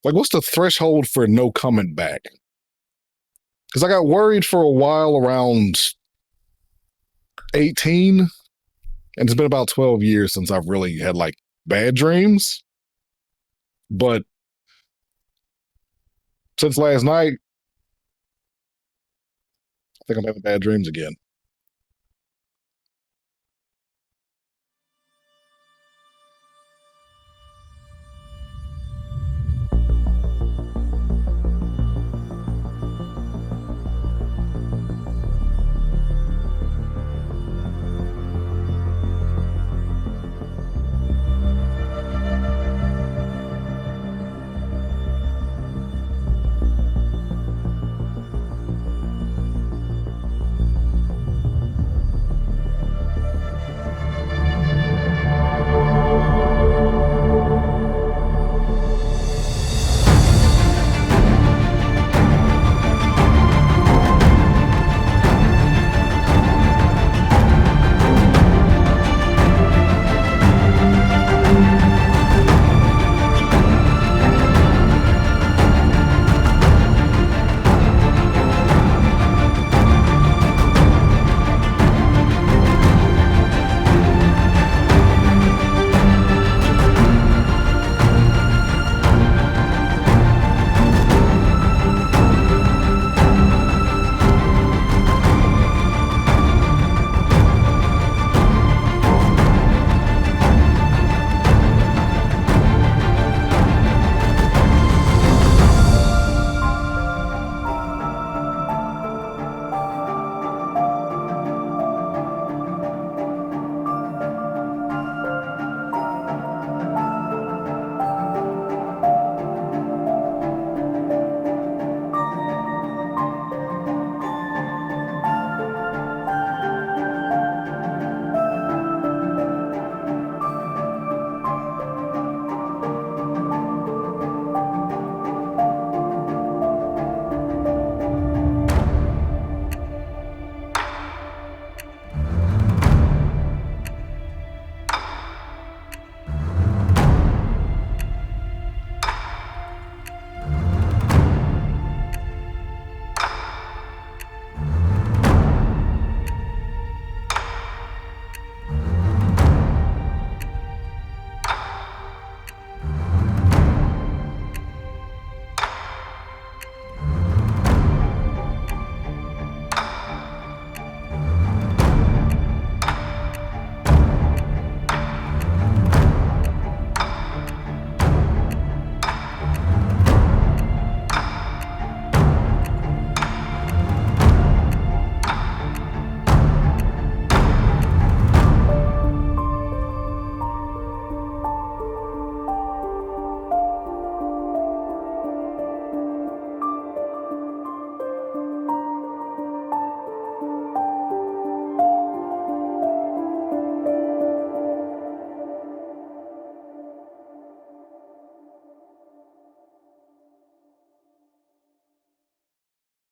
Like, what's the threshold for no coming back? Because I got worried for a while around 18, and it's been about 12 years since I've really had like bad dreams. But since last night, I think I'm having bad dreams again.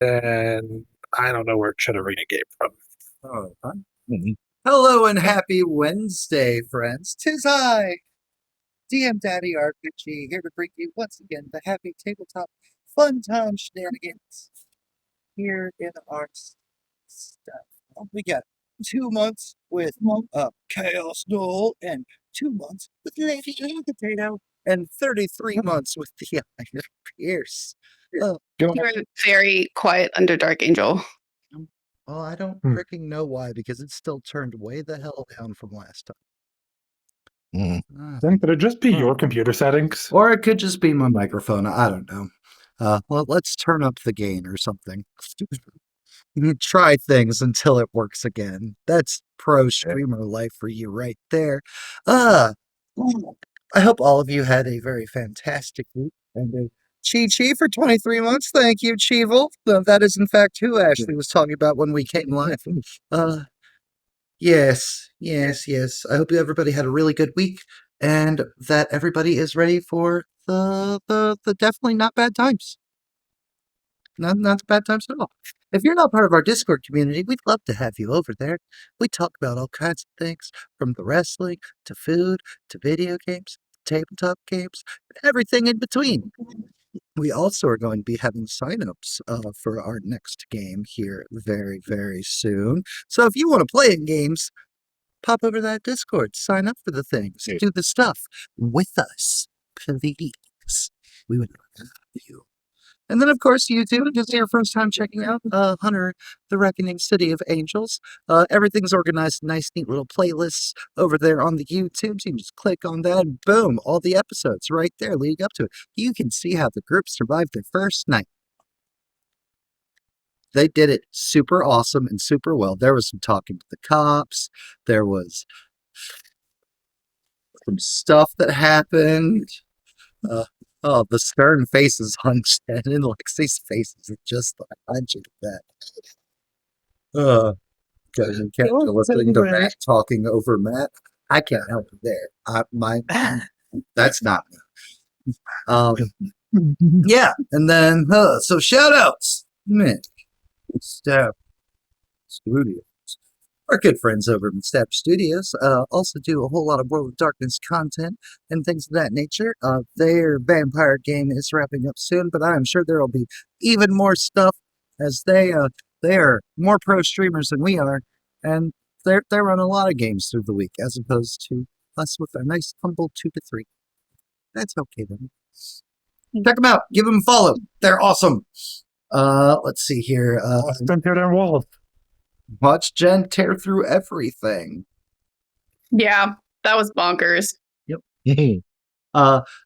And I don't know where Chitterina came from. Oh, huh? Hello and happy Wednesday, friends. 'Tis I, DM Daddy RPG, here to bring you once again the happy tabletop fun time shenanigans here in our stuff. We got 2 months with Chaos Noel and 2 months with Lady Potato and 33 months with the Iron Pierce. You You're very quiet under Dark Angel. Well, I don't freaking know why, because it's still turned way the hell down from last time. Could it just be your computer settings? Or it could just be my microphone. I don't know. Well, let's turn up the gain or something. Try things until it works again. That's pro streamer life for you right there. I hope all of you had a very fantastic week and a Chi for 23 months. Thank you, Cheevil. That is, in fact, who Ashley was talking about when we came live. Yes. I hope everybody had a really good week and that everybody is ready for the definitely not bad times. Not bad times at all. If you're not part of our Discord community, we'd love to have you over there. We talk about all kinds of things, from the wrestling, to food, to video games, tabletop games, everything in between. we also are going to be having signups for our next game here very, very soon. So if you want to play in games, pop over to that Discord, sign up for the things, Yeah. do the stuff with us, please. We would love you. And then, of course, YouTube, if it's your first time checking out Hunter, the Reckoning City of Angels. Everything's organized in nice, neat little playlists over there on the YouTube. So you can just click on that, and boom, all the episodes right there leading up to it. You can see how the group survived their first night. They did it super awesome and super well. There was some talking to the cops. There was some stuff that happened. Oh, the stern faces on Jen and Lexi's faces are just the legend of that. Because you can't listening to Matt talking over Matt. I can't help it there. That's not me. Yeah, and then so shout outs. Mick, Steph Studios. Our good friends over at Step Studios also do a whole lot of World of Darkness content and things of that nature. Their vampire game is wrapping up soon, but I'm sure there will be even more stuff as they are more pro streamers than we are, and they run a lot of games through the week as opposed to us with a nice humble 2 to 3. That's okay then. Check them out. Give them a follow. They're awesome. Let's see here. Watch Jen tear through everything. Yeah, that was bonkers.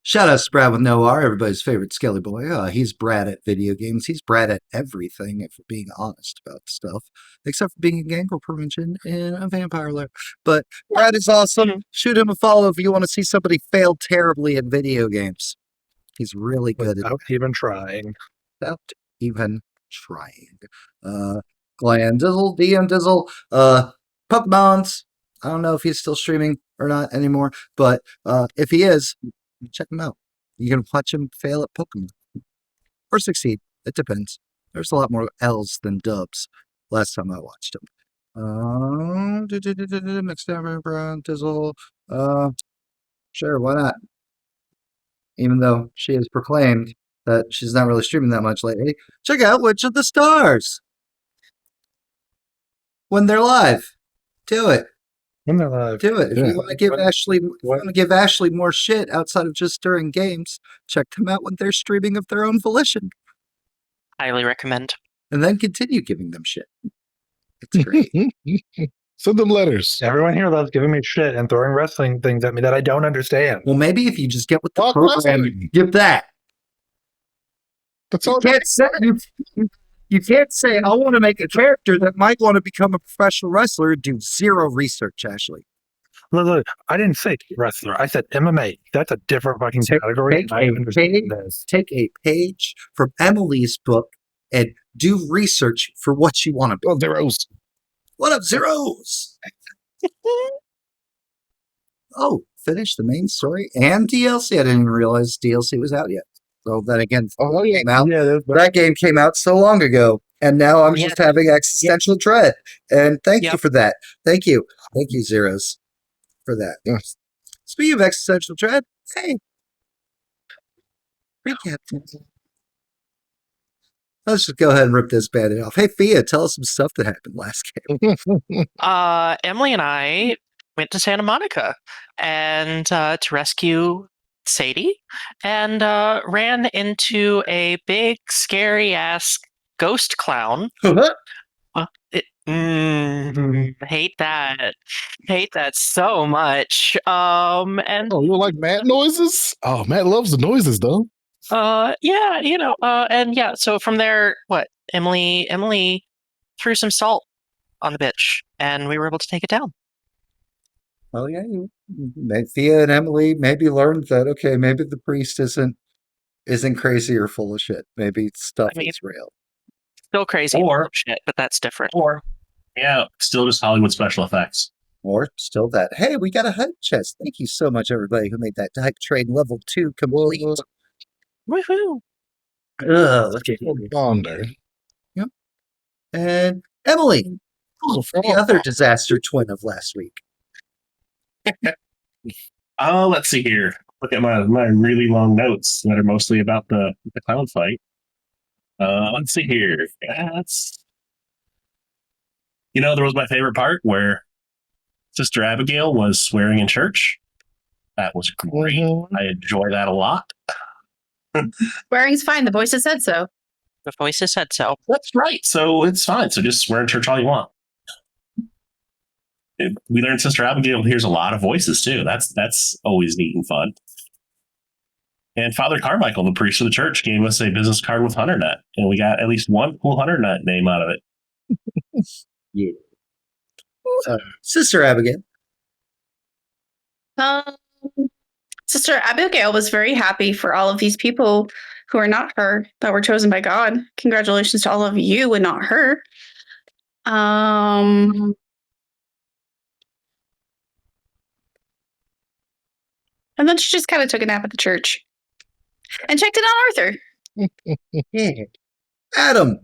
Shout out to Brad with no R, everybody's favorite Skelly boy. He's Brad at video games. He's Brad at everything, if we're being honest about stuff, except for being a gangrel prevention in a vampire lair. But Brad is awesome. Shoot him a follow if you want to see somebody fail terribly in video games. He's really good without even trying. Without even trying. Glenn Dizzle, DM Dizzle, Pokemons. I don't know if he's still streaming or not anymore, but if he is, check him out. You can watch him fail at Pokemon. Or succeed. It depends. There's a lot more L's than dubs last time I watched him. Mixed down, Dizzle. Sure, why not? Even though she has proclaimed that she's not really streaming that much lately, check out Witch of the Stars. When they're live, do it. When they're live. Do it. If Yeah. you want to give Ashley more shit outside of just during games, check them out when they're streaming of their own volition. Highly recommend. And then continue giving them shit. It's great. Send them letters. Everyone here loves giving me shit and throwing wrestling things at me that I don't understand. Well, maybe if you just get with the Talk program, wrestling. give that. That's You all. can't say you can't say I want to make a character that might want to become a professional wrestler and do zero research, Ashley. Look, I didn't say wrestler. I said MMA. That's a different fucking category. take I a understand this. Take a page from Emily's book and do research for what you want to be. Oh, zeros. What up, zeros? Oh, finish the main story and DLC. I didn't even realize DLC was out yet. So then again, Oh, yeah. came out. Yeah, That game came out so long ago, and now I'm just having existential dread. And thank you for that. Thank you, zeros, for that. Yes. Speaking of existential dread, hey, recap. Let's just go ahead and rip this bandit off. Hey, Fia, tell us some stuff that happened last game. Emily and I went to Santa Monica and to rescue Sadie, and ran into a big, scary ass ghost clown. Hate that so much. And Oh, you don't like Matt noises? Oh, Matt loves the noises, though. yeah, and yeah. So from there, Emily threw some salt on the bitch, and we were able to take it down. Well, yeah, Fia and Emily maybe learned that, okay, maybe the priest isn't crazy or full of shit. Maybe stuff is real. Still crazy Or- full of shit, but that's different. Or, yeah, still just Hollywood special effects. Or still that, hey, we got a hype chest. Thank you so much, everybody who made that hype train level 2 complete. Woohoo! Okay. Founder. And Emily, the other disaster twin of last week. Oh, let's see here. look at my really long notes that are mostly about the clown fight. Let's see here. There was my favorite part where Sister Abigail was swearing in church. That was great. Mhm. I enjoy that a lot. Swearing's fine. The voices said so. The voices said so. That's right. So it's fine. So just swear in church all you want. We learned Sister Abigail hears a lot of voices too. That's always neat and fun. And Father Carmichael, the priest of the church, gave us a business card with HunterNet, and we got at least one cool HunterNet name out of it. Yeah. Sister Abigail. Um, Sister Abigail was very happy for all of these people who are not her that were chosen by God. Congratulations to all of you and not her. And then she just kind of took a nap at the church and checked in on Arthur. Yeah. Adam.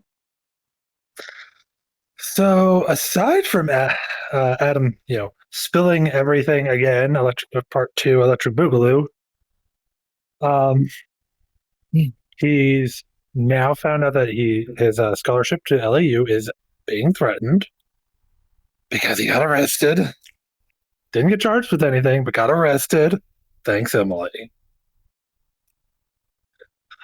So aside from Adam, spilling everything again, part 2, Electric Boogaloo, he's now found out that his scholarship to LAU is being threatened because he got arrested. Didn't get charged with anything, but got arrested. Thanks, Emily.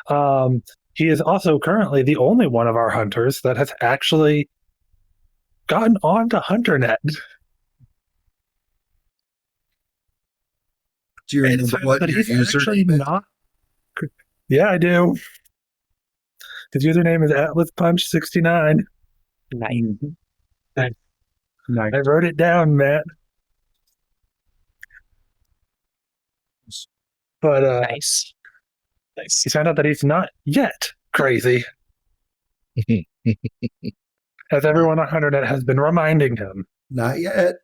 He is also currently the only one of our hunters that has actually gotten onto HunterNet. Do you remember what But your he's actually username is? not. Yeah, I do. His username is AtlasPunch69. Nice. I wrote it down, Matt. But Nice. he found out that he's not yet crazy, as everyone on HunterNet has been reminding him. Not yet.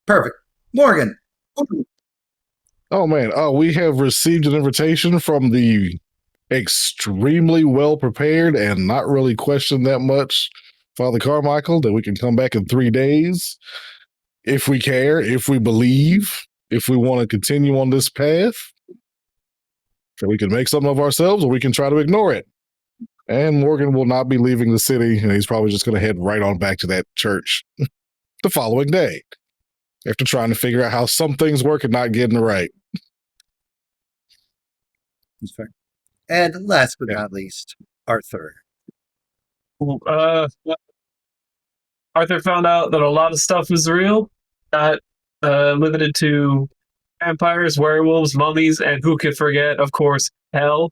Perfect. Morgan. Oh man, we have received an invitation from the extremely well prepared and not really questioned that much Father Carmichael that we can come back in 3 days if we care, if we believe, if we want to continue on this path. So we can make something of ourselves or we can try to ignore it. And Morgan will not be leaving the city, and he's probably just going to head right on back to that church the following day after trying to figure out how some things work and not getting it right. That's fair. And last but not least, Arthur. Arthur found out that a lot of stuff is real, not limited to vampires, werewolves, mummies, and who could forget, of course, hell.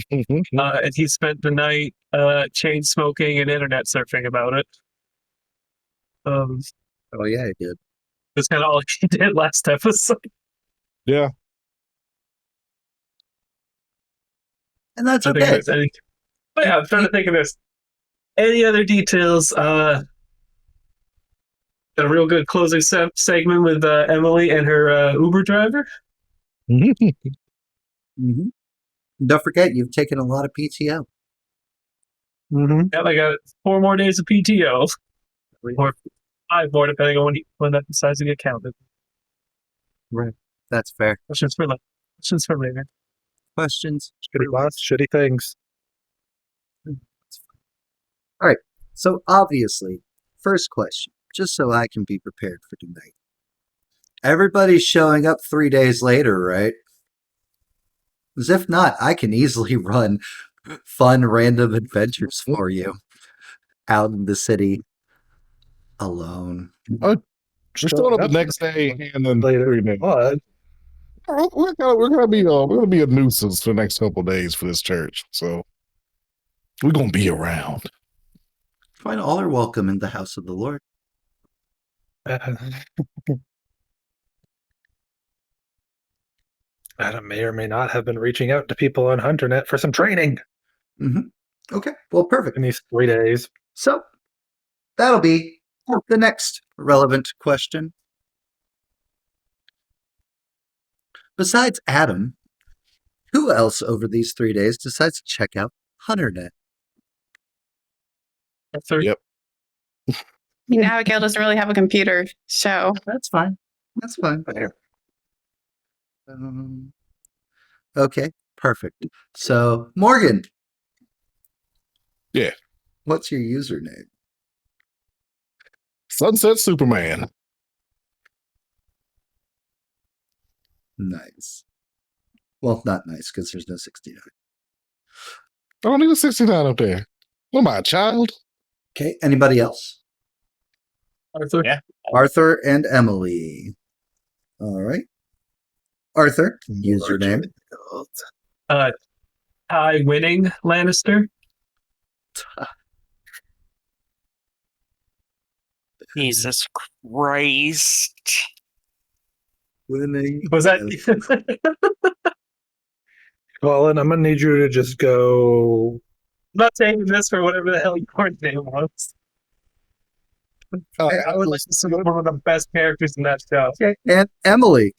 And he spent the night chain smoking and internet surfing about it. Oh yeah, I did. That's kind of all he did last episode. Yeah. And that's I think okay. there's any. But yeah, I'm trying to think of this. Any other details? Got a real good closing segment with Emily and her Uber driver. Mm-hmm. Don't forget, you've taken a lot of PTO. Mm-hmm. Yeah, I got 4 more days of PTO. Or 5 more, depending on when that decides to get counted. Right. That's fair. Questions for later. Questions? Shitty boss, shitty things. All right. So obviously, first question, just so I can be prepared for tonight. Everybody's showing up 3 days later, right? Because if not, I can easily run fun random adventures for you out in the city alone. We're showing up the next day and then later. 3 days. But We're gonna be a nuisance for the next couple of days for this church. So we're gonna be around. Fine, all are welcome in the house of the Lord. Adam may or may not have been reaching out to people on HunterNet for some training Mm-hmm. Okay, well, perfect. in these 3 days. So that'll be the next relevant question. Besides Adam, who else over these 3 days decides to check out HunterNet? Yep. I mean, Abigail doesn't really have a computer, so That's fine. That's fine. Okay, perfect. So, Morgan. Yeah. What's your username? Sunset Superman. Nice. Well, not nice because there's no 69. I don't need a 69 up there. What am I, a child? Okay, anybody else? Arthur. Yeah. Arthur and Emily. All right. Arthur, username. Tie winning Lannister. Jesus Christ. Winning. Was that? Colin, I'm gonna need you to just go. I'm not taking this for whatever the hell your name was. I would like to see one of the best characters in that show. Okay, and Emily.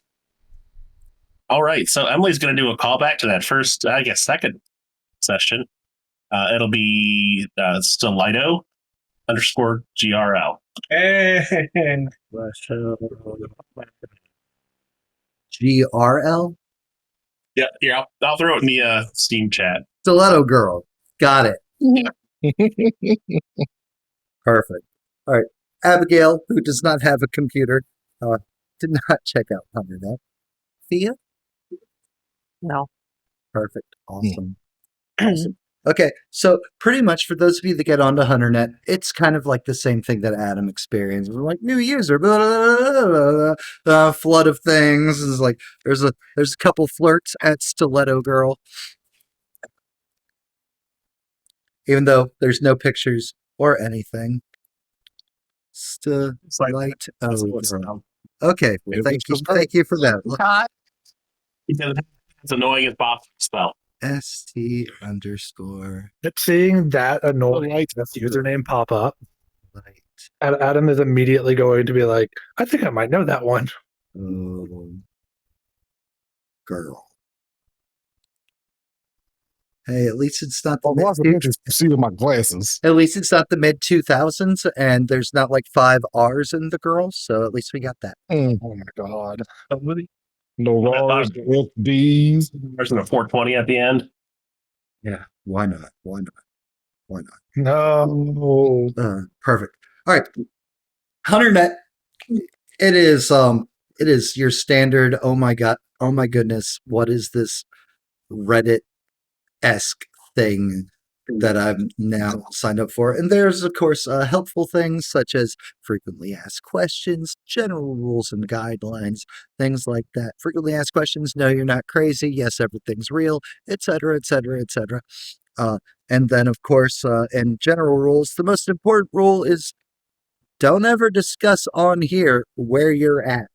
All right. So Emily's going to do a callback to that first, I guess, second session. It'll be Stelito _GRL. And GRL. Yeah, here, I'll throw it in the Steam chat. Stiletto Girl. Got it. Perfect. All right. Abigail, who does not have a computer, did not check out HunterNet. Thea? No. Perfect. Awesome. Awesome. Okay, so pretty much for those of you that get onto HunterNet, it's kind of like the same thing that Adam experienced. We're like new user, blah, blah, blah, blah, flood of things. It's like there's a couple flirts at Stiletto Girl, even though there's no pictures or anything. Stiletto Girl. Okay, well, thank you for that. Because it's annoying as possible to spell. ST_. Seeing that annoying username pop up, Adam is immediately going to be like, I think I might know that one. Girl. Hey, at least it's not Oh, lots of pictures see with my glasses. At least it's not the mid 2000s, and there's not like 5 R's in the girl, so at least we got that. Oh my god. somebody. No R's, no D's. There's a 420 at the end. Yeah, why not? Why not? Why not? No. Perfect. All right, HunterNet. It is your standard. Oh my god! Oh my goodness! What is this Reddit-esque thing that I'm now signed up for? And there's of course helpful things such as frequently asked questions, general rules and guidelines, things like that. Frequently asked questions. No, you're not crazy. Yes, everything's real, etc., etc., etc. And then, of course, in general rules, the most important rule is don't ever discuss on here where you're at.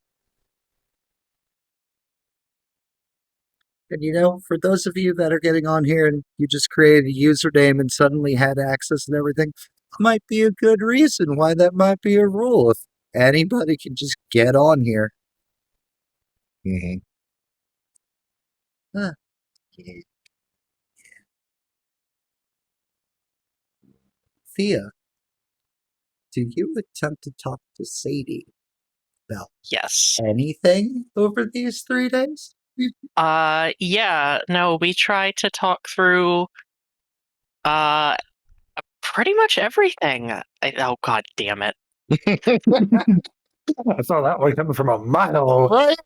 And, you know, for those of you that are getting on here and you just created a username and suddenly had access and everything, might be a good reason why that might be a rule. If anybody can just get on here. Mm-hmm. Yeah. Thea, do you attempt to talk to Sadie about Yes. anything over these 3 days? Yeah, no, we tried to talk through pretty much everything. Oh god damn it. I saw that one coming from a mile. Right?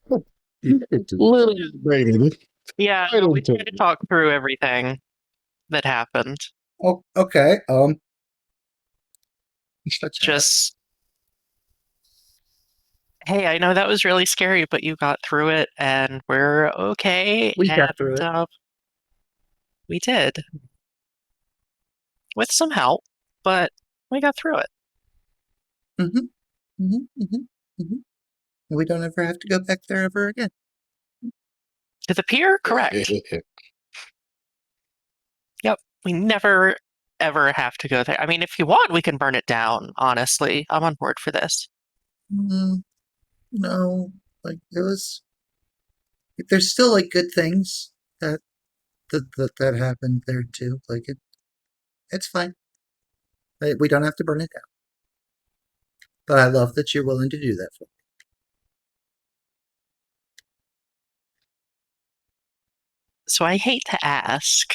Little baby. Yeah, no, we tried to talk through everything that happened. Oh, okay. Just hey, I know that was really scary, but you got through it and we're okay. We got through it. We did. With some help, but we got through it. We don't ever have to go back there ever again. To the pier? Correct. Yep. We never, ever have to go there. I mean, if you want, we can burn it down, honestly. I'm on board for this. No, like it was. There's still like good things that happened there too. Like it's fine. We don't have to burn it down. But I love that you're willing to do that for me. So I hate to ask.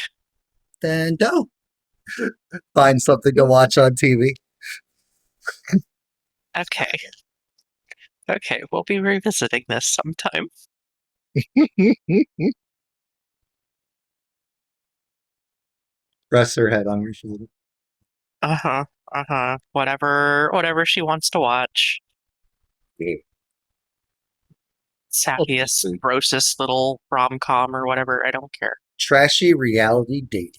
Then don't. Find something to watch on TV. Okay. Okay, we'll be revisiting this sometime. Rest her head on your shoulder. Whatever she wants to watch. Yeah. Sappiest, grossest little rom-com or whatever, I don't care. Trashy reality dating.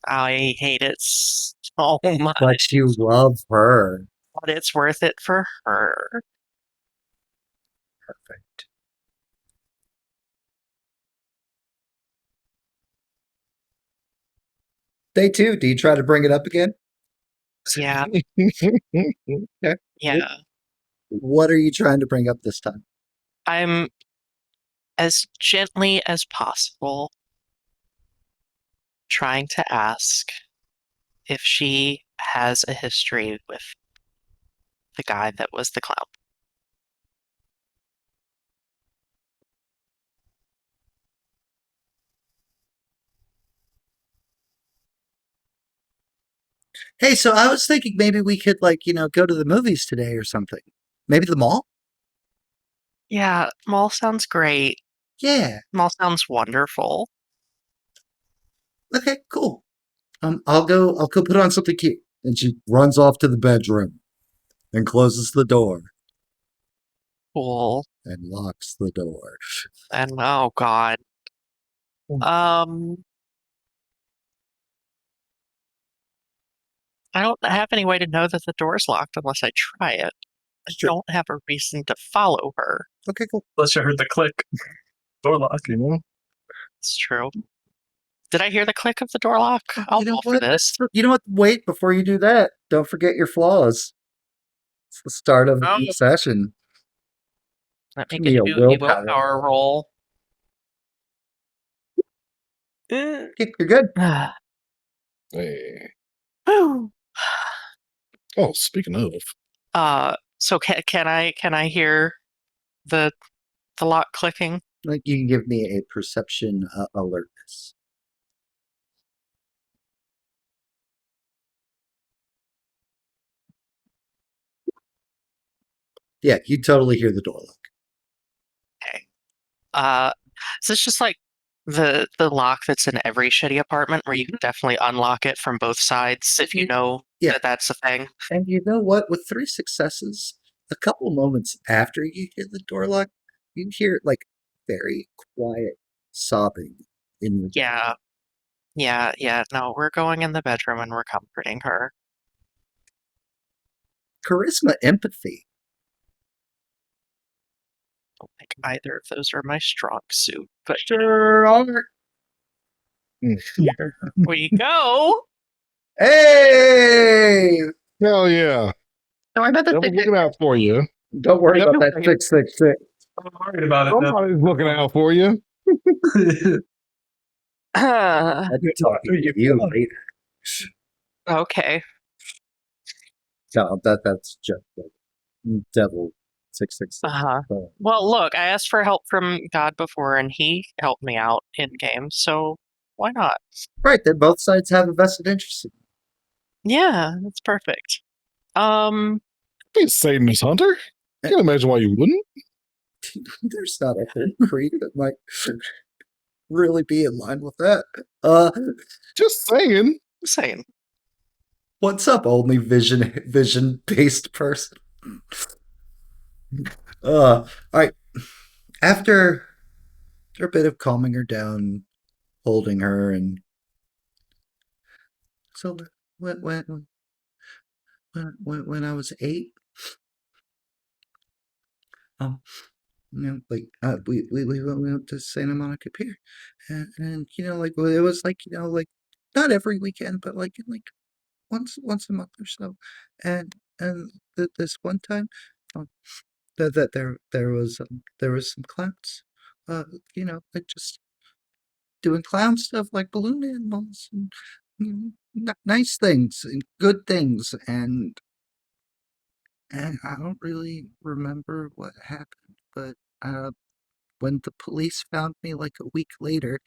I hate it so much, But you love her. but it's worth it for her. Perfect. Day 2, do you try to bring it up again? Yeah, Okay. yeah. What are you trying to bring up this time? I'm as gently as possible trying to ask if she has a history with the guy that was the clown. Hey, so I was thinking maybe we could, go to the movies today or something. Maybe the mall? Yeah, mall sounds great. Yeah. Mall sounds wonderful. Okay, cool. I'll go put on something cute. And she runs off to the bedroom and closes the door Cool. and locks the door. And oh god. I don't have any way to know that the door's locked unless I try it. I Sure. don't have a reason to follow her. Okay, cool. Unless you heard the click. Door lock. You know? It's true. Did I hear the click of the door lock? I'll You know roll for what? this. You know what? Wait, before you do that, don't forget your flaws. It's the start of the Oh. new session. Let me Give me get a you a willpower. willpower roll. Okay, you're good. Hey. Woo. Oh, speaking of, So can I hear the lock clicking? Like, you can give me a perception alertness. Yeah, you totally hear the door lock. So it's just like the lock that's in every shitty apartment where you can definitely unlock it from both sides if you know Yeah. that that's a thing. And you know what? With 3 successes, a couple moments after you hear the door lock, you hear very quiet sobbing in the Yeah. No, we're going in the bedroom and we're comforting her. charisma empathy. I don't think either of those are my strong suit, but Sure are. here we go. Hey! hell yeah. Don't worry about the Devil's looking out for you. Don't worry Yep. about that 666. I'm worried about it now. Somebody's looking out for you. I'll be talking to you later. Okay. No, that's just devil 666. Well, look, I asked for help from God before, and he helped me out in game, so why not? Right, then both sides have a vested interest in Yeah, that's perfect. He's Satanist Hunter. I can't imagine why you wouldn't. There's not a whole creed that might really be in line with that. Just saying. Saying. What's up, only vision based person? All right. After a bit of calming her down, holding her, and so when I was 8, we went up to Santa Monica Pier, and it was not every weekend, but once a month or so, and this one time, that there was some clowns, just doing clown stuff like balloon animals and nice things and good things, and I don't really remember what happened, but when the police found me like a week later.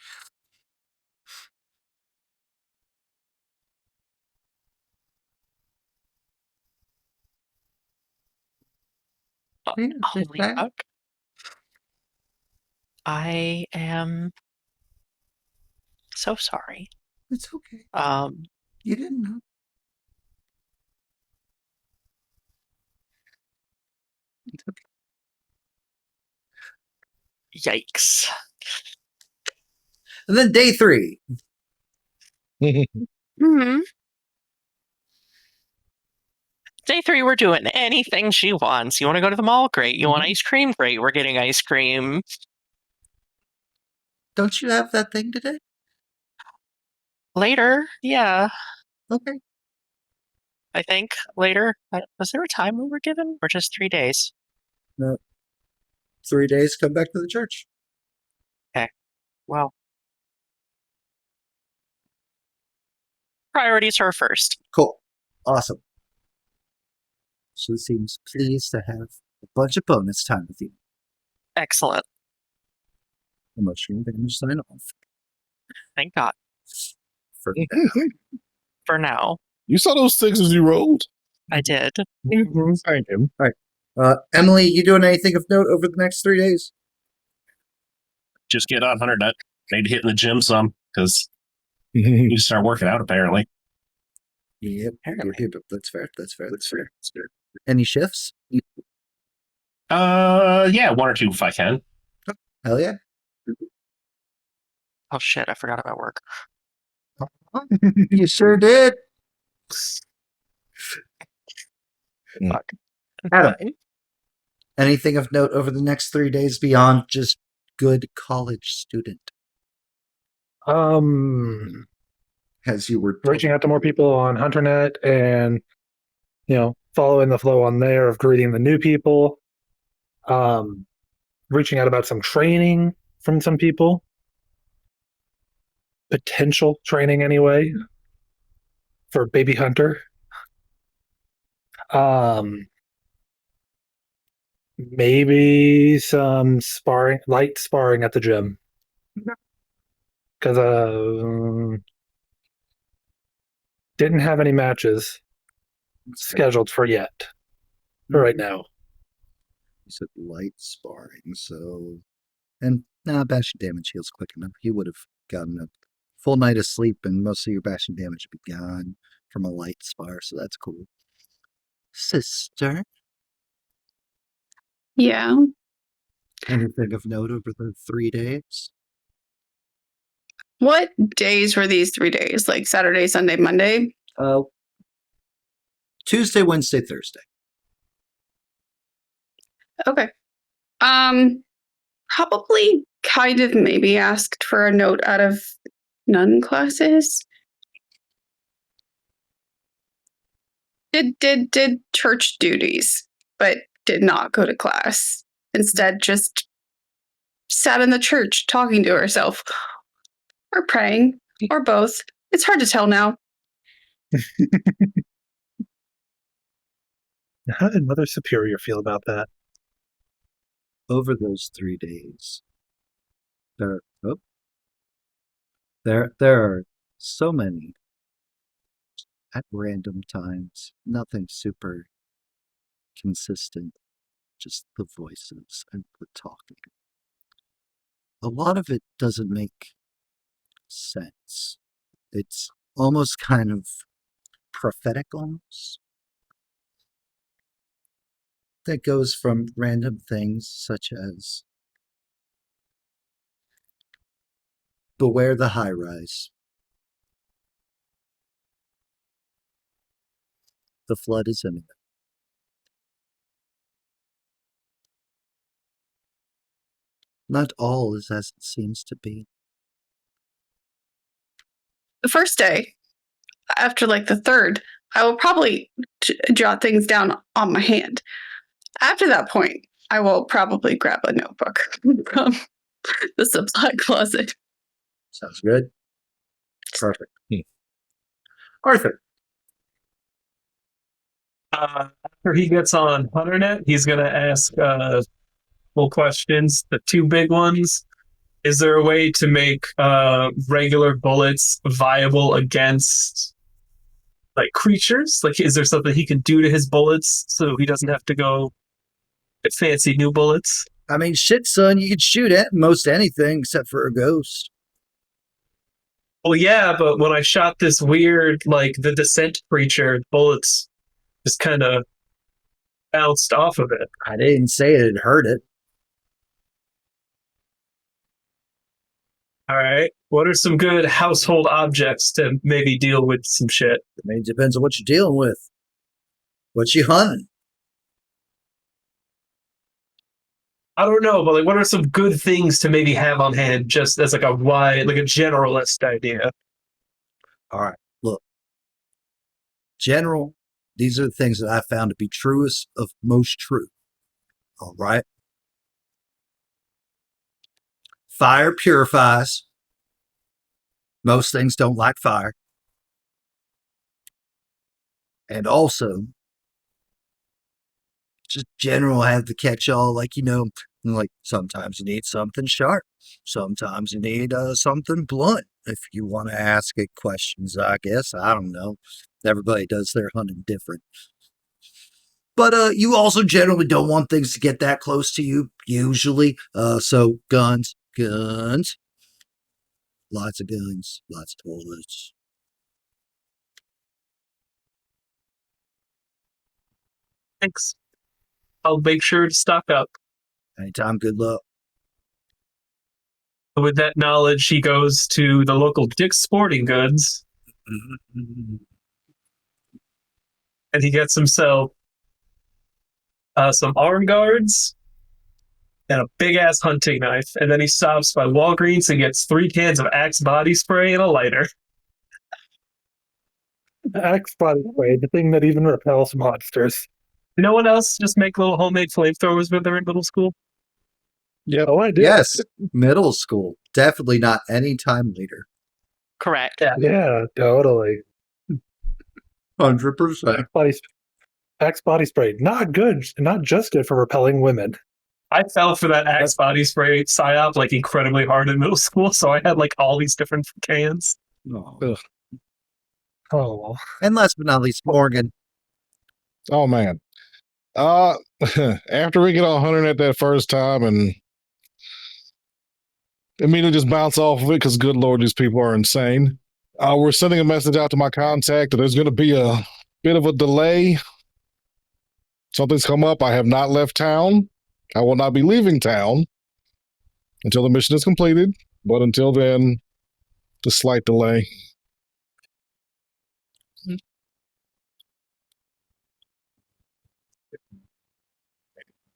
Yeah, Holy it's bad. fuck. I am so sorry. It's okay. Um, You didn't know. It's okay. yikes. And then day 3. Hmm. Day 3, we're doing anything she wants. You want to go to the mall? Great. You want ice cream? Great. We're getting ice cream. Don't you have that thing today? Later. Yeah, Okay. I think. Later. Was there a time we were given? Or just 3 days? No. 3 days, come back to the church. Well, priorities are first. Cool. Awesome. She seems pleased to have a bunch of bonus time with you. Excellent. Emotional damage sign off. Thank God. For now. For now. You saw those 6s you rolled? I did. Thank you. Emily, you doing anything of note over the next 3 days? Just get on HunterNet. Maybe hitting the gym some because you start working out apparently. Yep. Apparently. Yep. That's fair. Any shifts? Yeah, 1 or 2 if I can. Hell yeah. Oh shit, I forgot about work. You sure did. Fuck. Adam, anything of note over the next 3 days beyond just good college student? As you were Reaching out to more people on HunterNet and, following the flow on there of greeting the new people. Reaching out about some training from some people. Potential training anyway for Baby Hunter. Maybe some light sparring at the gym. Because didn't have any matches scheduled for yet. For right now. You said light sparring, so... And, bashing damage heals quick enough. You would have gotten a full night of sleep and most of your bashing damage would be gone from a light spar, so that's cool. Sister, Yeah. anything of note over the 3 days? What days were these 3 days? Like Saturday, Sunday, Monday? Tuesday, Wednesday, Thursday. Okay. Probably kind of maybe asked for a note out of none classes. Did church duties, but did not go to class. Instead, just sat in the church talking to herself. Or praying. Or both. It's hard to tell now. How did Mother Superior feel about that? Over those 3 days, there are so many at random times, nothing super consistent, just the voices and the talking. A lot of it doesn't make sense. It's almost kind of prophetic almost. That goes from random things such as beware the high rise. The flood is imminent. Not all is as it seems to be. The first day, after like the third, I will probably jot things down on my hand. After that point, I will probably grab a notebook from the supply closet. Sounds good. Perfect. Arthur. After he gets on HunterNet, he's gonna ask questions. The two big ones. Is there a way to make regular bullets viable against like creatures? Like, is there something he can do to his bullets so he doesn't have to go get fancy new bullets? I mean, shit, son, you could shoot at most anything except for a ghost. Well, yeah, but when I shot this weird, like the descent creature, bullets just kind of bounced off of it. I didn't say it'd hurt it. All right. What are some good household objects to maybe deal with some shit? I mean, it depends on what you're dealing with. What you hunting? I don't know, but like, what are some good things to maybe have on hand, just as like a wide, like a generalist idea? All right, look. General, these are the things that I found to be truest of most true. All right. Fire purifies. Most things don't like fire. And also, just general have the catch-all, like, like sometimes you need something sharp. Sometimes you need something blunt. If you want to ask it questions, I guess. I don't know. Everybody does their hunting different. But you also generally don't want things to get that close to you, usually. So guns. Lots of guns, lots of bullets. Thanks. I'll make sure to stock up. Anytime, good luck. With that knowledge, he goes to the local Dick's Sporting Goods and he gets himself some arm guards and a big ass hunting knife. And then he stops by Walgreens and gets 3 cans of Axe body spray and a lighter. Axe body spray, the thing that even repels monsters. No one else just make little homemade flamethrowers when they're in middle school? Yep. Oh, I did. Yes, middle school. Definitely not any time later. Correct. Yeah, totally. 100%. Axe body spray, not good, not just good for repelling women. I fell for that Axe body spray psyop like incredibly hard in middle school, so I had like all these different cans. Oh. Oh, And last but not least, Morgan. Oh man. After we get on hunting at that first time and immediately just bounce off of it because good lord, these people are insane. We're sending a message out to my contact that there's going to be a bit of a delay. Something's come up. I have not left town. I will not be leaving town until the mission is completed. But until then, a slight delay.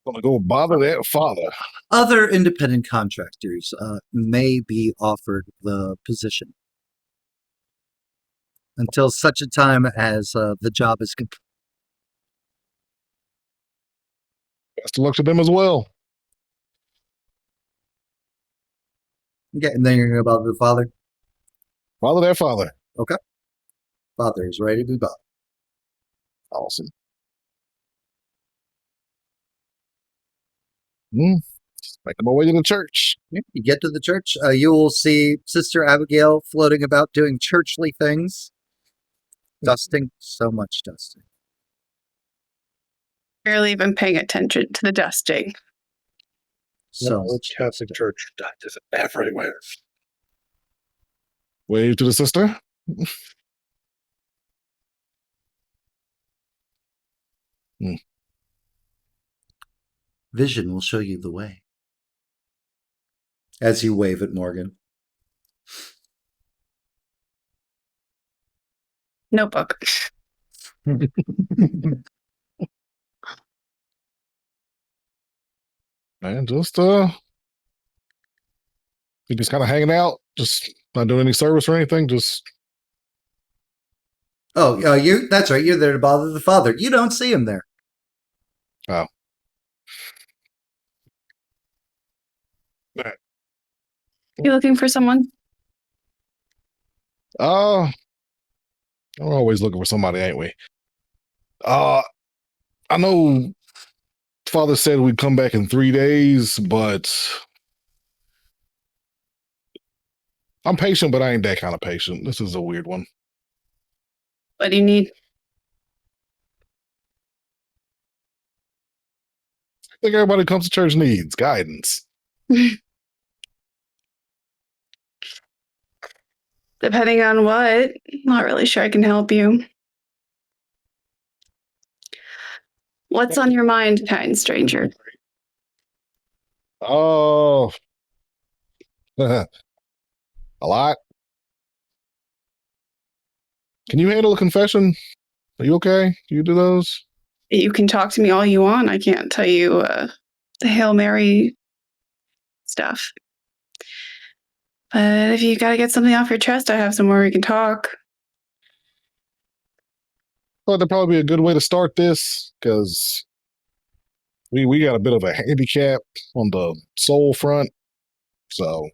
Gonna go bother that father. Other independent contractors may be offered the position until such a time as the job is complete. Best of luck to them as well. Okay, and then you're going to bother the father. Bother that father. Father is ready to be bothered. Awesome. Just making my way to the church. You get to the church, you will see Sister Abigail floating about doing churchly things. Dusting, so much dusting. Barely even paying attention to the dusting. So it's Catholic Church is everywhere. Wave to the sister. Vision will show you the way. As you wave at Morgan. Notebook. Man, just you just kind of hanging out, just not doing any service or anything. Just That's right. You're there to bother the father. You don't see him there. oh, You looking for someone? we're always looking for somebody, ain't we? I know Father said we'd come back in 3 days, but I'm patient, but I ain't that kind of patient. This is a weird one. What do you need? I think everybody who comes to church needs guidance. Depending on what, not really sure I can help you. What's on your mind, kind stranger? Oh, a lot. Can you handle a confession? Are you okay? Do you do those? You can talk to me all you want. I can't tell you the Hail Mary stuff. But if you gotta get something off your chest, I have somewhere we can talk. Thought that'd probably be a good way to start this because we got a bit of a handicap on the soul front. So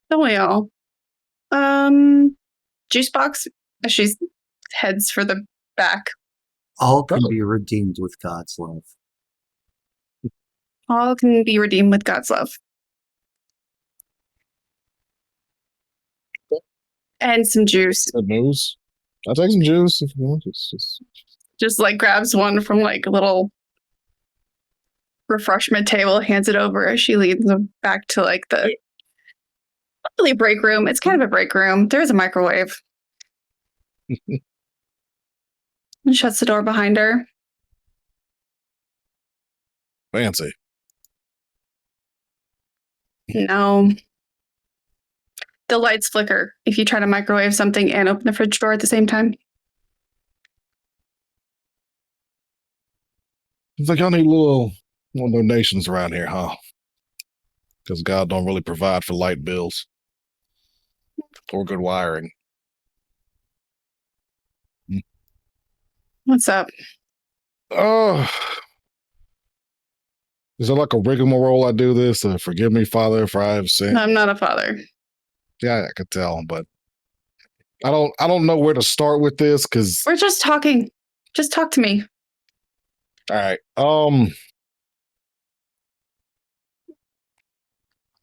Don't we all? Juice box. She heads for the back. All can be redeemed with God's love. All can be redeemed with God's love. And some juice. good news. I'll take some juice if you want. Just like grabs one from like a little refreshment table, hands it over as she leads them back to like the not really a break room. It's kind of a break room. There's a microwave. And shuts the door behind her. Fancy. No. The lights flicker if you try to microwave something and open the fridge door at the same time. It's like y'all need little donations around here, huh? Because God don't really provide for light bills or good wiring. What's up? Oh, is it like a rigmarole? I do this. Forgive me, Father, if I have sinned. I'm not a father. Yeah, I could tell, but I don't know where to start with this because. We're just talking. Just talk to me. All right.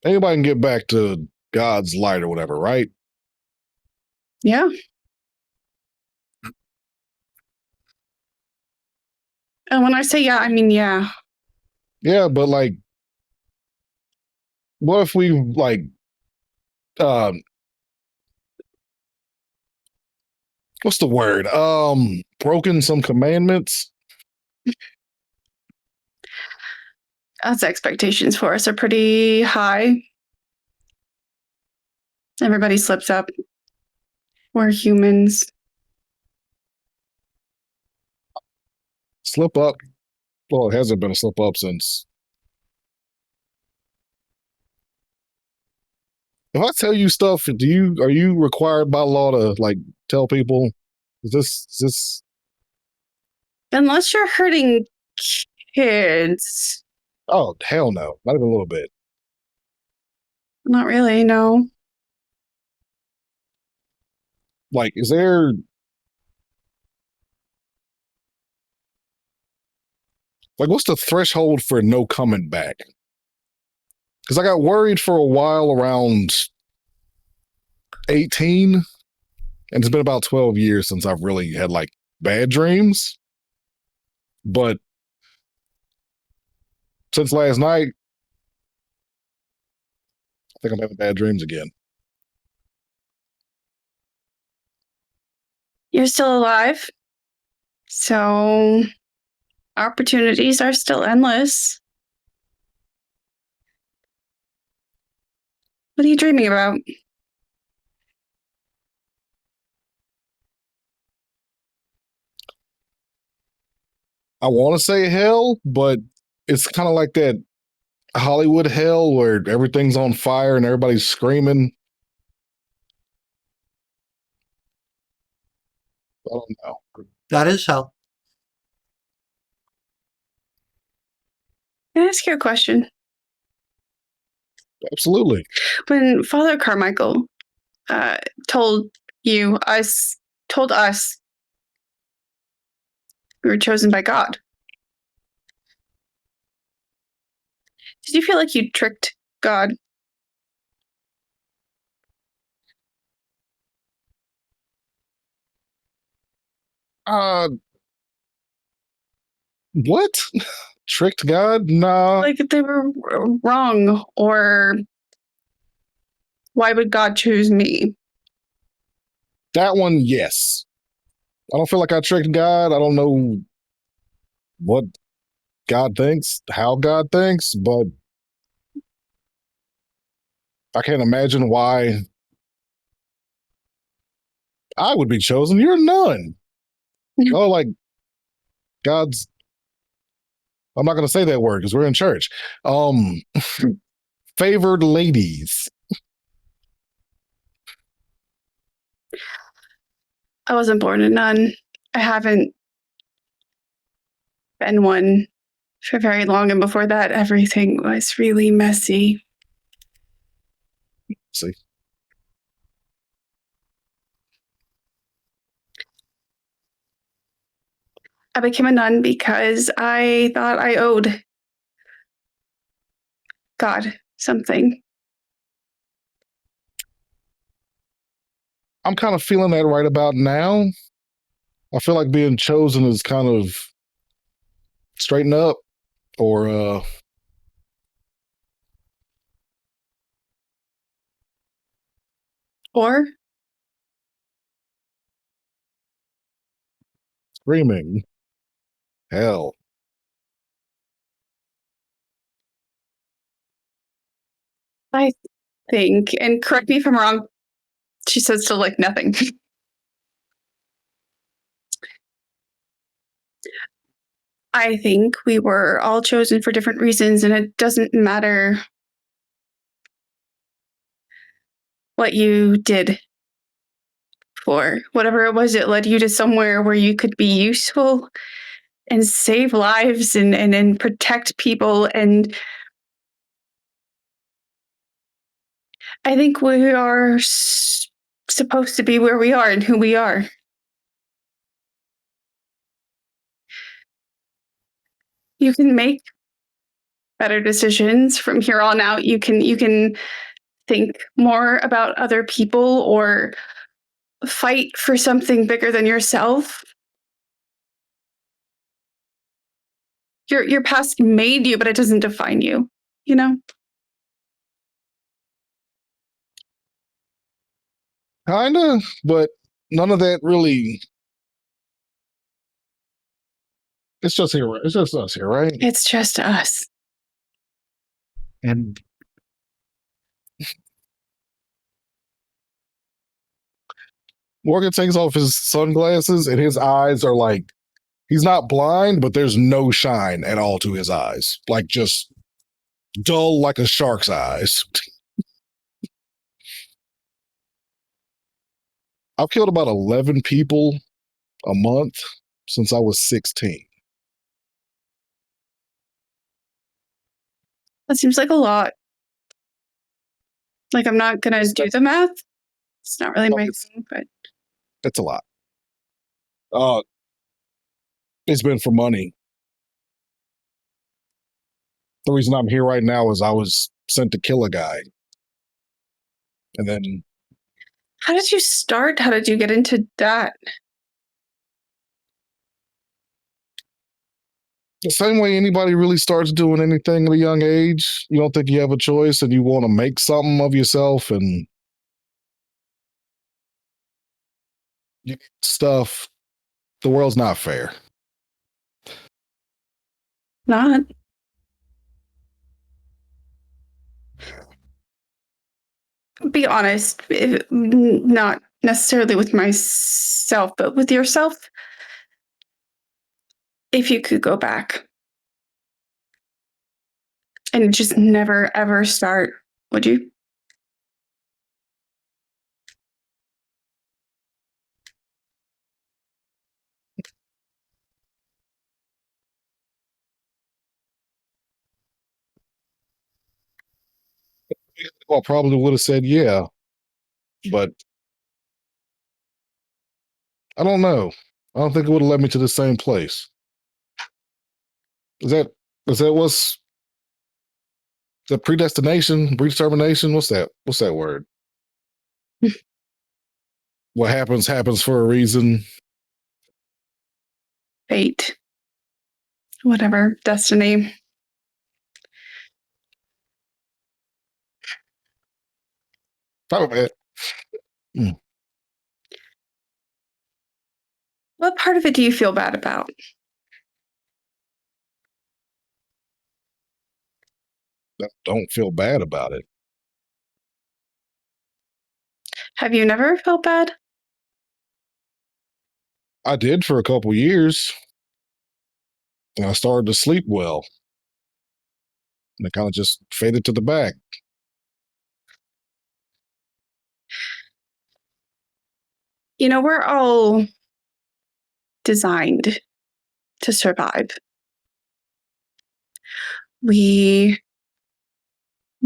Anybody can get back to God's light or whatever, right? Yeah. And when I say yeah, I mean yeah. Yeah, but like, what if we like, what's the word? Broken some commandments? God's expectations for us are pretty high. Everybody slips up. We're humans. Slip up? Well, it hasn't been a slip up since. If I tell you stuff, are you required by law to like tell people? Is this? Unless you're hurting kids. Oh hell no! Not even a little bit. Not really, no. Like, is there? Like, what's the threshold for no coming back? Because I got worried for a while around 18, and it's been about 12 years since I've really had like bad dreams. But since last night, I think I'm having bad dreams again. You're still alive. So opportunities are still endless. What are you dreaming about? I want to say hell, but it's kind of like that Hollywood hell where everything's on fire and everybody's screaming. I don't know. That is hell. Can I ask you a question? Absolutely. When Father Carmichael told us We were chosen by God. Did you feel like you tricked God? What? Tricked God? Nah. Like they were wrong, or why would God choose me? That one, yes. I don't feel like I tricked God. I don't know what God thinks, how God thinks, but I can't imagine why I would be chosen. You're a nun. Oh, like God's. I'm not going to say that word because we're in church. Favored ladies. I wasn't born a nun. I haven't been one for very long, and before that, everything was really messy. See, I became a nun because I thought I owed God something. I'm kind of feeling that right about now. I feel like being chosen is kind of straighten up or Or screaming. Hell. I think, and correct me if I'm wrong, she says still like nothing. I think we were all chosen for different reasons, and it doesn't matter what you did for. Whatever it was, it led you to somewhere where you could be useful and save lives and protect people. And I think we are supposed to be where we are and who we are. You can make better decisions from here on out. You can think more about other people or fight for something bigger than yourself. Your past made you, but it doesn't define you, you know? Kinda, but none of that really. It's just here. It's just us here, right? It's just us. And Morgan takes off his sunglasses and his eyes are like, he's not blind, but there's no shine at all to his eyes. Like just dull like a shark's eyes. I've killed about 11 people a month since I was 16. That seems like a lot. Like, I'm not going to do the math. It's not really my thing, but It's a lot. It's been for money. The reason I'm here right now is I was sent to kill a guy. And then how did you start? How did you get into that? the same way anybody really starts doing anything at a young age, you don't think you have a choice and you want to make something of yourself and stuff. The world's not fair. Not. Be honest, not necessarily with myself, but with yourself. If you could go back and just never ever start, would you? Well, probably would have said yeah, but I don't know. I don't think it would have led me to the same place. Is that what's the predestination, predetermination? What's that word? What happens for a reason. Fate. Whatever. Destiny. Probably. What part of it do you feel bad about? Don't feel bad about it. Have you never felt bad? I did for a couple years. And I started to sleep well. And it kind of just faded to the back. You know, we're all designed to survive. We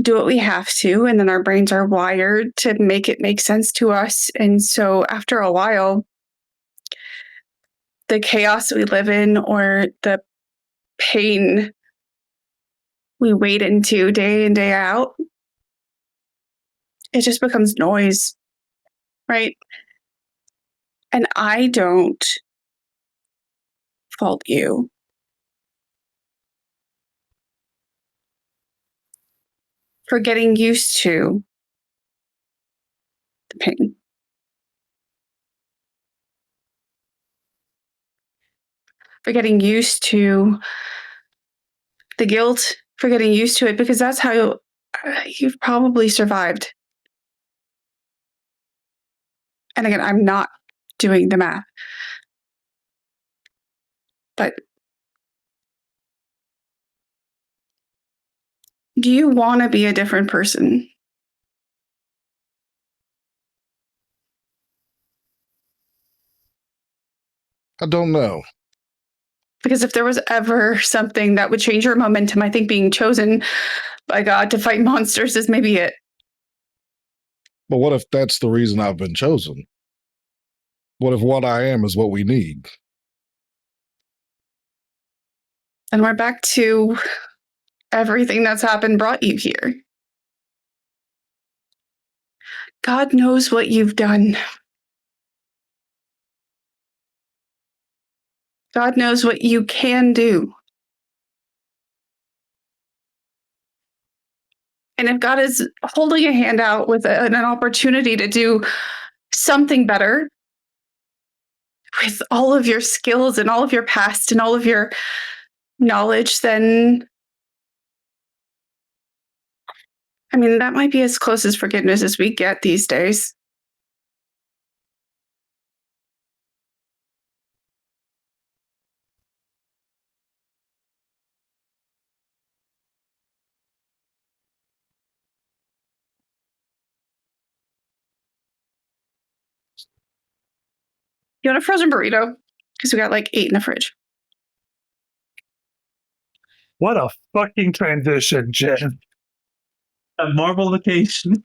do what we have to, and then our brains are wired to make it make sense to us. And so after a while, the chaos that we live in or the pain we wade into day in, day out, it just becomes noise, right? And I don't fault you. For getting used to the pain. For getting used to the guilt, for getting used to it, because that's how you've probably survived. And again, I'm not doing the math. But do you want to be a different person? I don't know. Because if there was ever something that would change your momentum, I think being chosen by God to fight monsters is maybe it. But what if that's the reason I've been chosen? What if what I am is what we need? And we're back to everything that's happened brought you here. God knows what you've done. God knows what you can do. And if God is holding a hand out with an opportunity to do something better with all of your skills and all of your past and all of your knowledge, then, I mean, that might be as close as forgiveness as we get these days. You want a frozen burrito? Because we got like 8 in the fridge. What a fucking transition, Jen. A Marvel vacation.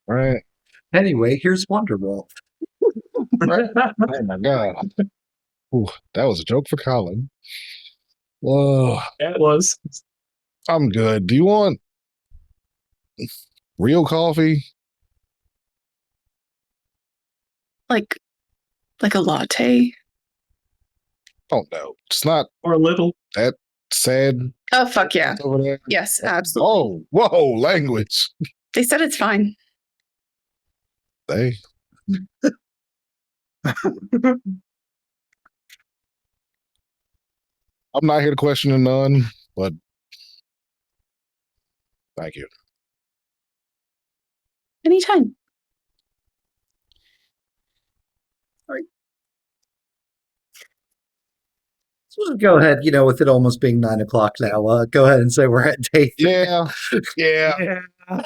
Right. Anyway, here's Wonderwall. Oh my God. Ooh, that was a joke for Colin. Whoa. Yeah, it was. I'm good. Do you want real coffee? Like a latte? Oh no. It's not Or a little. that sad Oh, fuck yeah. over there. Yes, absolutely. Oh, whoa, language. They said it's fine. They. I'm not here to question a none, but thank you. Anytime. So we'll go ahead, with it almost being 9 o'clock now. Go ahead and say we're at day 3. Yeah. Yeah.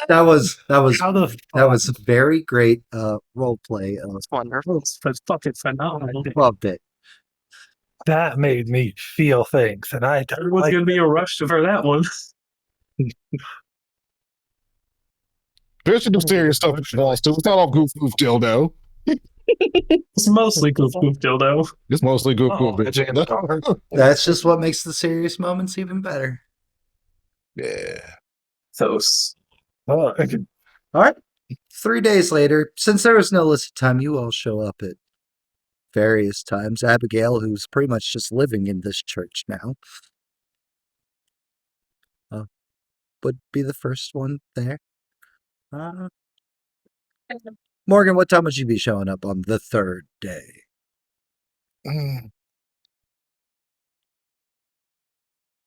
That was How the that was very great role play. It's wonderful. It's fucking phenomenal. Loved it. that made me feel things, and I don't There was like going to be a rush for that one. There's some serious stuff in Wall too. It's not all goof dildo. It's mostly goof goof dildo. It's mostly good. Oh, edging in the dark. That's just what makes the serious moments even better. Yeah. Those. Oh, All right. 3 days later, since there was no listed time, you all show up at various times. Abigail, who's pretty much just living in this church now, would be the first one there. Morgan, what time would you be showing up on the third day? Mm.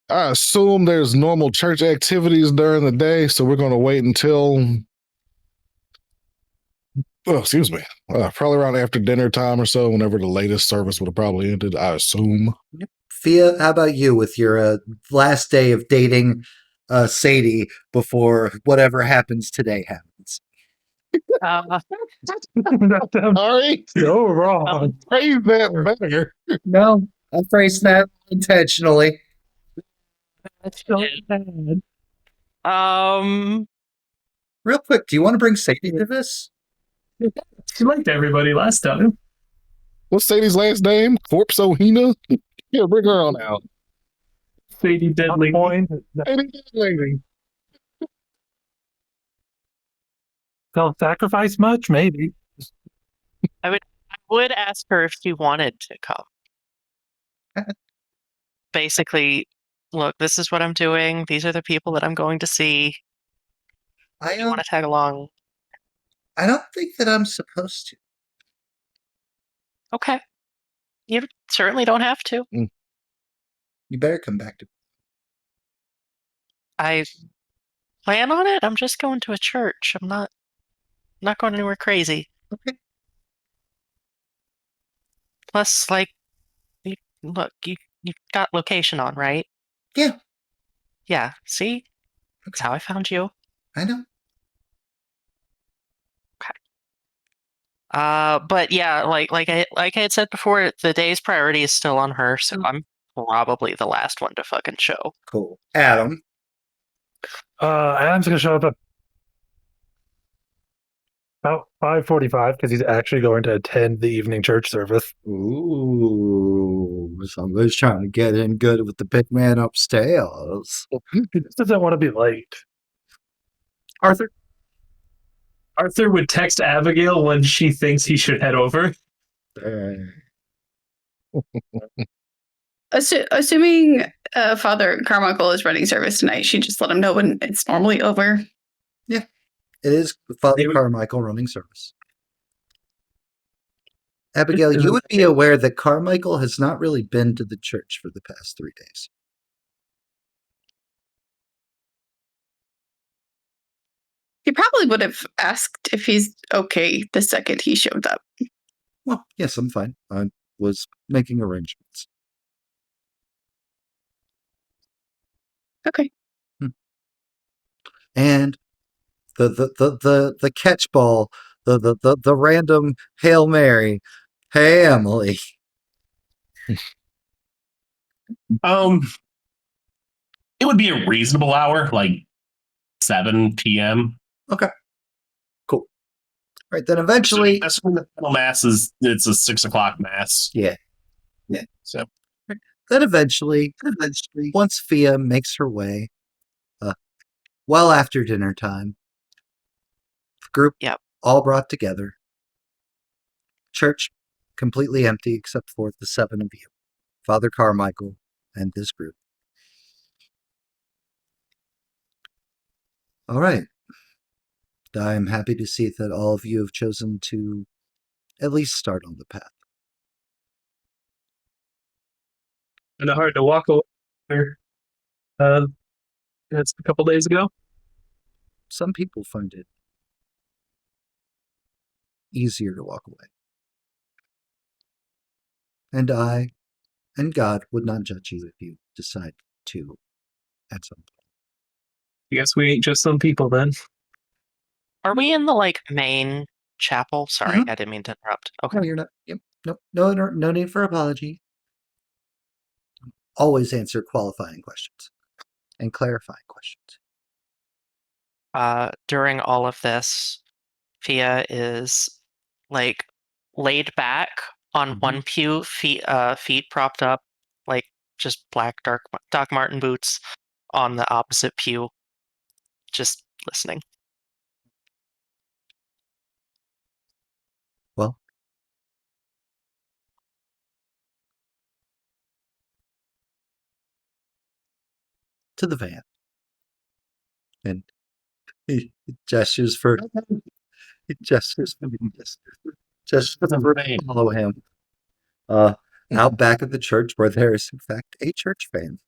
I assume there's normal church activities during the day, so we're going to wait until. Oh, excuse me. Probably around after dinner time or so, whenever the latest service would have probably ended, I assume. Fia, how about you with your last day of dating Sadie before whatever happens today happens? Sorry. so wrong. Phrase that better. No, I phrased that intentionally. That's so bad. Real quick, do you want to bring Sadie to this? She liked everybody last time. What's Sadie's last name? Corpse Ohina? Yeah, bring her on out. Sadie Deadly. Point. Sadie Lady. Self-sacrifice much? Maybe. I would ask her if she wanted to come. Basically, look, this is what I'm doing. These are the people that I'm going to see. I You want to tag along? I don't think that I'm supposed to. Okay. You certainly don't have to. You better come back to. I plan on it. I'm just going to a church. I'm not going anywhere crazy. Okay. Plus, like, look, you got location on, right? Yeah. Yeah. See, that's how I found you. I know. But yeah, like I had said before, the day's priority is still on her, so I'm probably the last one to fucking show. Cool. Adam. Adam's gonna show up at about 5:45 because he's actually going to attend the evening church service. Ooh, somebody's trying to get in good with the big man upstairs. He just doesn't want to be late. Arthur would text Abigail when she thinks he should head over. Assuming Father Carmichael is running service tonight, she just let him know when it's normally over. It is Father They would- Carmichael running service. Abigail, you would be aware that Carmichael has not really been to the church for the past 3 days. He probably would have asked if he's okay the second he showed up. Well, yes, I'm fine. I was making arrangements. Okay. And the catch ball, the random Hail Mary. Hey, Emily. It would be a reasonable hour, like 7 p.m. Cool. Right, then eventually. That's when the final mass is. It's a 6 o'clock mass. Yeah. So Then eventually, once Fia makes her way, well after dinner time, the group all brought together. Church completely empty except for the 7 of you, Father Carmichael and this group. All right. I'm happy to see that all of you have chosen to at least start on the path. And hard to walk away. That's a couple days ago. Some people find it easier to walk away. And I and God would not judge you if you decide to at some point. I guess we ain't just some people then. Are we in the like main chapel? Sorry, Mhm. I didn't mean to interrupt. Okay. No, you're not. Yep. No need for apology. Always answer qualifying questions and clarifying questions. During all of this, Fia is like laid back on one pew, feet propped up, like just black Doc Martin boots on the opposite pew, just listening. Well, to the van. And he gestures for gestures for follow him. Out back of the church where there is in fact a church van.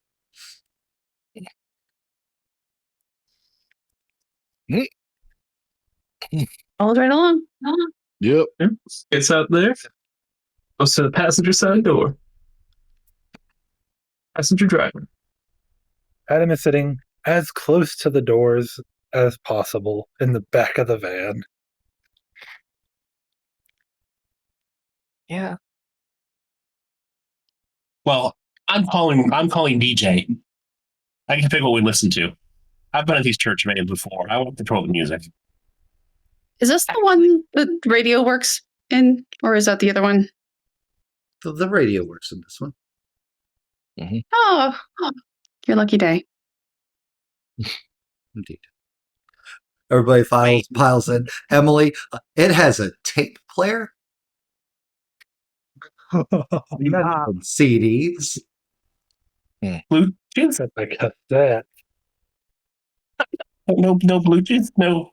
Follows right along. Yep. Gets out there. Goes to the passenger side door. Passenger driver. Adam is sitting as close to the doors as possible in the back of the van. Yeah. Well, I'm calling DJ. I can pick what we listen to. I've been at these church vans before. I want to control the music. Is this the one that radio works in, or is that the other one? The radio works in this one. Oh, your lucky day. Indeed. Everybody piles in. Emily, it has a tape player. CDs. Bluetooth? I got that. No Bluetooth? No.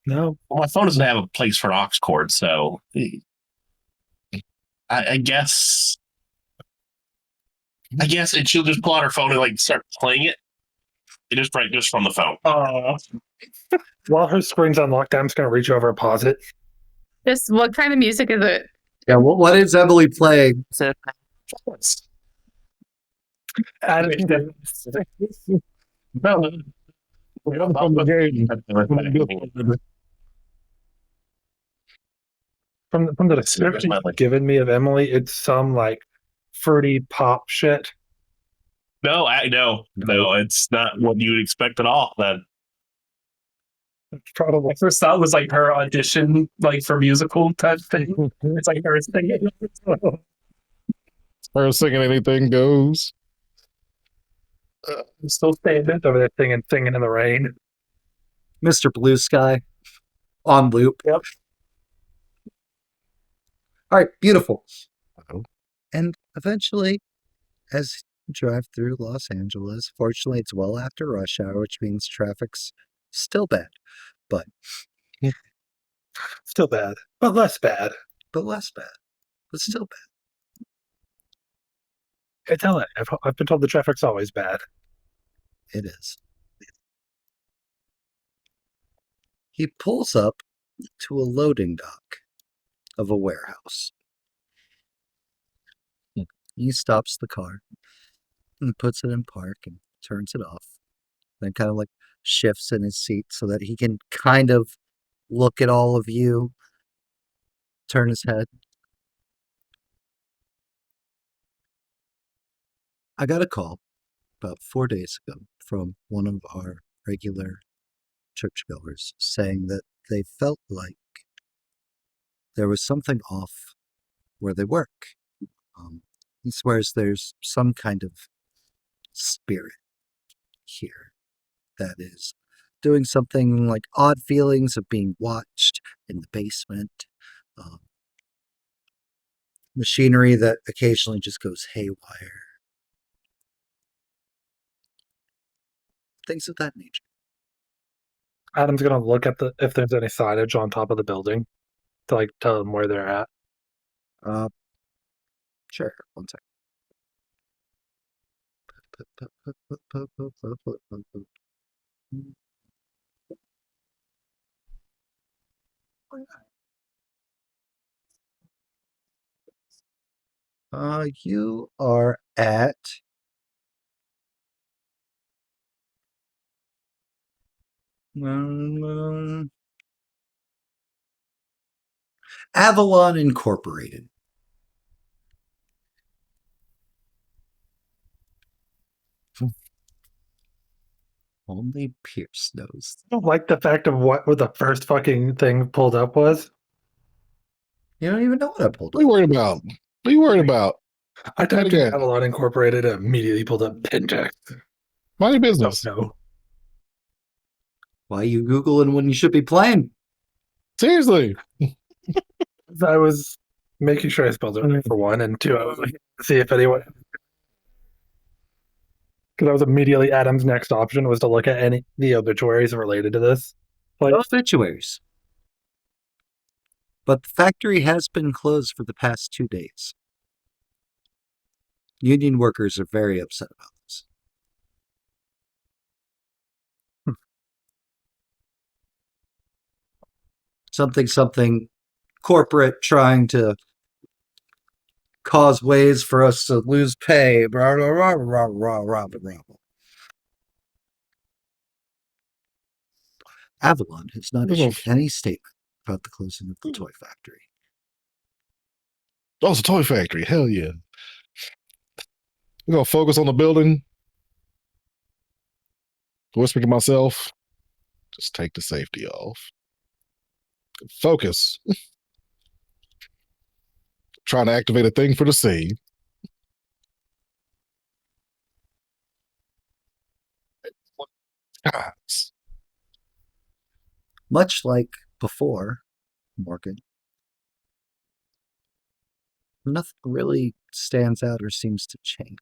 No. Well, my phone doesn't have a place for an aux cord, so I guess she'll just pull out her phone and like start playing it. It is right just from the phone. While her screen's unlocked, I'm just going to reach over and pause it. Just what kind of music is it? Yeah, what is Emily playing? Adam, No. from the description you've given me of Emily, it's some like fruity pop shit. No, it's not what you would expect at all. Then Probably. My first thought was like her audition, like for musical type thing. It's like her singing. Her singing anything goes. Still standing over there singing in the rain. Mr. Blue Sky on loop. Yep. All right, beautiful. Oh. And eventually, as you drive through Los Angeles, fortunately, it's well after rush hour, which means traffic's still bad, but Still bad, but less bad. less bad, but still bad. It's LA. I've been told the traffic's always bad. It is. He pulls up to a loading dock of a warehouse. He stops the car and puts it in park and turns it off. Then kind of like shifts in his seat so that he can kind of look at all of you, turn his head. I got a call about 4 days ago from one of our regular churchgoers saying that they felt like there was something off where they work. He swears there's some kind of spirit here that is doing something like odd feelings of being watched in the basement. Machinery that occasionally just goes haywire. Things of that nature. Adam's gonna look at if there's any signage on top of the building to like tell them where they're at. Sure. 1 second. You are at Avalon Incorporated. Only Pierce knows. I don't like the fact of what the first fucking thing pulled up was. You don't even know what I pulled What are you up. worried about? What are you worried about? I typed in Okay. Avalon Incorporated and immediately pulled up Pinjack. Mind your Oh, business. no. Why are you Googling when you should be playing? Seriously. I was making sure I spelled it right for one, and two, I was like, see if anyone. Because that was immediately Adam's next option was to look at any the obituaries related to this. Like, Obituaries. But the factory has been closed for the past 2 days. Union workers are very upset about this. Something corporate trying to cause ways for us to lose pay. Rah, rah, rah, rah, rah, rah, rah. Avalon has not issued any statement about the closing of the toy factory. Oh, it's a toy factory. Hell yeah. We're going to focus on the building. Whisper to myself. Just take the safety off. Focus. Trying to activate a thing for the scene. Guys. Much like before, Morgan, nothing really stands out or seems to change.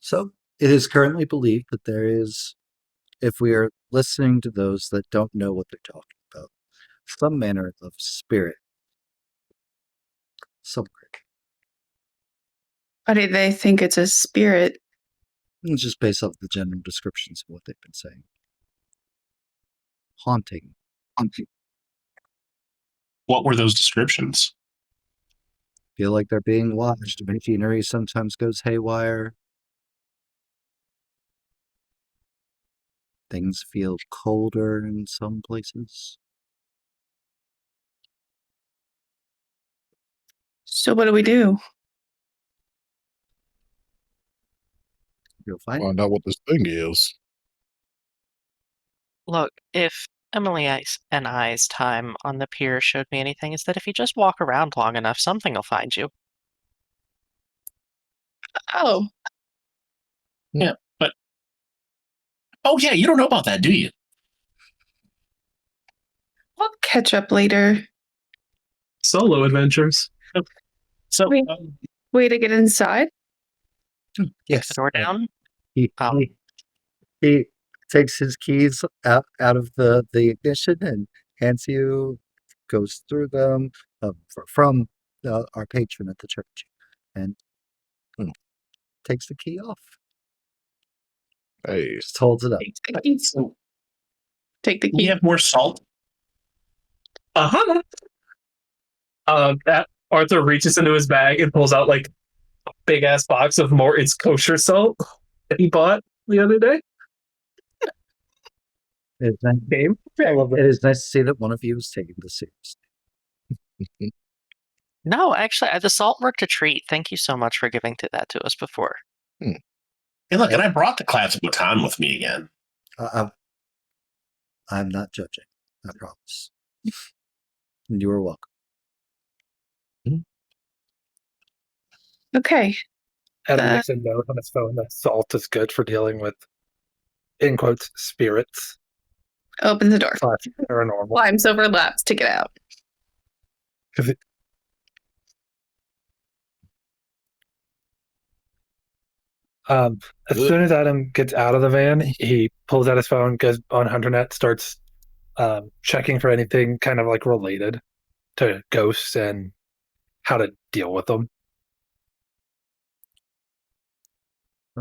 So it is currently believed that there is, if we are listening to those that don't know what they're talking about, some manner of spirit somewhere. Why do they think it's a spirit? It's just based off the general descriptions of what they've been saying. Haunting. What were those descriptions? Feel like they're being watched. Machinery sometimes goes haywire. Things feel colder in some places. So what do we do? You'll find Find out what this thing is. Look, if and I's time on the pier showed me anything, is that if you just walk around long enough, something will find you. Oh, Oh yeah, you don't know about that, do you? we'll catch up later. Solo adventures. So Wait. Way to get inside. yes. The door down. He, Oh. he takes his keys out of the ignition and hands you, goes through them from our patron at the church, and takes the key off. Hey. Just holds it up. Take the We key. have more salt. Uh-huh. Arthur reaches into his bag and pulls out like a big ass box of more It's Kosher salt that he bought the other day. It is nice, Game. I love it is nice to see that one of you is taking this seriously. No, actually, the salt worked a treat. Thank you so much for giving that to us before. Hey, look, and I brought the classic baton with me again. I'm not judging. I promise. You are welcome. Okay. Adam makes a note on his phone that salt is good for dealing with, in quotes, spirits. Open the door. / paranormal. Climbs over laps to get out. As soon as Adam gets out of the van, he pulls out his phone, goes on HunterNet, starts checking for anything kind of like related to ghosts and how to deal with them.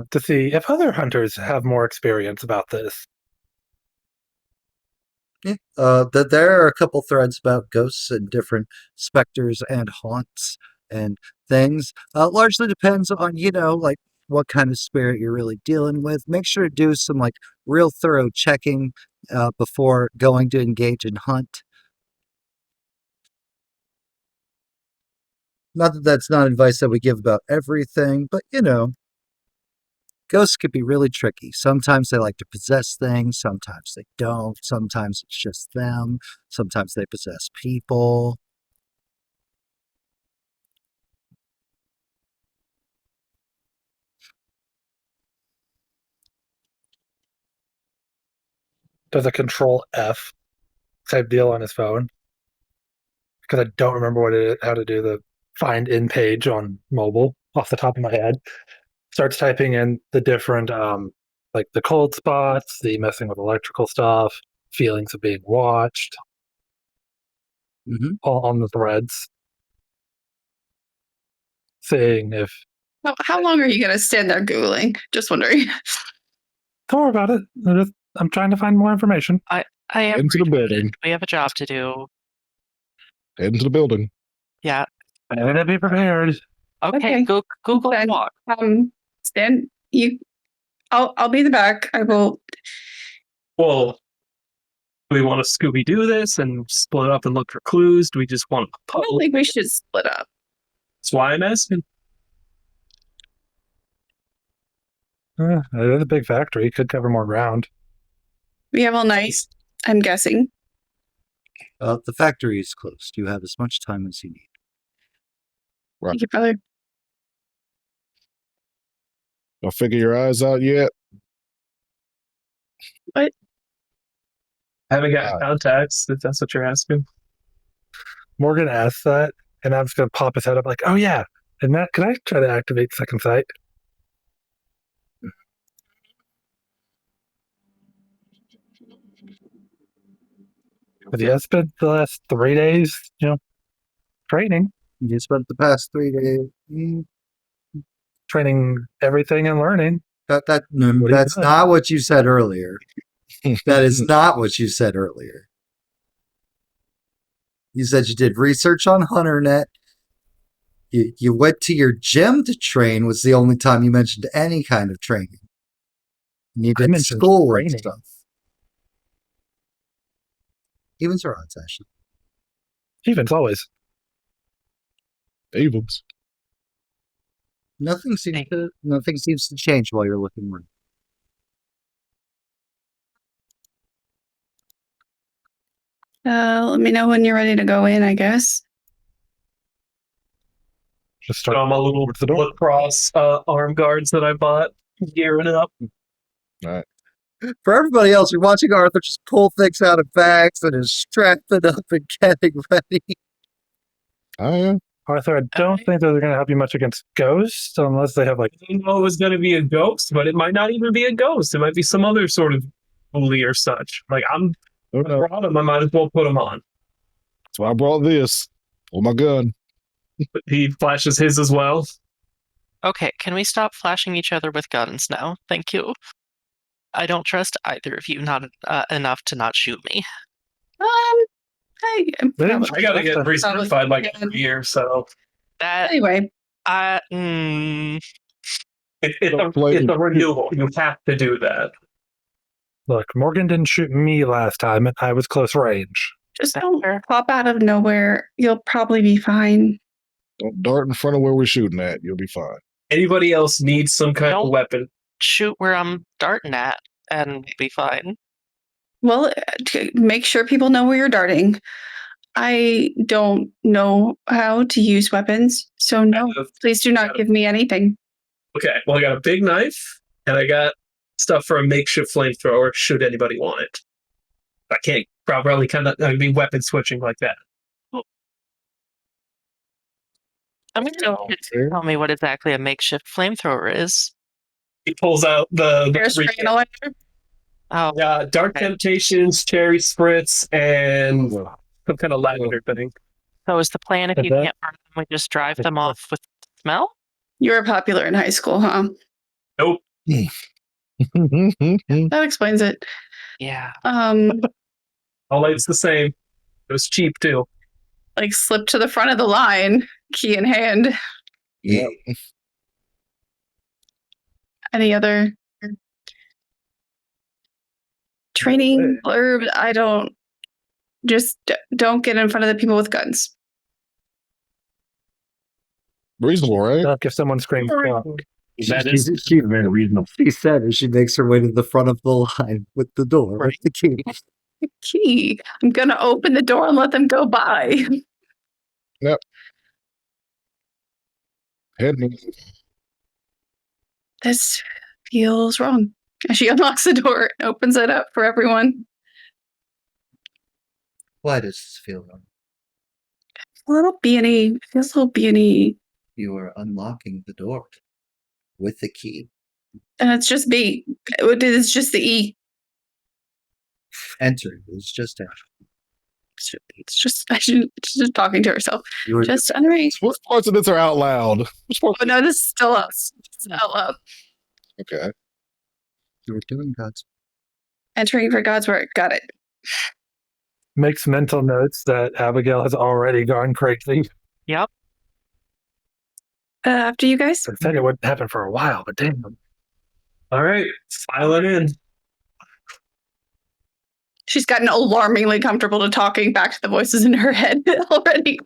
To see if other hunters have more experience about this. Yeah. There are a couple threads about ghosts and different specters and haunts and things. Largely depends on, like what kind of spirit you're really dealing with. Make sure to do some like real thorough checking before going to engage in hunt. Not that that's not advice that we give about everything, but ghosts can be really tricky. Sometimes they like to possess things, sometimes they don't. Sometimes it's just them. Sometimes they possess people. Does a control F type deal on his phone. Because I don't remember how to do the find in page on mobile off the top of my head. Starts typing in the different like the cold spots, the messing with electrical stuff, feelings of being watched, Mm-hmm. all on the threads. Seeing if How long are you going to stand there Googling? Just wondering. don't worry about it. I'm trying to find more information. I am Into the retarded. building. We have a job to do. Head into the building. Yeah. Better to be prepared. Okay. Okay. Google Then, walk. Stan, I'll be in the back. I will. Well, do we want to Scooby Doo this and split up and look for clues? Do we just want to I don't think we should split up. That's why I'm asking. It is a big factory. Could cover more ground. We have all night, I'm guessing. The factory is closed. You have as much time as you need. Thank you, brother. Y'all figure your eyes out yet? What? Haven't got contacts, if that's what you're asking. Morgan asks that, and I'm just going to pop his head up like, oh yeah. And Matt, can I try to activate second sight? But he has spent the last 3 days, training. You spent the past 3 days. Training everything and learning. That's not what you said earlier. That is not what you said earlier. You said you did research on HunterNet. You went to your gym to train was the only time you mentioned any kind of training. You did school and stuff. Evens or odds, Ashley? Evens, always. Evens. Nothing seems to change while you're looking around. Let me know when you're ready to go in, I guess. Just start my little lacrosse arm guards that I bought, gearing it up. All right. For everybody else, you're watching Arthur just pull things out of bags and is strapping up and getting ready. Oh, yeah. Arthur, I don't think that they're going to help you much against ghosts unless they have like. I didn't know it was going to be a ghost, but it might not even be a ghost. It might be some other sort of bully or such. Like I brought him, I might as well put him on. That's why I brought this. Pull my gun. But he flashes his as well. Okay, can we stop flashing each other with guns now? Thank you. I don't trust either of you not enough to not shoot me. I gotta get re-certified like every year, so that anyway. It's a renewal. You have to do that. Look, Morgan didn't shoot me last time, and I was close range. Just don't pop out of nowhere. You'll probably be fine. Don't dart in front of where we're shooting at. You'll be fine. Anybody else needs some kind of weapon? Shoot where I'm darting at, and be fine. Well, to make sure people know where you're darting. I don't know how to use weapons, so no, please do not give me anything. Okay, well, I got a big knife, and I got stuff for a makeshift flamethrower, should anybody want it. I can't probably be weapon switching like that. I'm going to tell me what exactly a makeshift flamethrower is. He pulls out the Dark Temptations, Cherry Spritz, and some kind of lavender thing. So is the plan if you can't burn them, we just drive them off with smell? You were popular in high school, huh? Nope. That explains it. Yeah. All light's the same. It was cheap too. Like slip to the front of the line, key in hand. Yeah. Any other training blurb? I don't. Just don't get in front of the people with guns. Reasonable, right? Like if someone screams fuck. That is very reasonable. She said as she makes her way to the front of the line with the door, Right. with the key. Key. I'm gonna open the door and let them go by. Head me. This feels wrong. As she unlocks the door and opens it up for everyone. Why does this feel wrong? A little beanie. It feels a little beanie. You are unlocking the door with the key. And it's just B. It's just the E. Enter. It's just enter. It's just she's just talking to herself. You are Just underneath. What parts of this are out loud? Which parts? Oh no, this is still us. It's out loud. Okay. you are doing God's. Entering for God's work. Got it. Makes mental notes that Abigail has already gone crazy. Yep. After you guys. I said it wouldn't happen for a while, but damn. All right, file it in. She's gotten alarmingly comfortable to talking back to the voices in her head already.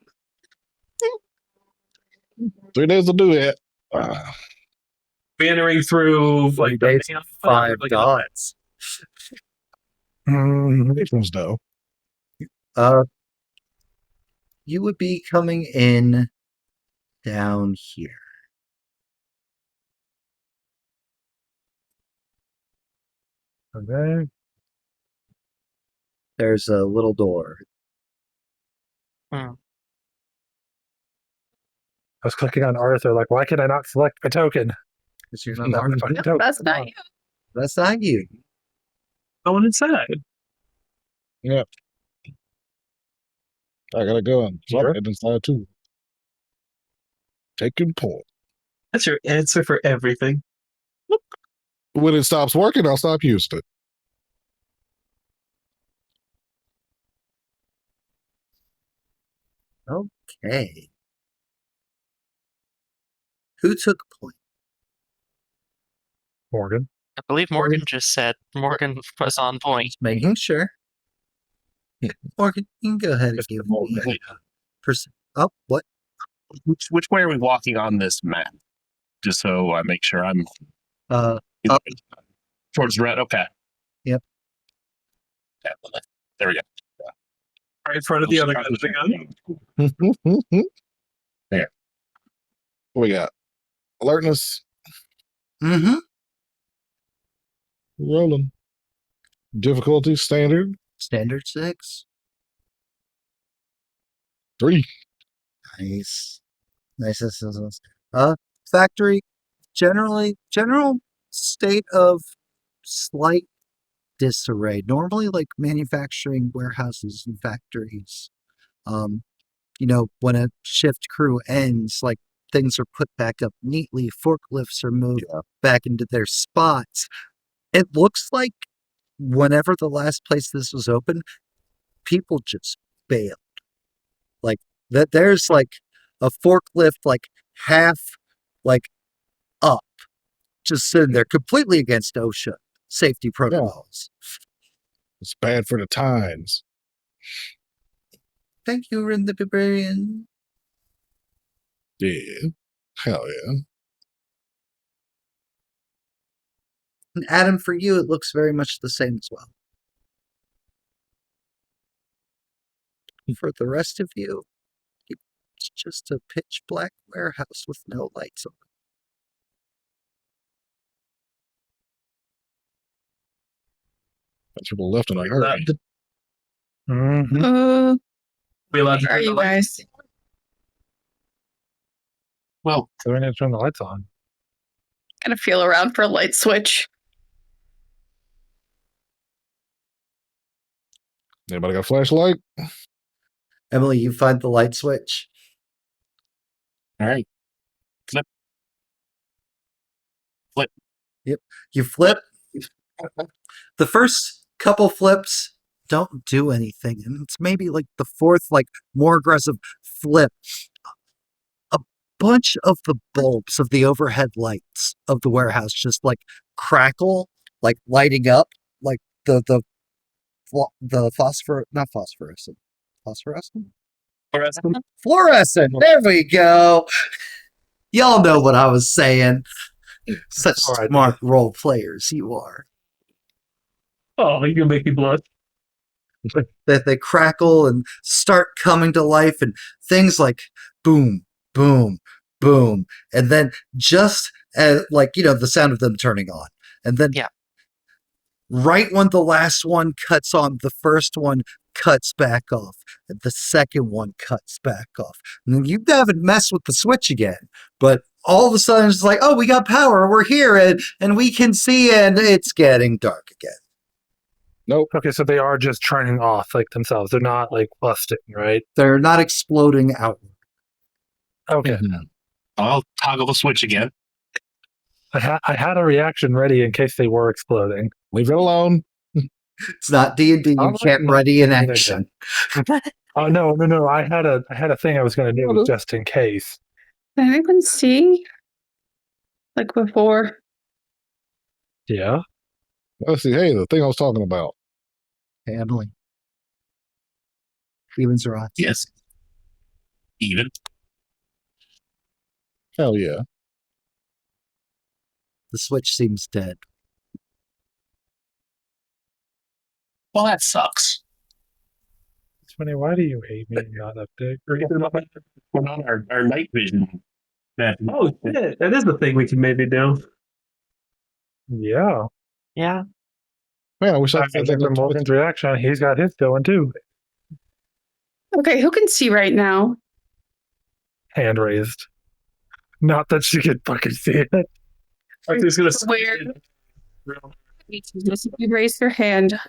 3 days to do it. We entering through like days, the 5 like, dots. Patrons, though. You would be coming in down here. Okay. There's a little door. I was clicking on Arthur, like, why can I not select a token? Because you're not that Fucking Nope, token. that's not you. That's not you. going inside. I gotta go and Sure. head inside too. Taking point. That's your answer for everything. When it stops working, I'll stop using it. Okay. Who took point? Morgan. I believe Morgan just said Morgan was on point. Just making sure. Yeah. Morgan, you can go ahead and give me Wait, Oh, what? which way are we walking on this map? Just so I make sure I'm Up. towards red. Okay. Yep. Yeah, there we go. Right in front of the other guy with the gun. There. What we got? Alertness. Mm-hmm. Rolling. Difficulty standard. Standard 6. 3. Nice. Nice. Factory, general state of slight disarray. Normally, like manufacturing warehouses and factories, when a shift crew ends, like things are put back up neatly, forklifts are moved back into their spots. It looks like whenever the last place this was open, people just bailed. Like that, there's like a forklift, like half, like up, just sitting there, completely against OSHA safety protocols. It's bad for the times. Thank you, Rin the Barbarian. Yeah. Hell yeah. And Adam, for you, it looks very much the same as well. For the rest of you, it's just a pitch black warehouse with no lights on. That's people left in a hurry. Mm-hmm. We allowed to Where are turn the you lights? guys? Well, So we need to turn the lights on. Gonna feel around for a light switch. Anybody got a flashlight? Emily, you find the light switch. all right. Yep. You flip. The first couple flips don't do anything. And it's maybe like the fourth, like more aggressive flip. A bunch of the bulbs of the overhead lights of the warehouse just like crackle, like lighting up, like the not phosphorescent. Fluorescent? Fluorescent. There we go. Y'all know what I was saying. Such All right. smart role players you are. Oh, you can make me blush. That they crackle and start coming to life, and things like boom, boom, boom, and then just like the sound of them turning on, and then Yeah. right when the last one cuts on, the first one cuts back off, and the second one cuts back off. And you haven't messed with the switch again, but all of a sudden it's like, oh, we got power, we're here, and we can see, and it's getting dark again. Nope. Okay, so they are just turning off like themselves. They're not like busting, right? They're not exploding outward. Okay. Mhm. I'll toggle the switch again. I had a reaction ready in case they were exploding. Leave it alone. It's not D&D. You All right, can't no, ready in I mean, I action. Oh no! I had a thing I was going to do just in case. Can anyone see? Like before? Yeah. Let's see. Hey, the thing I was talking about. Family. Evens or odds? Yes. Even. Hell yeah. The switch seems dead. Well, that sucks. It's funny. Why do you hate me? Not update. We're not our night vision. Oh, shit. That is the thing we can maybe do. Yeah. Yeah. Man, I wish I I could mean, get given Morgan's reaction, he's got his going too. Okay, who can see right now? Hand raised. Not that she could fucking see it. Arthur's gonna Where? You raise your hand.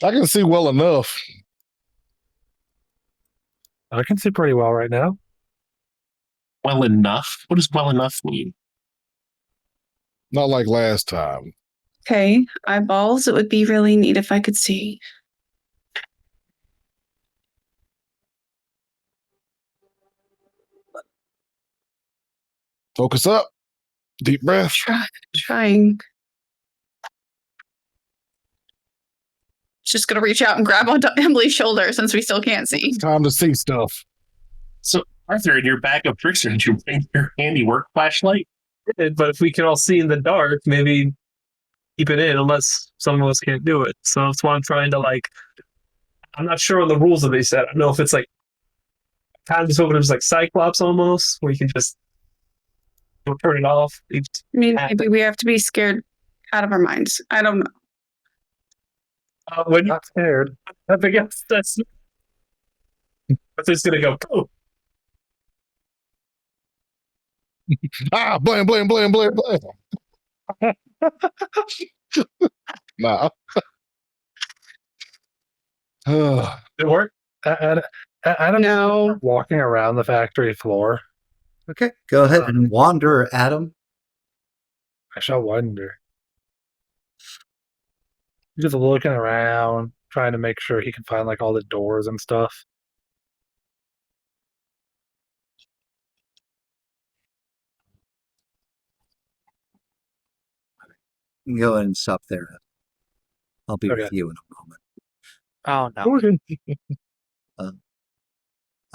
I can see well enough. I can see pretty well right now. Well enough? What does well enough mean? Not like last time. Okay, eyeballs. It would be really neat if I could see. Focus up. Deep breath. Trying. Just gonna reach out and grab onto Emily's shoulder since we still can't see. It's time to see stuff. So, Arthur, in your backup trickster, did you bring your handiwork flashlight? But if we can all see in the dark, maybe keep it in unless some of us can't do it. So that's why I'm trying to I'm not sure on the rules that they said. I don't know if it's kind of just hoping it was like Cyclops almost, where you can just turn it off. I mean, maybe we have to be scared out of our minds. I don't know. When you're Not scared. I think that's just gonna go. Oh, Ah, blam, blam, blam, blam, blam. Nah. did it work? I don't No. walking around the factory floor. Okay, go ahead and wander, Adam. I shall wonder. He's just looking around, trying to make sure he can find all the doors and stuff. You can go ahead and stop there. I'll be Okay. with you in a moment. Oh no. Morgan,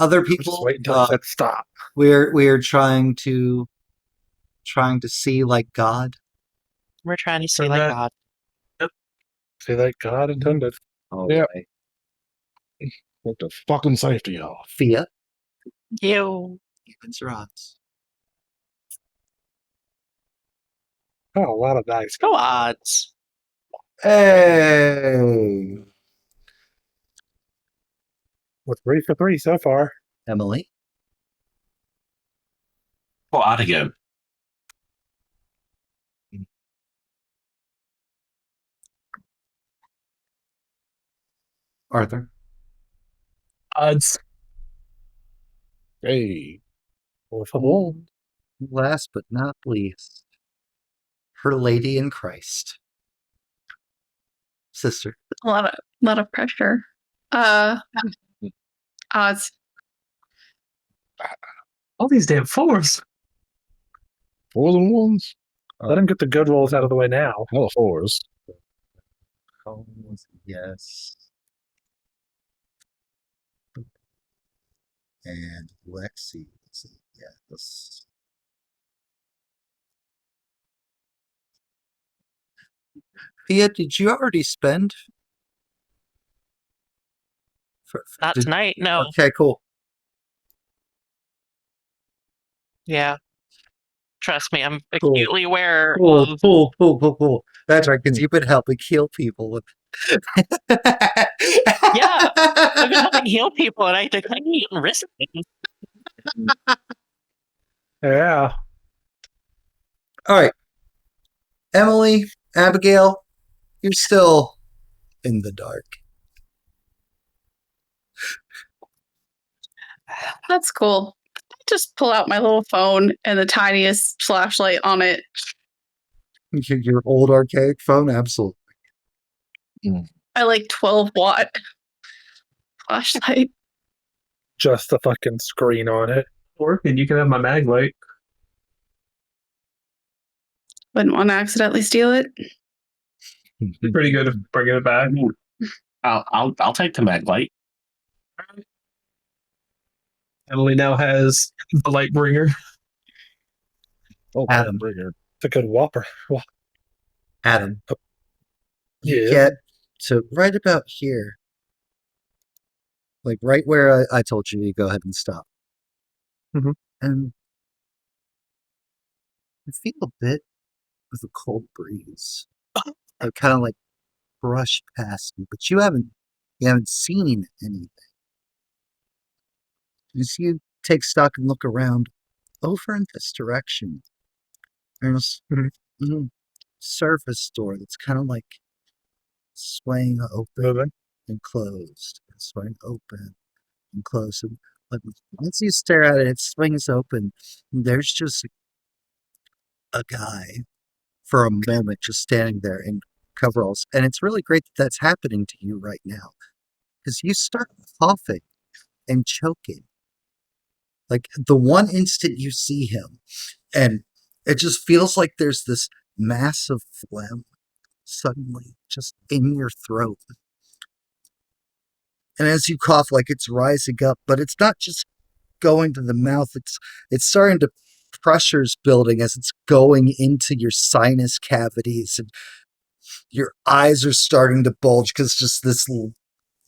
Other just people, wait until he said stop. we're trying to see like God. We're trying to see So like that- God. See that God intended. All Yep. right. With the fucking safety off. Fia, You. evens or odds? Oh, a lot of dice. Go odds. Hey, With 3 for 3 so far. Emily. Oh, odd again. Arthur. Odds. Hey. 4 for 1. Last but not least, her lady in Christ. Sister. A lot of pressure. Odds. All these damn fours. Fours and ones? Let him get the good rolls out of the way now. Hell, fours. Yes. And Lexi. Yeah, this. Thea, did you already spend? Not tonight, no. Okay, cool. Yeah. Trust me, I'm Cool. acutely aware Cool, of cool. That's right, because you've been helping heal people with. Yeah, I've been helping heal people and I decline and risk it. Yeah. All right. Emily, Abigail, you're still in the dark. That's cool. I just pull out my little phone and the tiniest flashlight on it. Your old archaic phone? Absolutely. I like 12-watt flashlight. Just the fucking screen on it. Working, you can have my mag light. Wouldn't want to accidentally steal it. You're pretty good at bringing it back. I'll take the mag light. Emily now has the light bringer. Oh, Adam. It's a good whopper. Adam. You Yeah. get to right about here. Like right where I told you to go ahead and stop. Mhm. And you feel a bit of a cold breeze. Kind of like brush past you, but you haven't seen anything. As you take stock and look around, over in this direction, there's a surface door that's kind of like swaying open and closed, and swaying open and closed. And like once you stare at it, it swings open. And there's just a guy for a moment just standing there in coveralls, and it's really great that that's happening to you right now, because you start coughing and choking. Like the one instant you see him, and it just feels like there's this massive phlegm suddenly just in your throat. And as you cough, like it's rising up, but it's not just going to the mouth, it's starting to pressure's building as it's going into your sinus cavities, and your eyes are starting to bulge because just this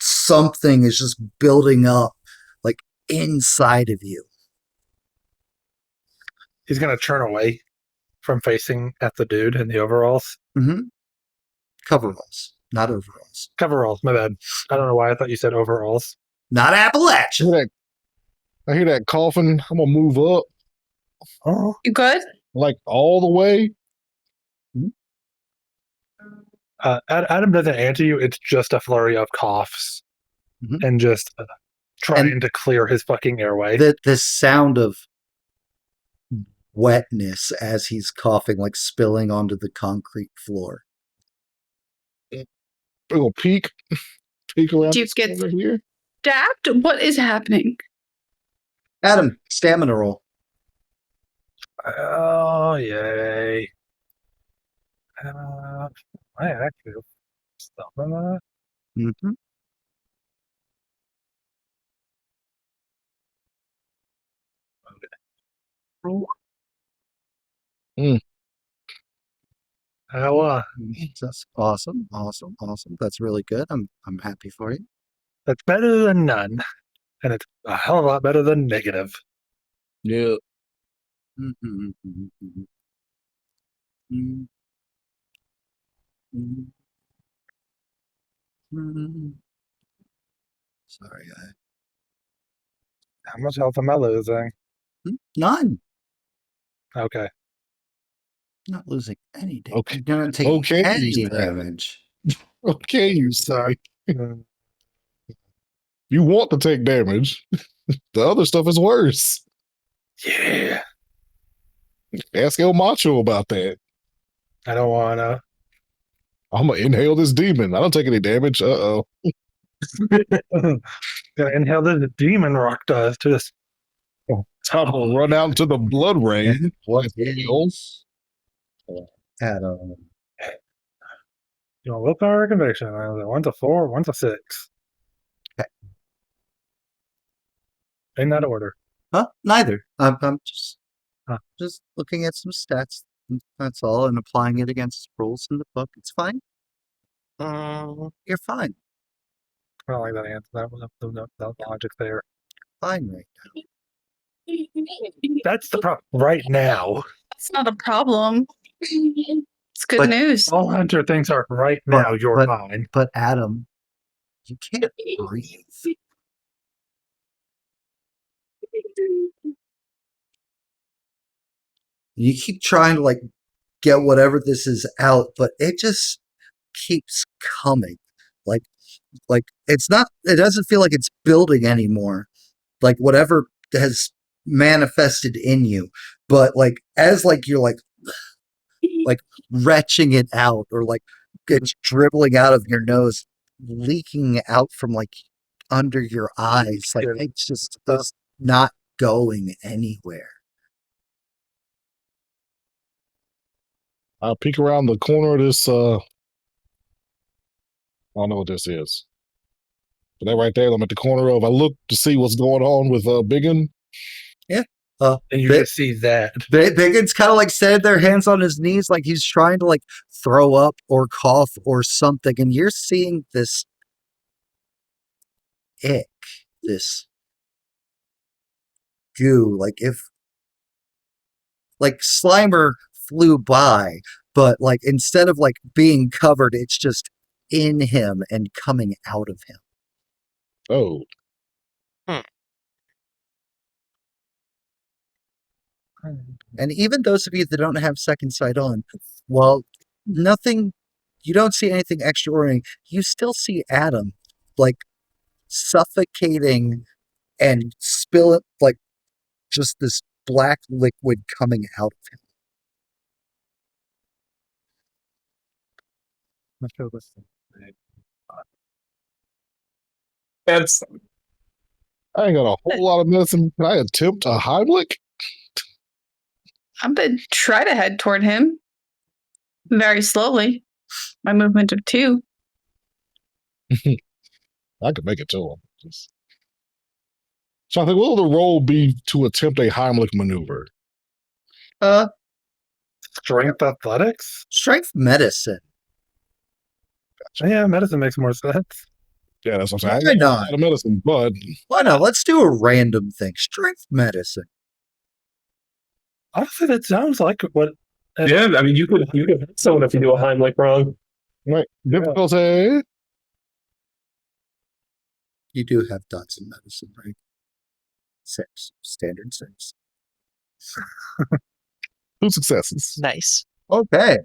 something is just building up like inside of you. He's going to turn away from facing at the dude in the overalls. Mm-hmm. Coveralls, not overalls. Coveralls, my bad. I don't know why I thought you said overalls. Not Appalachia. I hear that coughing. I'm gonna move up Oh, You good? like all the way. Adam doesn't answer you. It's just a flurry of coughs and just trying to clear his fucking airway. The sound of wetness as he's coughing, like spilling onto the concrete floor. We're gonna peek around. Do you get over here? stabbed? What is happening? Adam, stamina roll. Oh, yay. I actually stop on that. Mm-hmm. That's awesome. That's really good. I'm happy for you. That's better than none. And it's a hell of a lot better than negative. Yeah. Sorry, How much health am I losing? none. Okay. Not losing any damage. Okay. You're not taking any damage. Okay, you say. You want to take damage. The other stuff is worse. Yeah. Ask El Macho about that. I don't wanna. I'm gonna inhale this demon. I don't take any damage. Uh-oh. Gonna inhale the demon rock does to this. Time to run out into the blood rain. What is Adam? You know, willpower or conviction. I was like 1 to 4, 1 to 6. In that order. Huh? Neither. I'm Huh. just looking at some stats. That's all, and applying it against rules in the book. It's fine. You're fine. I don't like that answer. That logic there. Fine right That's the problem. Right now. That's not a problem. It's good But- news. All Hunter things are right now. You're fine. But Adam, you can't breathe. You keep trying to like get whatever this is out, but it just keeps coming. Like it's not. It doesn't feel like it's building anymore. Like whatever has manifested in you, but like as like you're like retching it out, or like it's dribbling out of your nose, leaking out from like under your eyes. Like it's just not going anywhere. I'll peek around the corner of this. I don't know what this is. But that right there, I'm at the corner of. I look to see what's going on with Biggin. And you just see that. Biggin's kind of like standing there, hands on his knees, like he's trying to like throw up or cough or something. And you're seeing this ick, this goo. Like if like Slimer flew by, but like instead of like being covered, it's just in him and coming out of him. Oh, And even those of you that don't have second sight on, well, nothing, you don't see anything extraordinary. You still see Adam like suffocating and spill it, like just this black liquid coming out of him. That's I ain't got a whole lot of medicine. Can I attempt a Heimlich? I'm gonna try to head toward him very slowly. My movement of 2. I could make it to him. So I think, what will the role be to attempt a Heimlich maneuver? Strength athletics? Strength medicine. Yeah, medicine makes more sense. Yeah, that's what I'm saying. Why I ain't got a not? lot of medicine, but Why not? Let's do a random thing. Strength medicine. Honestly, that sounds like what. yeah. I mean, you could hit someone if you do a Heimlich wrong. right, difficulty. You do have dots in medicine, right? 6. Standard 6. 2 successes. Nice. Okay.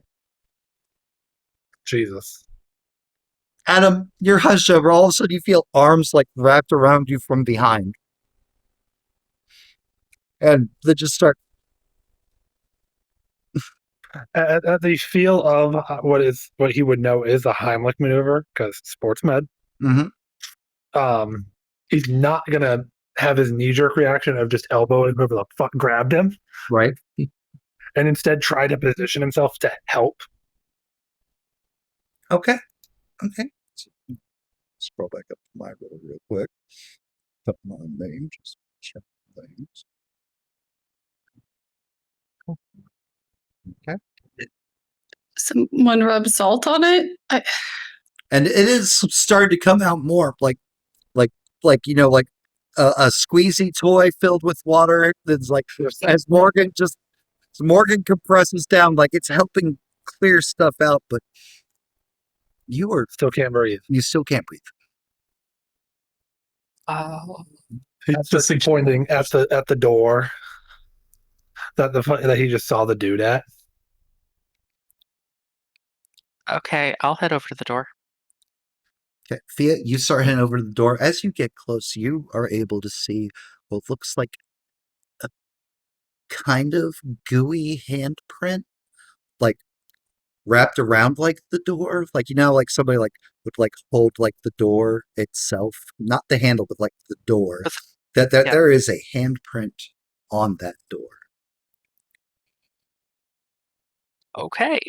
Jesus. Adam, you're hushed over. All of a sudden, you feel arms like wrapped around you from behind. And they just start. At the feel of what he would know is a Heimlich maneuver, because sports med. Mm-hmm. He's not gonna have his knee-jerk reaction of just elbowing whoever the fuck grabbed him, Right. and instead try to position himself to help. Okay. Scroll back up to my roll real quick. Put my name. Just check things. Okay. Someone rub salt on it. And it is starting to come out more like a squeezy toy filled with water. That's like as Morgan compresses down, like it's helping clear stuff out, but you Still can't breathe. still can't breathe. He's just pointing at the door that he just saw the dude at. Okay, I'll head over to the door. Okay, Thea, you start heading over to the door. As you get close, you are able to see what looks like a kind of gooey handprint, like wrapped around like the door, like like somebody like would like hold like the door itself, not the handle, but like the door. Yeah. There is a handprint on that door. Okay.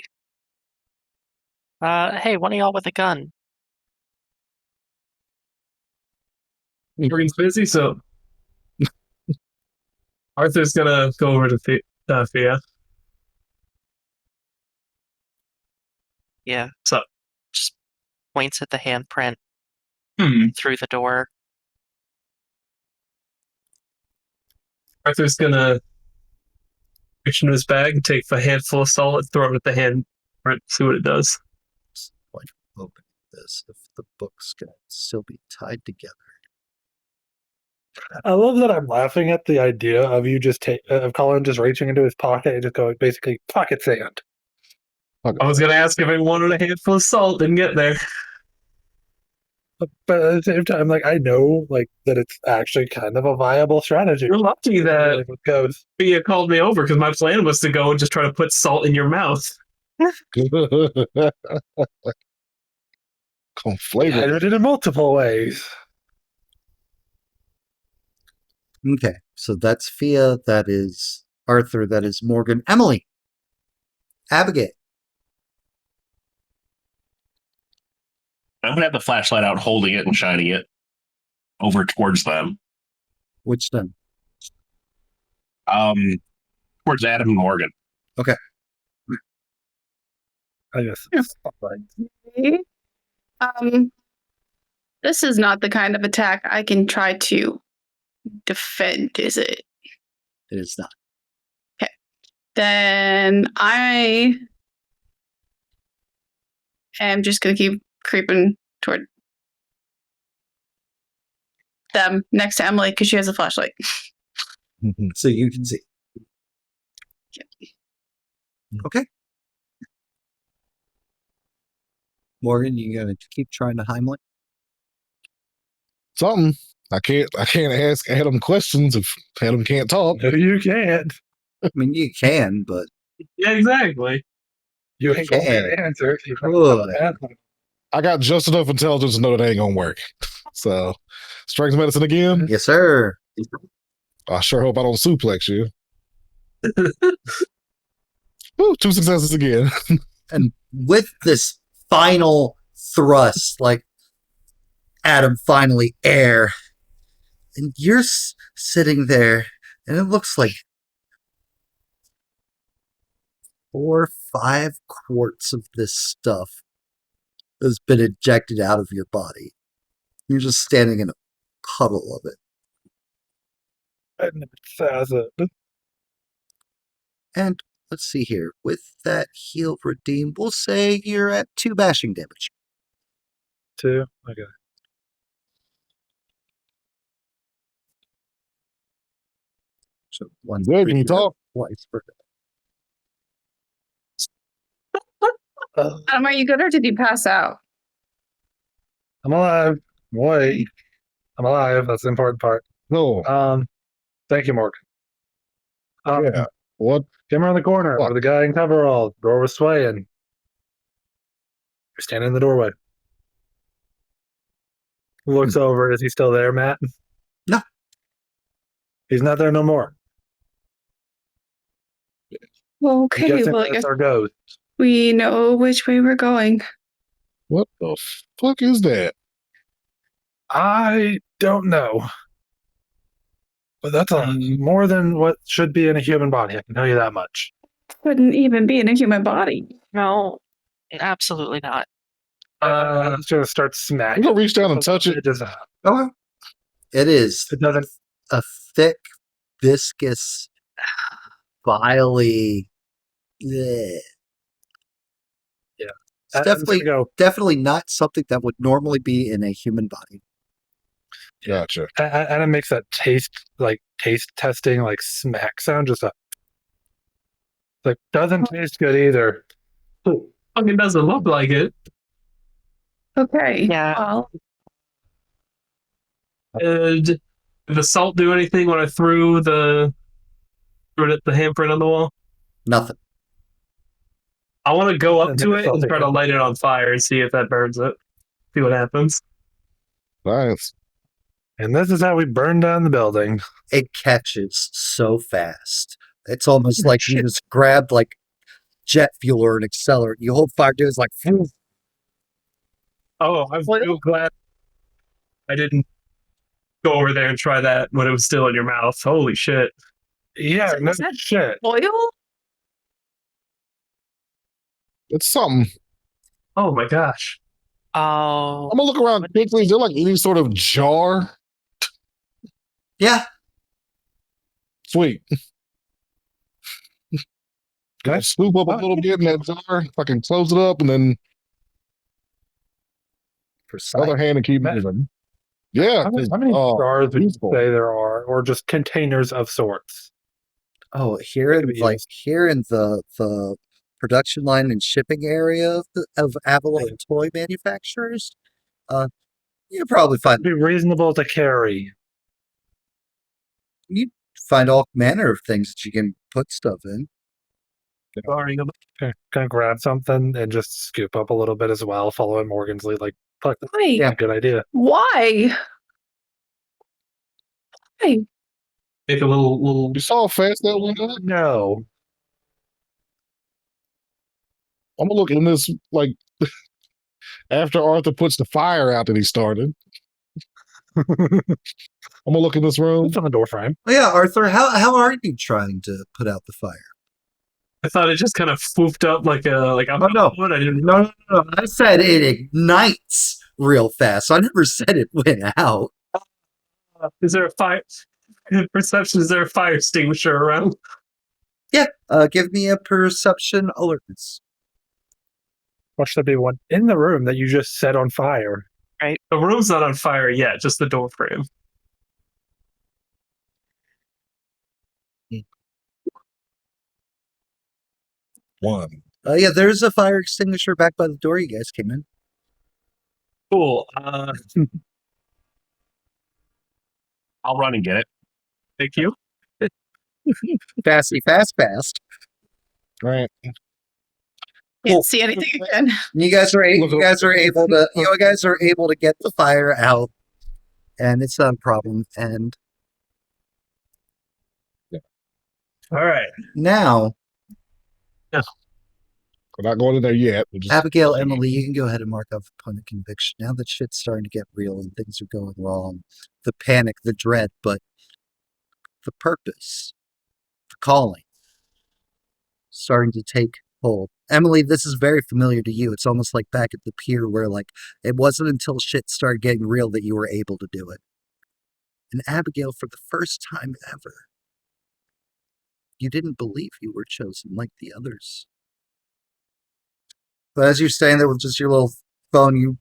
Hey, one of y'all with a gun. Morgan's busy, so Arthur's gonna go over to Thea. Yeah. So, Just points at the handprint through the door. Arthur's gonna reach into his bag and take a handful of salt and throw it at the handprint, see what it does. Like open this if the book's gonna still be tied together. I love that I'm laughing at the idea of you just of Colin just reaching into his pocket and just going basically pocket sand. I was gonna ask if I wanted a handful of salt, didn't get there. But at the same time, like I know like that it's actually kind of a viable strategy. You're lucky that Like, it goes. Thea called me over because my plan was to go and just try to put salt in your mouth. Come flavor. I did it in multiple ways. Okay, so that's Fia, that is Arthur, that is Morgan. Emily. Abigail. I'm gonna have the flashlight out, holding it and shining it over towards them. Which then? Towards Adam and Morgan. I guess. This is not the kind of attack I can try to defend, is it? It is not. Then I am just gonna keep creeping toward them next to Emily because she has a flashlight. So you can see. Okay. Morgan, you gonna keep trying to Heimlich? Something. I can't ask Adam questions if Adam can't talk. No, you can't. I mean, you can, but Yeah, exactly. You ain't gonna get an answer. Ugh. I got just enough intelligence to know that ain't gonna work. So, strength medicine again. yes, sir. I sure hope I don't suplex you. Woo, 2 successes again. And with this final thrust, like Adam finally air, and you're sitting there, and it looks like 4 or 5 quarts of this stuff has been ejected out of your body. You're just standing in a puddle of it. And it says it. And let's see here. With that heal redeem, we'll say you're at 2 bashing damage. 2. Okay. So 1 Good, can you talk? twice per Are you good or did you pass out? I'm alive. Wait. I'm alive. That's the important part. No. Thank you, Morgan. Yeah. What? Came around the corner What? where the guy in coverall, door was swaying. You're standing in the doorway. Looks over. Is he still there, Matt? No. He's not there no more. I'm Okay, guessing well, that's our ghost. we know which way we're going. What the fuck is that? I don't know. But that's more than what should be in a human body. I can tell you that much. Couldn't even be in a human body. No, absolutely not. I'm just gonna start I'm smacking. gonna reach down and touch it. Okay. It is It doesn't. a thick, viscous, vilely. Bleh. Yeah. It's definitely not something that would normally be in a human body. Gotcha. And it makes that taste testing, like smack sound. Just doesn't taste good either. Fucking doesn't look like it. Okay. Yeah. Well, Did the salt do anything when I threw it at the handprint on the wall? Nothing. I want to go up to it and Salty. try to light it on fire and see if that burns it. See what happens. Nice. And this is how we burn down the building. It catches so fast. It's almost like you just grabbed like jet fuel or an accelerant. You hold fire to it, it's like, phew. Oh, I'm real glad I didn't go over there and try that when it was still in your mouth. Holy shit. Yeah, no Is that shit. Oil? It's something. Oh my gosh. Oh, I'm gonna look around quickly. Is there like any sort of jar? Yeah. Sweet. Can I Okay. scoop up a little bit in that jar? If I can close it up and then Precise. other hand and keep moving. Yeah. How many jars would you useful. say there are, or just containers of sorts? Oh, here That in could be like used. here in the production line and shipping area of Avalon toy manufacturers, you probably It'd be reasonable to carry. find all manner of things that you can put stuff in. Barring them. Okay, can I grab something and just scoop up a little bit as well, following Morgan's lead? Like, fuck, that's Wait, Yeah. a good idea. why? Why? Make a little. You saw how fast that went up? No. I'm gonna look in this like after Arthur puts the fire out that he started. I'm gonna look in this room. It's on the door frame. Oh yeah, Arthur, how are you trying to put out the fire? I thought it just kind of foofed up like I'm no. wood. I didn't. No. I said it ignites real fast. I never said it went out. Is there a fire? Perception? Is there a fire extinguisher around? Yeah. Give me a perception alertness. Or should there be one in the room that you just set on fire? The room's not on fire yet, just the door frame. One. Yeah, there's a fire extinguisher back by the door you guys came in. Cool. I'll run and get it. Thank you. Fasty, fast. Right. Can't see anything again. You guys are able to get the fire out, and it's not a problem. And All right. now, We're not going in there yet. We're just Abigail, Emily, you can go ahead and mark off a point of conviction. Now that shit's starting to get real and things are going wrong, the panic, the dread, but the purpose, the calling, starting to take hold. Emily, this is very familiar to you. It's almost like back at the pier where, like, it wasn't until shit started getting real that you were able to do it. And Abigail, for the first time ever, you didn't believe you were chosen like the others. But as you're standing there with just your little phone, you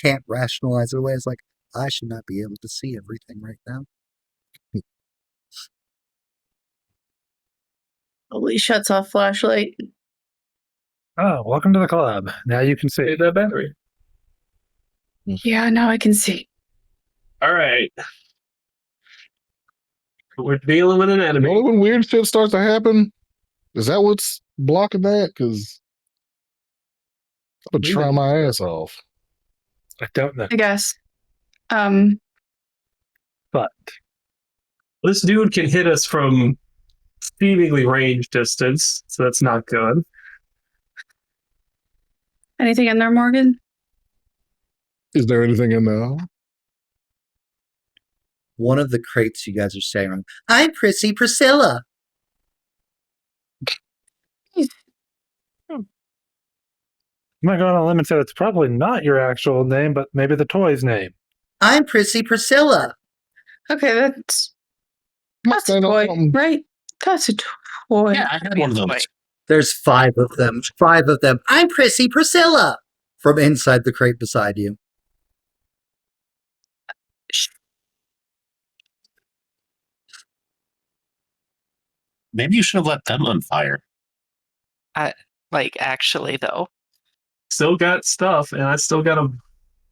can't rationalize it away. It's like, I should not be able to see everything right now. Holy shuts off flashlight. Oh, welcome to the club. Now you can see. Save that battery. Yeah, now I can see. All right. We're dealing with an enemy. only when weird shit starts to happen. Is that what's blocking that? Because I'm gonna try my ass off. I don't know. I guess. But This dude can hit us from seemingly range distance, so that's not good. Anything in there, Morgan? Is there anything in there? One of the crates you guys are saying, around, I'm Prissy Priscilla. I'm not going on a limb and say it's probably not your actual name, but maybe the toy's name. I'm Prissy Priscilla. Okay, that's a Stand on toy, something. right? That's a toy. Yeah, I had one of those. Wait. There's 5 of them. 5 of them. I'm Prissy Priscilla. From inside the crate beside you. Maybe you should have let them on fire. Like, actually, though. Still got stuff, and I still got a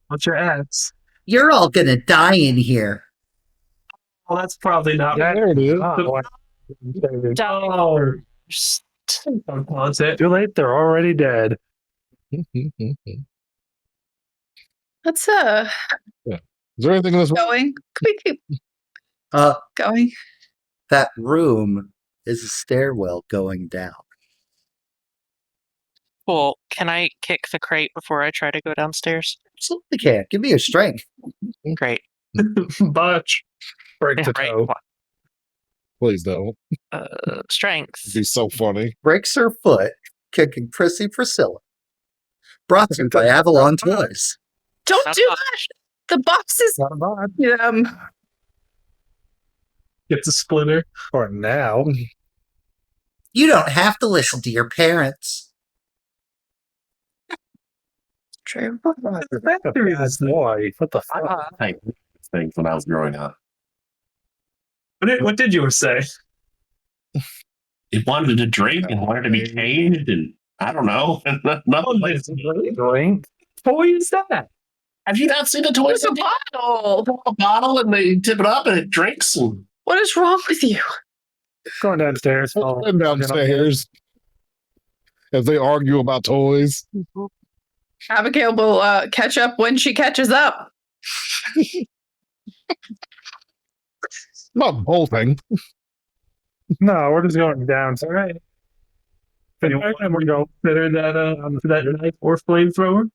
bunch of ads. You're all gonna die in here. Well, that's probably not. Yeah. There it is. Oh, Oh, don't want it. too late. They're already dead. Let's Is there anything in this room? going. Could we keep Uh, going? that room is a stairwell going down. Cool. Can I kick the crate before I try to go downstairs? Absolutely can. Give me a strength. Great. Butch. Break Yeah, the right. toe. Please don't. Strength. It'd be so funny. Breaks her foot, kicking Prissy Priscilla. Brought to you by Avalon Toys. Don't Not do bad. that. The boxes. Not bad. Gets a splinter. For now. You don't have to listen to your parents. True. Bad boy. What the fuck? I things when I was growing up. What did yours say? It wanted to drink and wanted to be caged, and I don't know. Nothing like Drink. Toy is that? Have you not seen the toys? It's a bottle. A bottle, and they tip it up, and it drinks. And What is wrong with you? Going downstairs. And downstairs as they argue about toys. Abigail will catch up when she catches up. Not bolting. No, we're just going downstairs. And we go better that knife or flamethrower.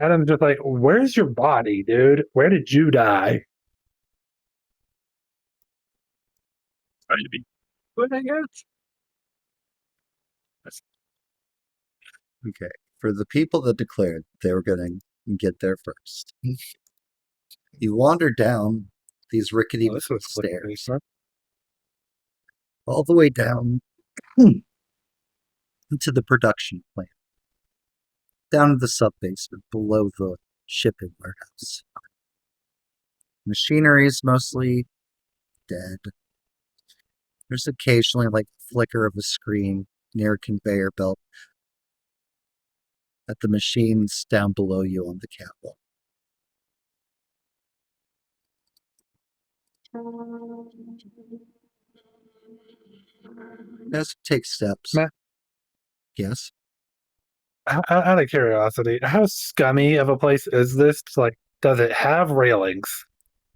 Adam's just like, where's your body, dude? Where did you die? Trying to be good, I guess. Okay. For the people that declared they were going to get there first, you wander down these rickety stairs, all the way down into the production plant, down to the sub-basement below the shipping warehouse. Machinery is mostly dead. There's occasionally like a flicker of a screen near a conveyor belt at the machines down below you on the catwalk. As it takes steps. Matt? Yes. Out of curiosity, how scummy of a place is this? Like, does it have railings?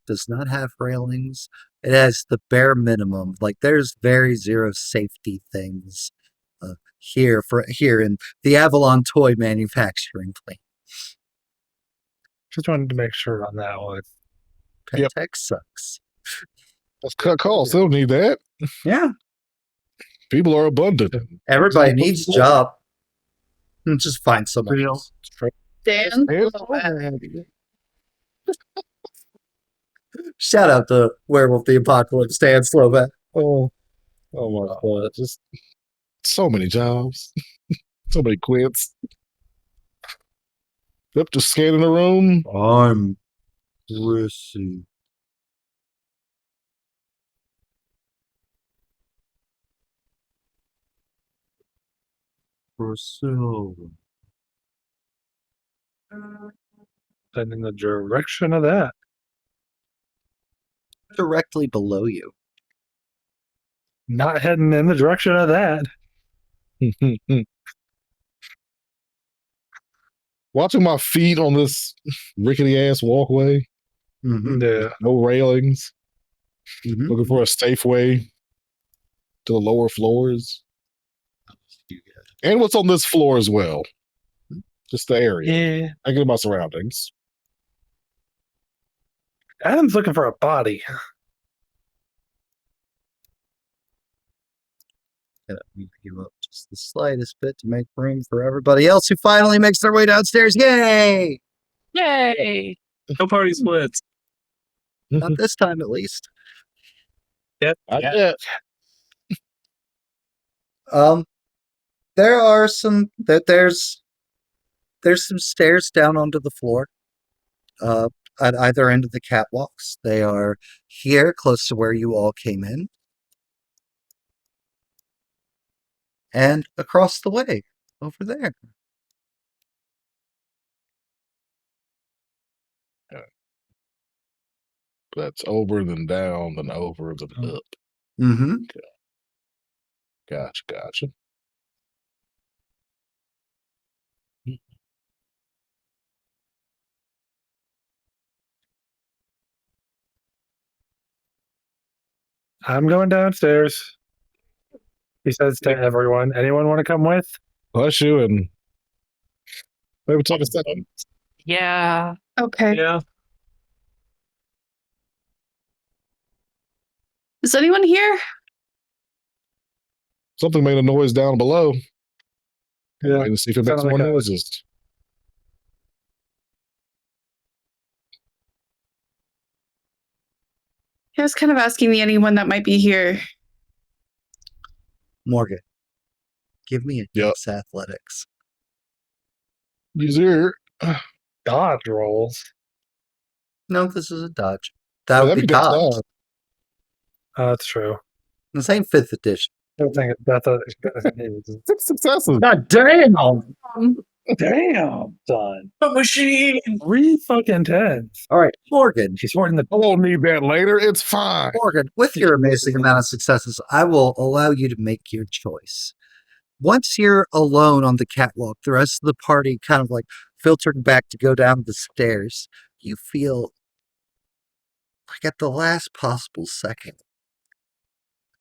Does not have railings. It has the bare minimum. Like there's very zero safety things here in the Avalon toy manufacturing plant. Just wanted to make sure on that one. Yep. Tech sucks. Let's cut costs. They don't need that. Yeah. People are abundant. Everybody needs a job. Just find someone Real. else. Dan. Shout out to Werewolf the Apocalypse, Dan Slovak. Oh my god. Just so many jobs. So many quits. Yep, just scanning the room. I'm Prissy. Priscilla. And in the direction of that. Directly below you. Not heading in the direction of that. Watching my feet on this rickety ass walkway. Yeah. No railings. Mhm. Looking for a safe way to the lower floors. And what's on this floor as well. Just the area. Yeah. I get my surroundings. Adam's looking for a body. Gotta move you up just the slightest bit to make room for everybody else who finally makes their way downstairs. Yay! Yay! No party splits. Not this time, at least. I Yeah. get There are some there's some stairs down onto the floor. At either end of the catwalks. They are here, close to where you all came in. And across the way, over there. that's over, then down, then over, then up. Mm-hmm. Gotcha. I'm going downstairs. He says to everyone, anyone want to come with? Bless you, and maybe take a second. Yeah. Okay. Yeah. Is anyone here? Something made a noise down below. Yeah. Wait and see if it makes Sounded more like a- noises. I was kind of asking anyone that might be here. Morgan, give me a Yep. Dex Athletics. Easier. Dodge rolls. No, this is a dodge. That Oh, would that'd be be Dex dodge. dodge. That's true. This ain't 5th edition. I think that's a 6 successes. God damn! Um, Damn, son. The machine. 3 fucking 10s. All right, Morgan. She's hoarding the. I won't need that later. It's fine. Morgan, with your amazing amount of successes, I will allow you to make your choice. Once you're alone on the catwalk, the rest of the party kind of like filtering back to go down the stairs, you feel like at the last possible second,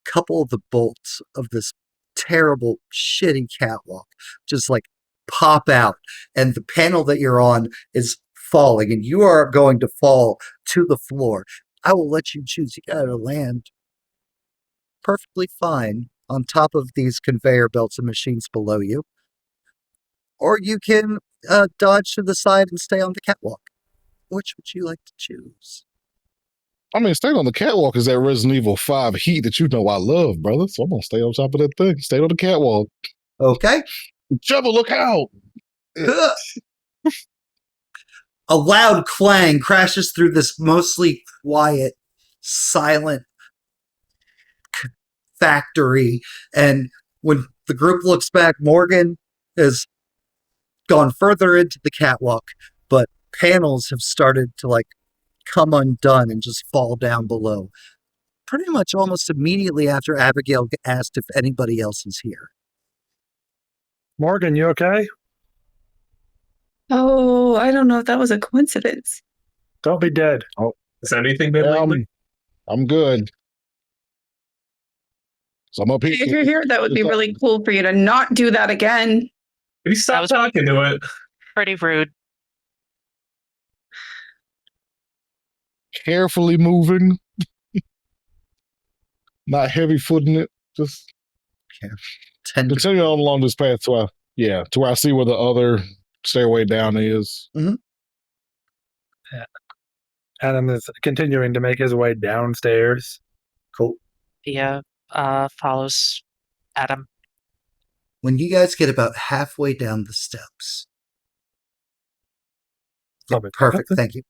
a couple of the bolts of this terrible, shitty catwalk just like pop out, and the panel that you're on is falling, and you are going to fall to the floor. I will let you choose. You gotta land perfectly fine on top of these conveyor belts and machines below you, or you can dodge to the side and stay on the catwalk. Which would you like to choose? I mean, staying on the catwalk is that Resident Evil 5 heat that you know I love, brother. So I'm going to stay on top of that thing. Stay on the catwalk. Okay. Jubba, look out. A loud clang crashes through this mostly quiet, silent factory, and when the group looks back, Morgan has gone further into the catwalk, but panels have started to like come undone and just fall down below. Pretty much almost immediately after Abigail asked if anybody else is here. Morgan, you okay? oh, I don't know if that was a coincidence. Don't be dead. Has anything been lately? I'm good. So I'm up here. If you're here, that would be really cool for you to not do that again. Maybe stop was- talking to it. Pretty rude. Carefully moving. Not heavy footing it. Just Tend to continue on along this path to where I see where the other stairway down is. Adam is continuing to make his way downstairs. cool. Thea follows Adam. When you guys get about halfway down the steps. Perfect. Thank you.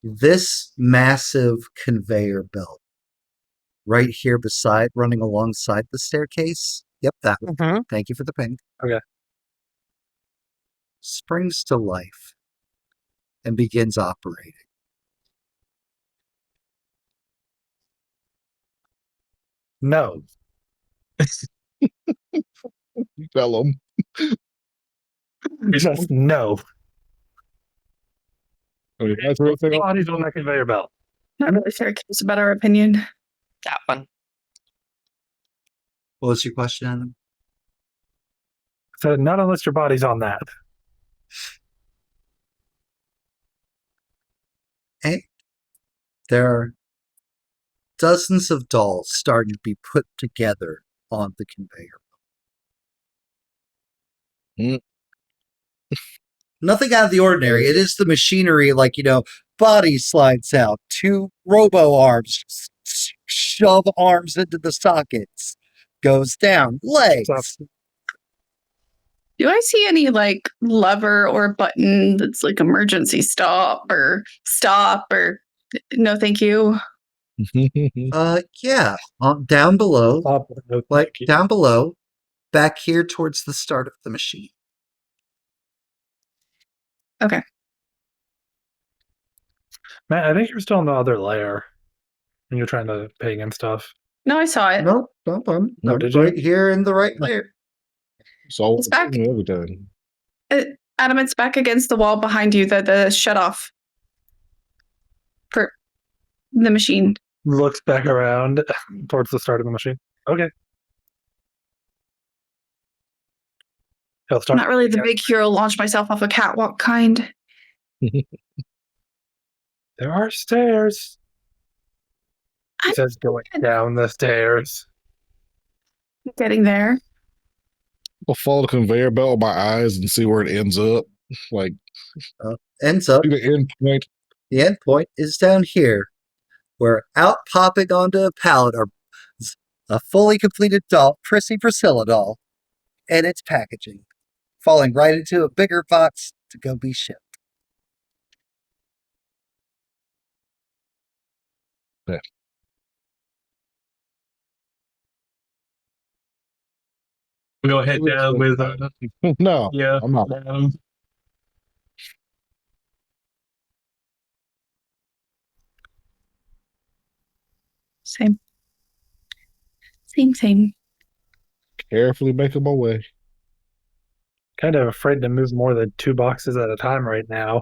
This massive conveyor belt right here running alongside the staircase. Yep, that one. Mm-hmm. Thank you for the ping. Okay. Springs to life and begins operating. No. Tell him. Just no. That's real thing. Bodies on that conveyor belt. Not really sure cares about our opinion. That one. What was your question, Adam? So not unless your body's on that. And there are dozens of dolls starting to be put together on the conveyor. Nothing out of the ordinary. It is the machinery, like, body slides out, 2 robo arms, shove arms into the sockets, goes down, legs. Do I see any like lever or button that's like emergency stop or no thank you? Yeah, down below, Like down below, back here towards the start of the machine. Matt, I think you're still in the other layer. And you're trying to ping and stuff. No, I saw it. Nope, I'm Oh, did you? right here in the right layer. So It's back. everything. Adam, it's back against the wall behind you, the shut off for the machine. Looks back around towards the start of the machine. Okay. He'll I'm start. not really the big hero launch myself off a catwalk kind. There are stairs. He says going down the stairs. Getting there. I'll follow the conveyor belt with my eyes and see where it ends up. Like, Ends up, see the end point. the end point is down here, where out popping onto a pallet are a fully completed doll, Prissy Priscilla doll, and its packaging, falling right into a bigger box to go be shipped. We'll go head down with No, yeah. I'm not. Same. Same. Carefully making my way. Kind of afraid to move more than 2 boxes at a time right now.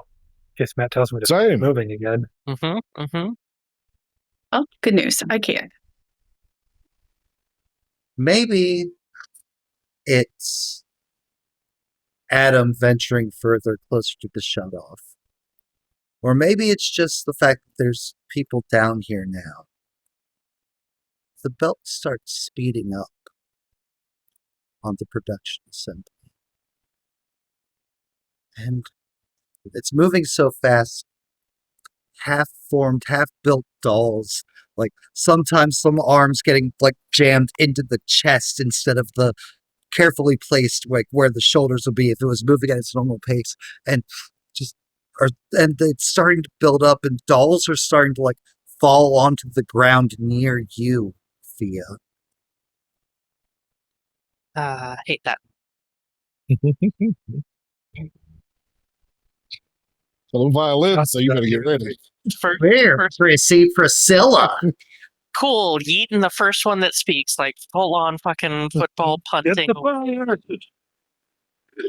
In case Matt tells me to start Same. moving again. Oh, good news. I can. Maybe it's Adam venturing further closer to the shut-off. Or maybe it's just the fact that there's people down here now. The belt starts speeding up on the production assembly. And it's moving so fast, half-formed, half-built dolls. Like, sometimes some arms getting, like, jammed into the chest instead of the carefully placed, like, where the shoulders would be if it was moving at its normal pace. And and it's starting to build up, and dolls are starting to, like, fall onto the ground near you, Thea. Hate that. So the violin, so you better get ready. Where, Prissy Priscilla? Cool, yeeting the first one that speaks, like full on fucking football punting.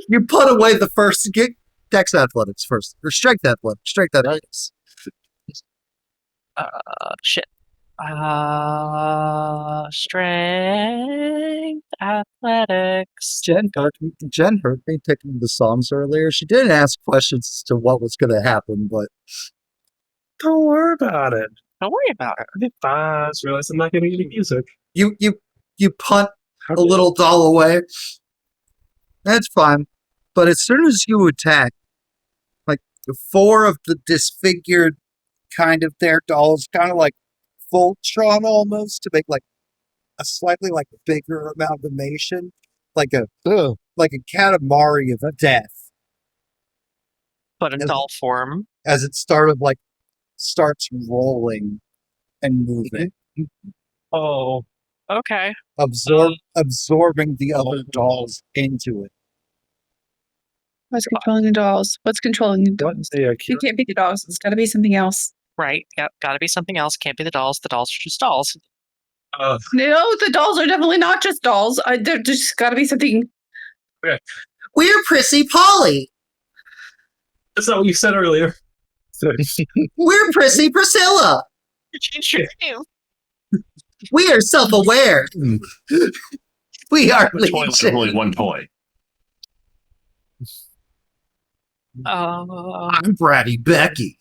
You put away the first get Dex Athletics first. Or Strength Athletics. Shit. Strength athletics. Jen heard me picking the songs earlier. She didn't ask questions as to what was going to happen, but Don't worry about it. Don't worry about it. I just realized I'm not getting any music. you punt a little doll away. That's fine. But as soon as you attack, like 4 of the disfigured kind of their dolls, kind of like Voltron almost, to make like a slightly like bigger amalgamation, like a Katamari of death. But in doll form. As it starts rolling and moving, Oh, okay. absorbing the other dolls into it. What's controlling the dolls? What's controlling the dolls? It can't be the dolls. It's got to be something else. Right. Yep. Got to be something else. Can't be the dolls. The dolls are just dolls. No, the dolls are definitely not just dolls. They're just got to be something. We're Prissy Polly. That's not what you said earlier. We're Prissy Priscilla. You changed your name. We are self-aware. We are The toy was only one toy. I'm Bratty Becky.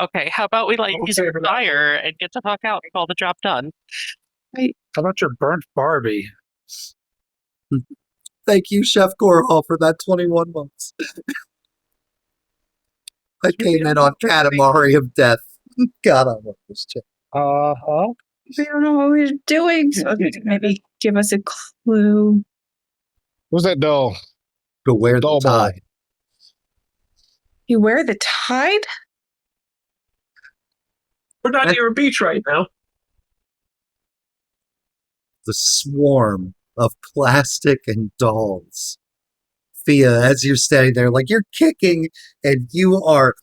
Okay, how about we use a fire and get the fuck out and call the job done? How about your burnt Barbie? Thank you, Chef Gorhall, for that 21 months. I came in on Katamari of Death. God, I love this chick. Uh-huh. We don't know what we're doing. So maybe give us a clue. What's that doll? Beware the Doll ball. tide. Beware the tide? We're not near a beach right now. The swarm of plastic and dolls. Thea, as you're standing there, like you're kicking and you are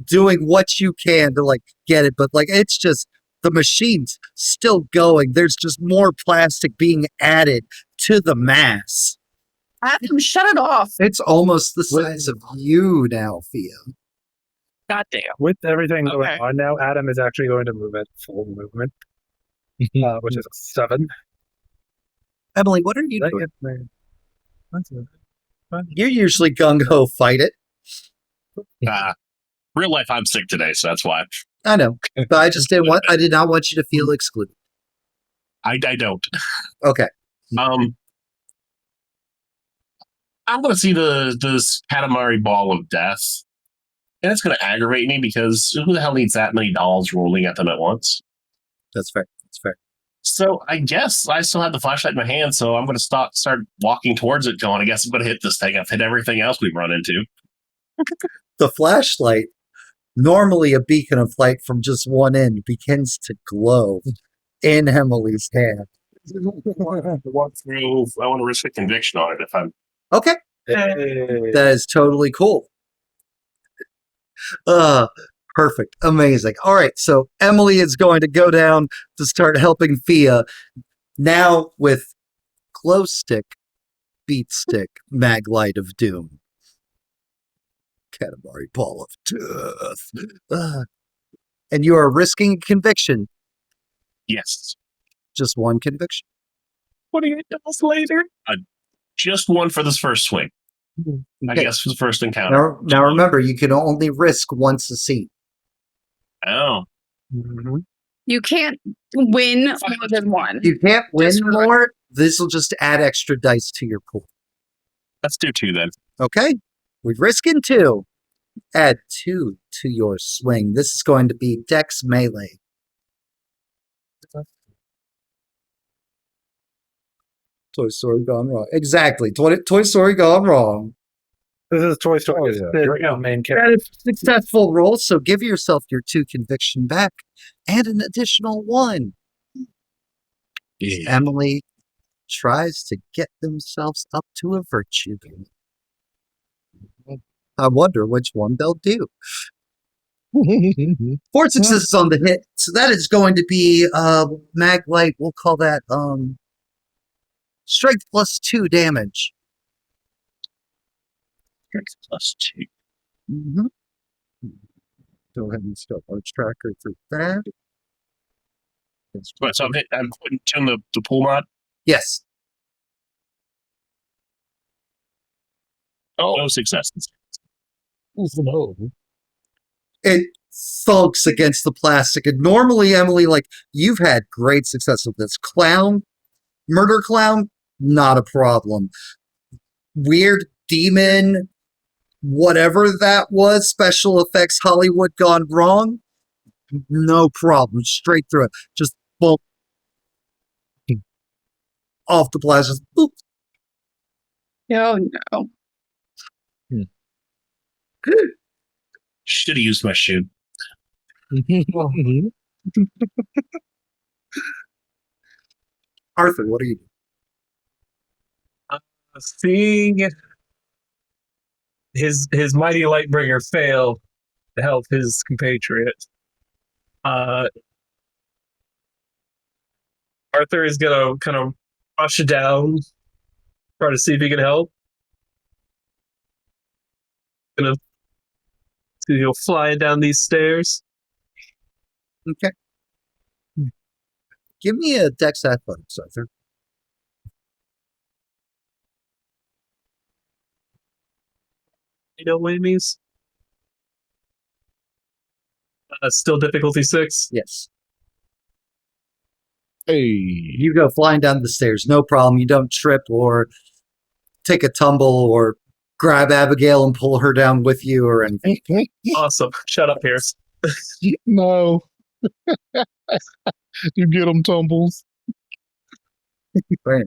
doing what you can to like get it, but like it's just the machine's still going. There's just more plastic being added to the mass. Adam, shut it off. It's almost the size of you now, Thea. Goddamn. With everything going Okay. on now, Adam is actually going to move at full movement, which is 7. Emily, what are you That doing? gets me. That's it. You usually gung-ho fight it. Real life, I'm sick today, so that's why. I know, but I just didn't want. I did not want you to feel excluded. I don't. Okay. I'm gonna see this Katamari ball of death, and it's gonna aggravate me because who the hell needs that many dolls rolling at them at once? That's fair. That's fair. So I guess I still have the flashlight in my hand, so I'm gonna start walking towards it, going, I guess I'm gonna hit this thing. I've hit everything else we've run into. The flashlight, normally a beacon of light from just one end, begins to glow in Emily's hand. Walk through. I want to risk a conviction on it if I'm. Okay. Hey. That is totally cool. Perfect. Amazing. All right. So Emily is going to go down to start helping Fia now with glow stick, beat stick, mag light of doom. Katamari ball of death. And you are risking conviction. Yes. Just one conviction. 28 dolls later. Just one for this first swing. I Okay. guess for the first encounter. Now remember, you can only risk once a scene. Oh. You can't win more than one. You can't win Just for- more. This will just add extra dice to your pool. Let's do 2 then. Okay, we're risking 2. Add 2 to your swing. This is going to be Dex Melee. Toy Story gone wrong. Exactly. Toy Story gone wrong. This is Toy Story. Oh, yeah. The Here we go. main character. That is a successful roll, so give yourself your 2 conviction back and an additional 1. Yeah. Emily tries to get themselves up to a virtue. I wonder which one they'll do. 4 successes on the hit, so that is going to be mag light. We'll call that strength plus 2 damage. Strength plus 2. Mm-hmm. Go ahead and start Arch Tracker for that. Right, so I'm putting 2 in the pool mod. Yes. No successes. It thunks against the plastic. And normally, Emily, like, you've had great success with this. Murder clown, not a problem. Weird demon, whatever that was, special effects Hollywood gone wrong, no problem. Straight through it. Just bump off the plastic. Boop. Oh no. Should have used my shoe. Arthur, what are you doing? Seeing his mighty Lightbringer fail to help his compatriot, Arthur is gonna kind of rush down, try to see if he can help. Gonna see he'll fly down these stairs. Okay. Give me a Dex Athletics, Arthur. You know what it means? Still difficulty 6. Yes. Hey. You go flying down the stairs, no problem. You don't trip or take a tumble or grab Abigail and pull her down with you or anything. Awesome. Shut up, Pierce. No. You get them tumbles. Right.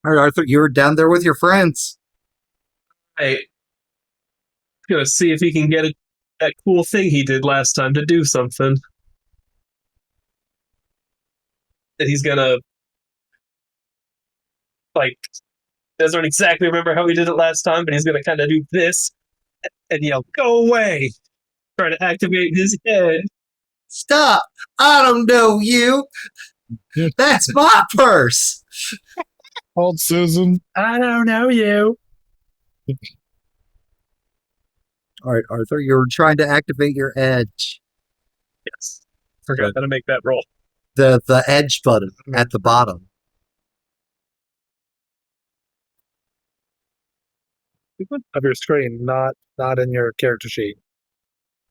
All right, Arthur, you were down there with your friends. Hey, gonna see if he can get that cool thing he did last time to do something. And he's gonna, like, doesn't exactly remember how he did it last time, but he's gonna kind of do this and yell, "Go away!" Try to activate his head. Stop! I don't know you. That's my purse. Called Susan. I don't know you. All right, Arthur, you're trying to activate your edge. Yes. Forgot how to make that roll. The edge button at the bottom. of your screen, not in your character sheet.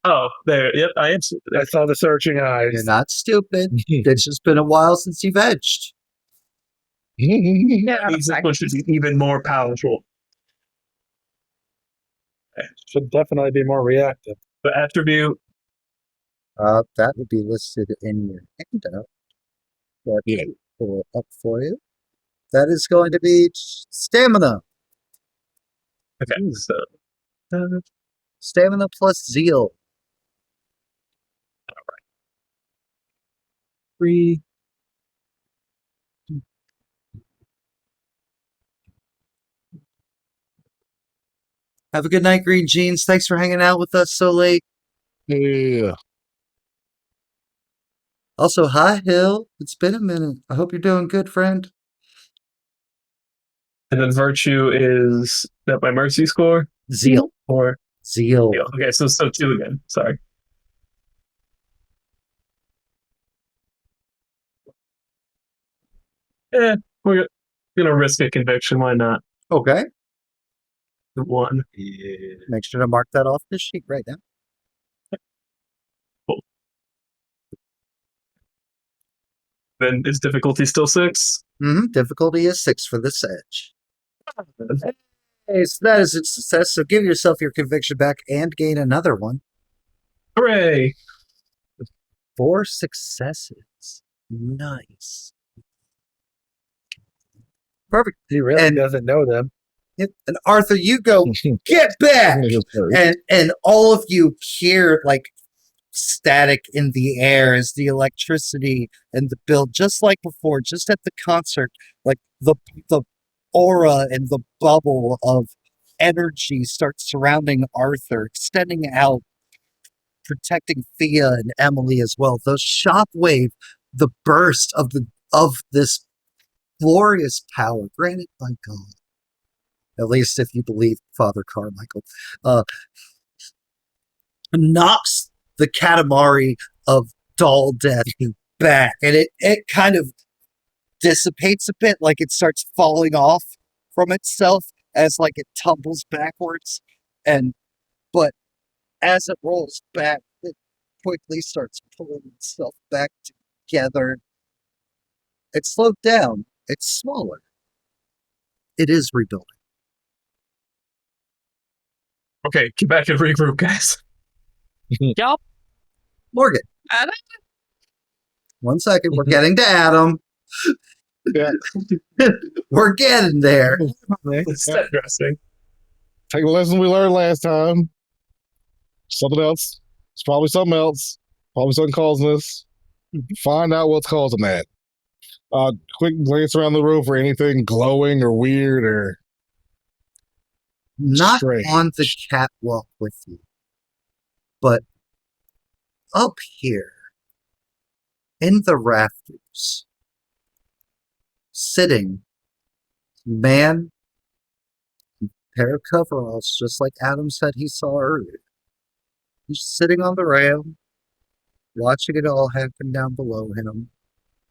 Oh, there. Yep, I answered. I saw the searching eyes. You're not stupid. It's just been a while since you've edged. Yeah. Means this one should be even more powerful. Should definitely be more reactive. The attribute. That would be listed in your handout. But Yeah. pull it up for you. That is going to be stamina. Okay, so Stamina plus zeal. 3. Have a good night, Green Jeans. Thanks for hanging out with us so late. Yeah. Also, hi, Hill. It's been a minute. I hope you're doing good, friend. And then virtue is that my mercy score Zeal. or Zeal. okay, so 2 again. Sorry. We're gonna risk a conviction. Why not? Okay. 1. Make sure to mark that off the sheet right now. Then is difficulty still 6? Difficulty is 6 for this edge. Hey, so that is a success. So give yourself your conviction back and gain another one. Hooray! 4 successes. Nice. Perfect. He really And- doesn't know them. And Arthur, you go, get back! And all of you hear like static in the air as the electricity and the build, just like before, just at the concert, like the aura and the bubble of energy starts surrounding Arthur, extending out, protecting Thea and Emily as well. The shockwave, the burst of this glorious power granted by God, at least if you believe Father Carmichael, knocks the Katamari of doll death back, and it kind of dissipates a bit, like it starts falling off from itself as like it tumbles backwards, but as it rolls back, it quickly starts pulling itself back together. It's slowed down. It's smaller. It is rebuilding. Okay, get back and regroup, guys. Yup. Morgan. Adam? 1 second. We're getting to Adam. Yeah. We're getting there. It's set dressing. Take the lesson we learned last time. Something else. It's probably something else. Probably something causing this. Find out what's causing that. Quick glance around the room for anything glowing or weird or Not strange. on the catwalk with you, but up here in the rafters, sitting, man, pair of coveralls, just like Adam said he saw earlier. He's sitting on the rail, watching it all happen down below him.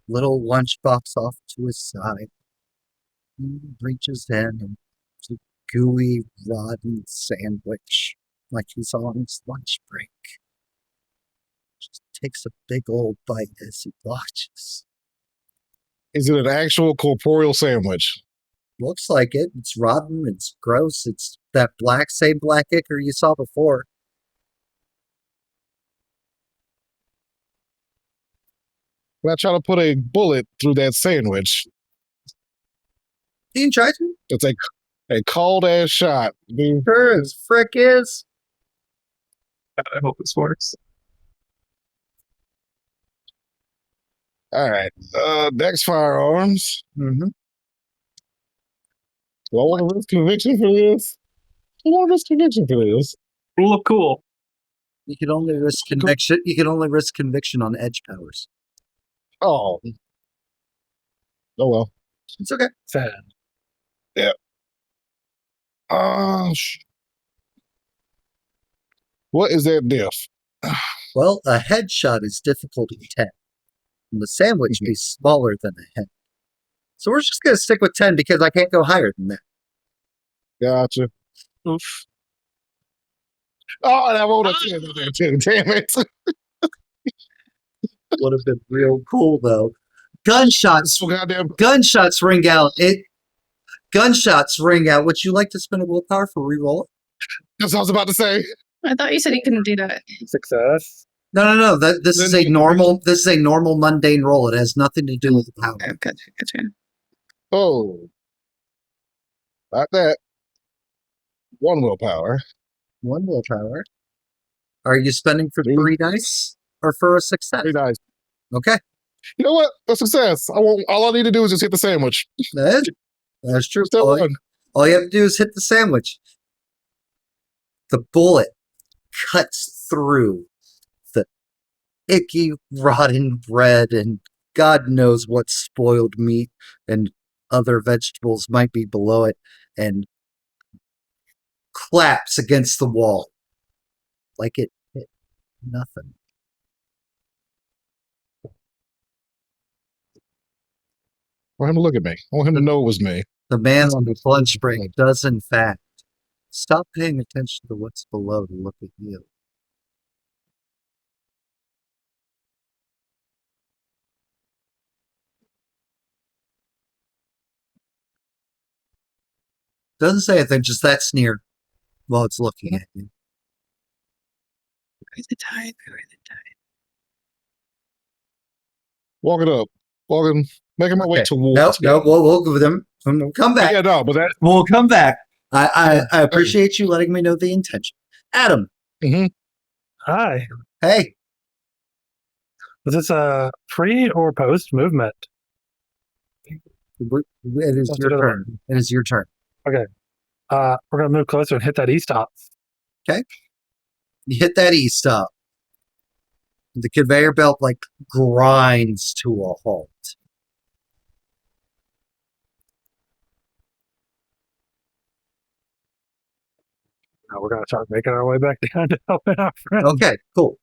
Little lunchbox off to his side. He reaches in and it's a gooey, rotten sandwich, like he's on his lunch break. Just takes a big old bite as he watches. is it an actual corporeal sandwich? Looks like it. It's rotten. It's gross. It's that same black ichor you saw before. When I try to put a bullet through that sandwich, You can try to. it's a cold ass shot. Dude. Sure as frick is. I hope this works. All right. Next firearms. Mm-hmm. Do I want to risk conviction for this? I want to risk conviction for this. It'll look cool. You can only risk conviction. You can only risk conviction on edge powers. Oh. Oh well. It's okay. Sad. What is that diff? Well, a headshot is difficulty 10. And the sandwich be smaller than a head. So we're just going to stick with 10 because I can't go higher than that. Gotcha. Oof. Oh, and I rolled a 10 on that too. Damn it. Would have been real cool though. Gunshots. So goddamn. Gunshots ring out. Gunshots ring out. Would you like to spend a willpower for reroll? That's what I was about to say. I thought you said you couldn't do that. Success. No. This is a Then- normal. This is a normal mundane roll. It has nothing to do with the power. Okay, gotcha. Oh. Not that. One willpower. One willpower. Are you spending for Three. 3 dice or for a success? 3 dice. Okay, You know what? A success. All I need to do is just hit the sandwich. that's true. Still one. All you have to do is hit the sandwich. The bullet cuts through the icky, rotten bread and God knows what spoiled meat and other vegetables might be below it and claps against the wall like it hit nothing. I want him to look at me. I want him to know it was me. The man on the lunch break does, in fact, stop paying attention to what's below to look at you. Doesn't say anything, just that sneer while it's looking at you. Where's the tide? Walking up. Making my way Okay. towards. No, we'll go with them. We'll come back. Yeah, no, but that. We'll come back. I appreciate you letting me know the intention. Adam, Hi. hey, Was this a pre or post movement? it is Let's your do the turn. It is your turn. We're gonna move closer and hit that E-stop. You hit that E stop. The conveyor belt like grinds to a halt. Now we're gonna start making our way back down to helping our friend. Okay, cool.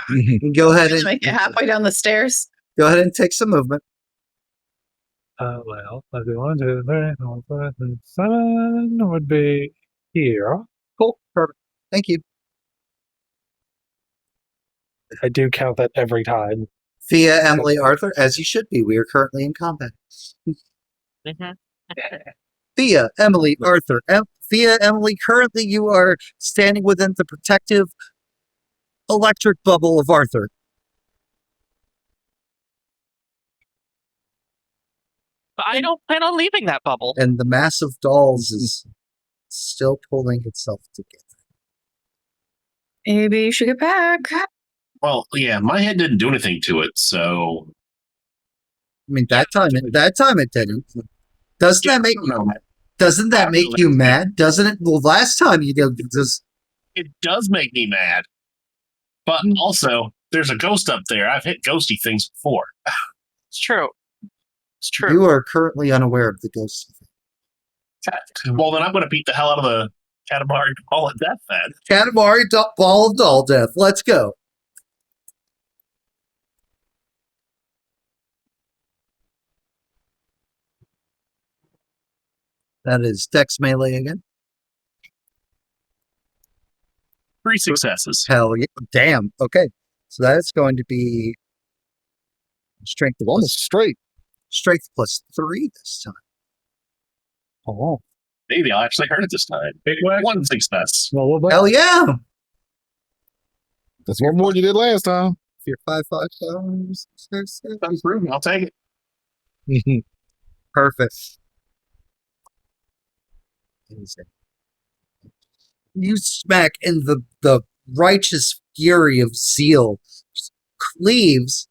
You can go ahead Just make it halfway down the stairs. go ahead and take some movement. Well, let's do 1, 2, 3, 4, 5, 6, 7 would be here. Cool, perfect. Thank you. I do count that every time. Thea, Emily, Arthur, as you should be. We are currently in combat. Mhm. Thea, Emily, Arthur. Thea, Emily, currently you are standing within the protective electric bubble of Arthur. But I don't plan on leaving that bubble. And the mass of dolls is still pulling itself together. Maybe you should get back. Well, yeah, my head didn't do anything to it, so I mean, that time it didn't. Doesn't that make you mad? Doesn't it? Well, last time you did this. it does make me mad. But also, there's a ghost up there. I've hit ghosty things before. It's true. It's true. You are currently unaware of the ghost. Well, then I'm going to beat the hell out of the Katamari Ball of Death then. Katamari Ball of Doll Death. Let's go. That is Dex Melee again. 3 successes. Hell yeah. Damn. Okay. So that's going to be strength Almost straight. plus 3 this time. Oh. Maybe I'll actually hurt it this time. Big whack. 1 success. Well, what about Hell yeah. That's one more than you did last time. If you're 5'5", That's rude. I'll take it. perfect. You smack in the righteous fury of zeal cleaves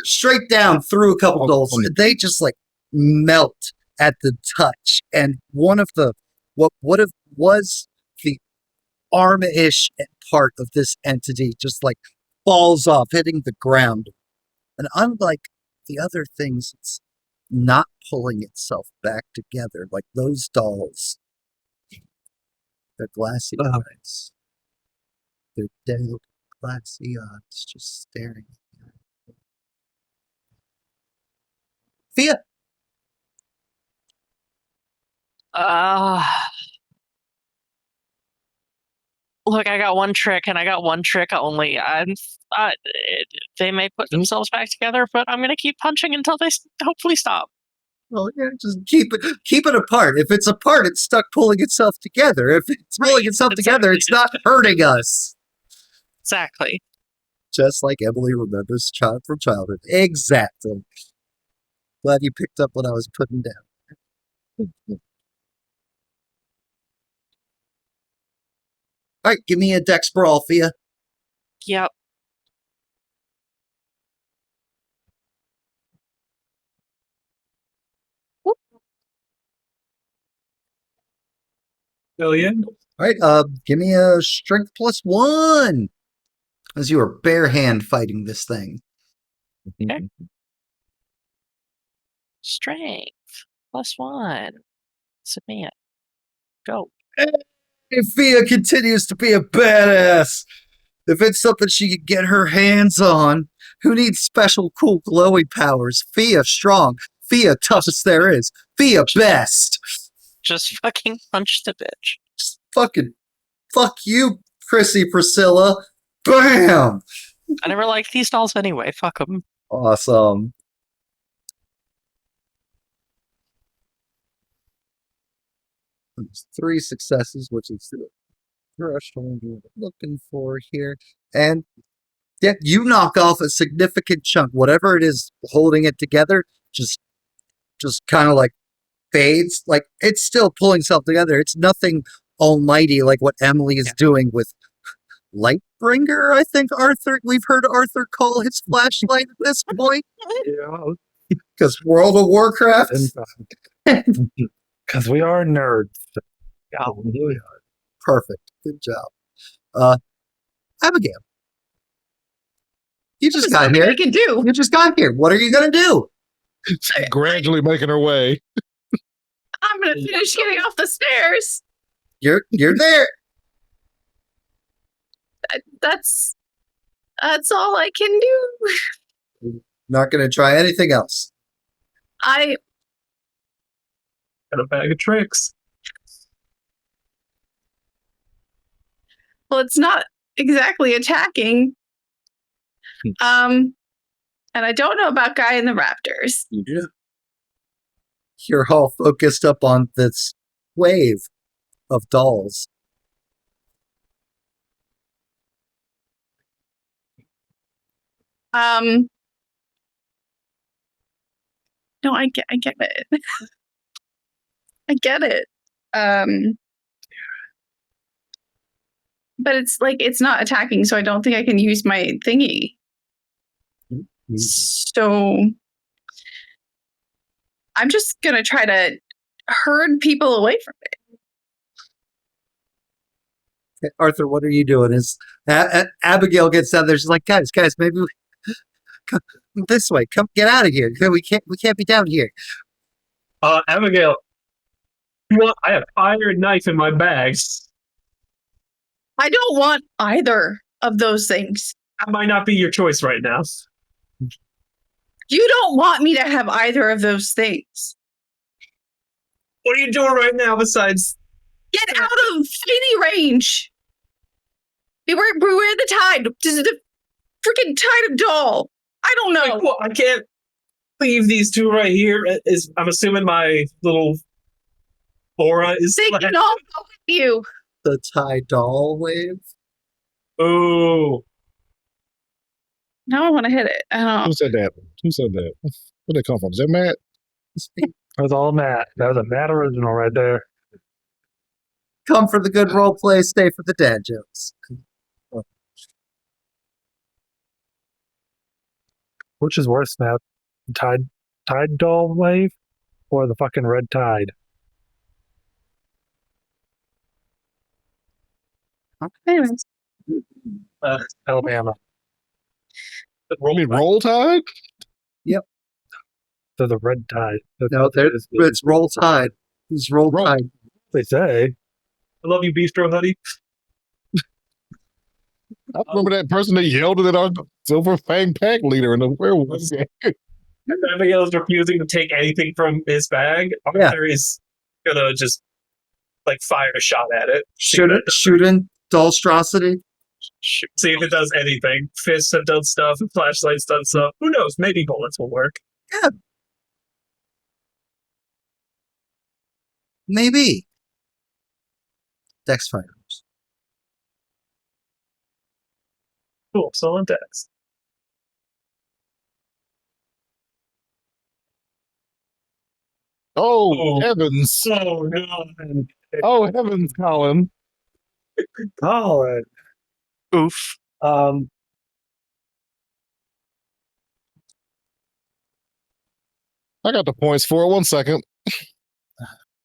straight down through a couple dolls. They just like melt at the touch, and one of the what was the arm-ish part of this entity just like falls off, hitting the ground. And unlike the other things, it's not pulling itself back together like those dolls. They're glassy eyes. They're dead, glassy eyes just staring at you. Fia. Look, I got one trick, and I got one trick only. They may put themselves back together, but I'm gonna keep punching until they hopefully stop. Well, yeah, just keep it apart. If it's apart, it's stuck pulling itself together. If it's pulling itself together, it's not hurting us. Exactly. Just like Emily remembers from childhood. Exactly. Glad you picked up what I was putting down. All right, give me a dex brawl, Fia. Yep. Billion. All right, give me a strength +1 as you are bare hand fighting this thing. Okay. Strength +1. Submit. Go. Hey, Fia continues to be a badass. If it's something she can get her hands on, who needs special cool glowy powers? Fia strong. Fia toughest there is. Fia best. Just fucking punch the bitch. Just fucking fuck you, Chrissy Priscilla. Bam! I never liked these dolls anyway. Fuck them. Awesome. There's 3 successes, which is the threshold we're looking for here. And yeah, you knock off a significant chunk. Whatever it is holding it together, just kind of like fades. Like it's still pulling itself together. It's nothing almighty like what Emily is doing with Lightbringer, I think we've heard Arthur call his flashlight at this point. Yeah. Because World of Warcraft. Because we are nerds. Yeah, we are. Perfect. Good job. Abigail. You just got here. Can do. You just got here. What are you gonna do? Gradually making her way. I'm gonna finish getting off the stairs. You're there. That's all I can do. Not gonna try anything else. I Got a bag of tricks. Well, it's not exactly attacking. And I don't know about Guy and the Raptors. Yeah. You're all focused up on this wave of dolls. No, I get it. I get it. But it's like it's not attacking, so I don't think I can use my thingy. So I'm just gonna try to herd people away from it. Okay, Arthur, what are you doing? Is Abigail gets down there? She's like, guys, maybe come this way. Come, get out of here. We can't be down here. Abigail, I have iron knife in my bags. I don't want either of those things. That might not be your choice right now. You don't want me to have either of those things. What are you doing right now besides... Get out of fighting range! Beware the tide! This is the freaking tide of doll! I don't know! Well, I can't leave these two right here. I'm assuming my little aura is... They can all go with you! The tie doll wave? Oh. Now I want to hit it. I don't know. Who said that? Where'd they come from? Is that Matt? That was all Matt. That was a Matt original right there. Come for the good role play, stay for the dad jokes. Which is worse, Matt? Tide doll wave or the fucking red tide? Anyways. Alabama. Roll Tide? So the red tide. No, it's Roll Tide. It's Roll Tide. They say. I love you, Bistro Huddy. I remember that person that yelled at our Silver Fang Pack leader in the werewolf. Abigail is refusing to take anything from his bag. Yeah. Arthur is gonna just like fire a shot at it. Shooting Dolstrosity. See if it does anything. Fists have done stuff. Flashlights done stuff. Who knows? Maybe bullets will work. Yeah. Maybe. Dex fires. Cool. So on Dex. Oh, heavens. Oh no. Oh, heavens, Colin. Colin. Oof. I got the points for it. 1 second.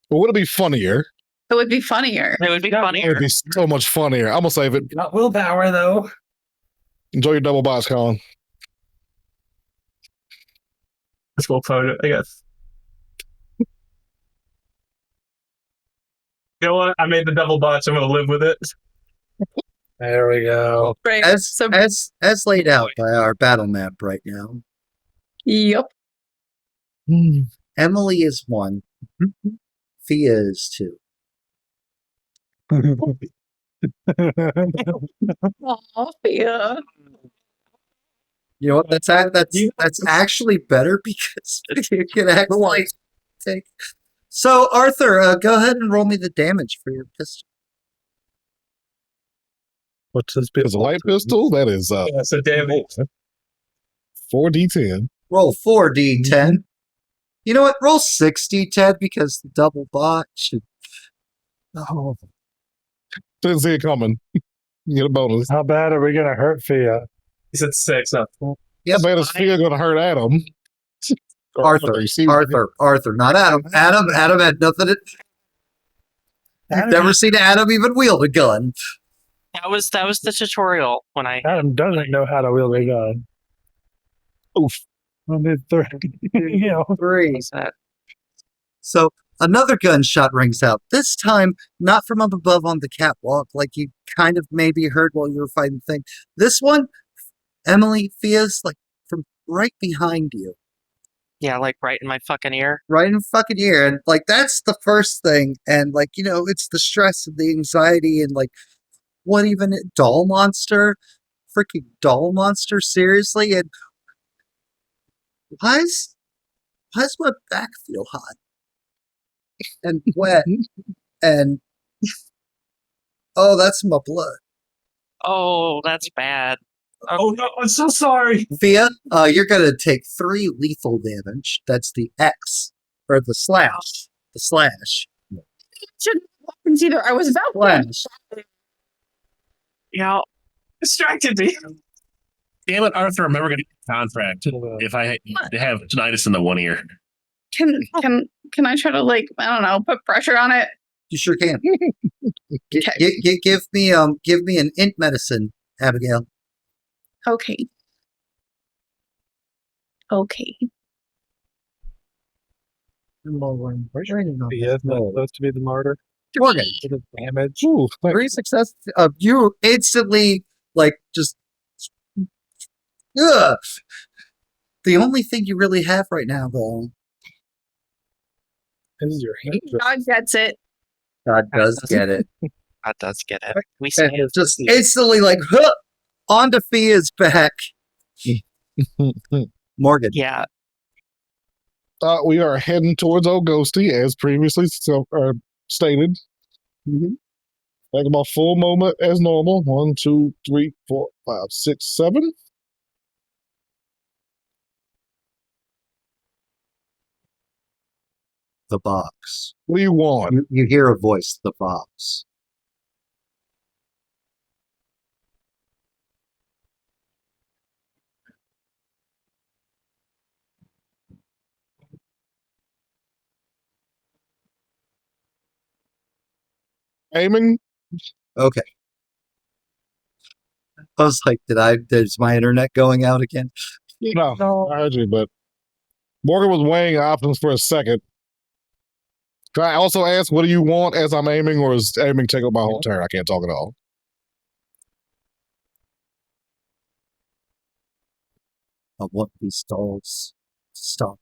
But would it be funnier? It would be funnier. It would be It would funnier. be so much funnier. I'm going to save it. Not willpower, though. Enjoy your double box, Colin. Let's go find it, I guess. You know what? I made the double botch. I'm gonna live with it. There we go. Right. As So, as laid out by our battle map right now. yep. Emily is 1. Fia is 2. Oh, yeah. You know what? That's actually better because you can actually take. So Arthur, go ahead and roll me the damage for your pistol. What's this? It's a light pistol. That is Yeah, so damage. 4d10. Roll 4d10. You know what? Roll 6d10 because the double bot should. Oh, Didn't see it coming. You get a bonus. How bad are we gonna hurt Fia? He said 6, not 4. yep. I bet it's still going to hurt Adam. Arthur, You see- Arthur, not Adam. Adam had nothing. You've never seen Adam even wield a gun. That was the tutorial when I Adam doesn't know how to wield a gun. Oof. Only three. You know. 3. was that. So another gunshot rings out. This time, not from up above on the catwalk, like you kind of maybe heard while you were fighting the thing. This one, Emily, Fia's like from right behind you, Yeah, like right in my fucking ear. right in the fucking ear, and like that's the first thing. And like it's the stress and the anxiety and like what even doll monster, freaking doll monster, seriously. And why's my back feel hot and wet and oh, that's my blood. Oh, that's bad. Oh no, I'm so sorry. Fia, you're gonna take 3 lethal damage. That's the X or the slash. The slash. Shouldn't have weapons either. I was about to. Slash. Yeah. Distracted me. Damn it, Arthur! I'm never going to get a contract if I have tinnitus in the one ear. Can I try to I don't know, put pressure on it? You sure can. Give me an int medicine, Abigail. Okay. Okay. Fia's not supposed to be the martyr. Morgan. For the damage. Ooh, 3 success. You instantly just. Ugh. The only thing you really have right now, though, This is your hand. God gets it. God does get it. That does get it. We see And it. just instantly onto Fia's back. Morgan. Yeah. we are heading towards Old Ghosty, as previously stated. Taking my full moment as normal. 1, 2, 3, 4, 5, 6, 7. The box. What do you want? You hear a voice, the box. Aiming? Okay. I was like, is my internet going out again? No, I heard you, but Morgan was weighing options for a second. Can I also ask, what do you want as I'm aiming, or is aiming take up my whole turn? I can't talk at all. I want these dolls Stop.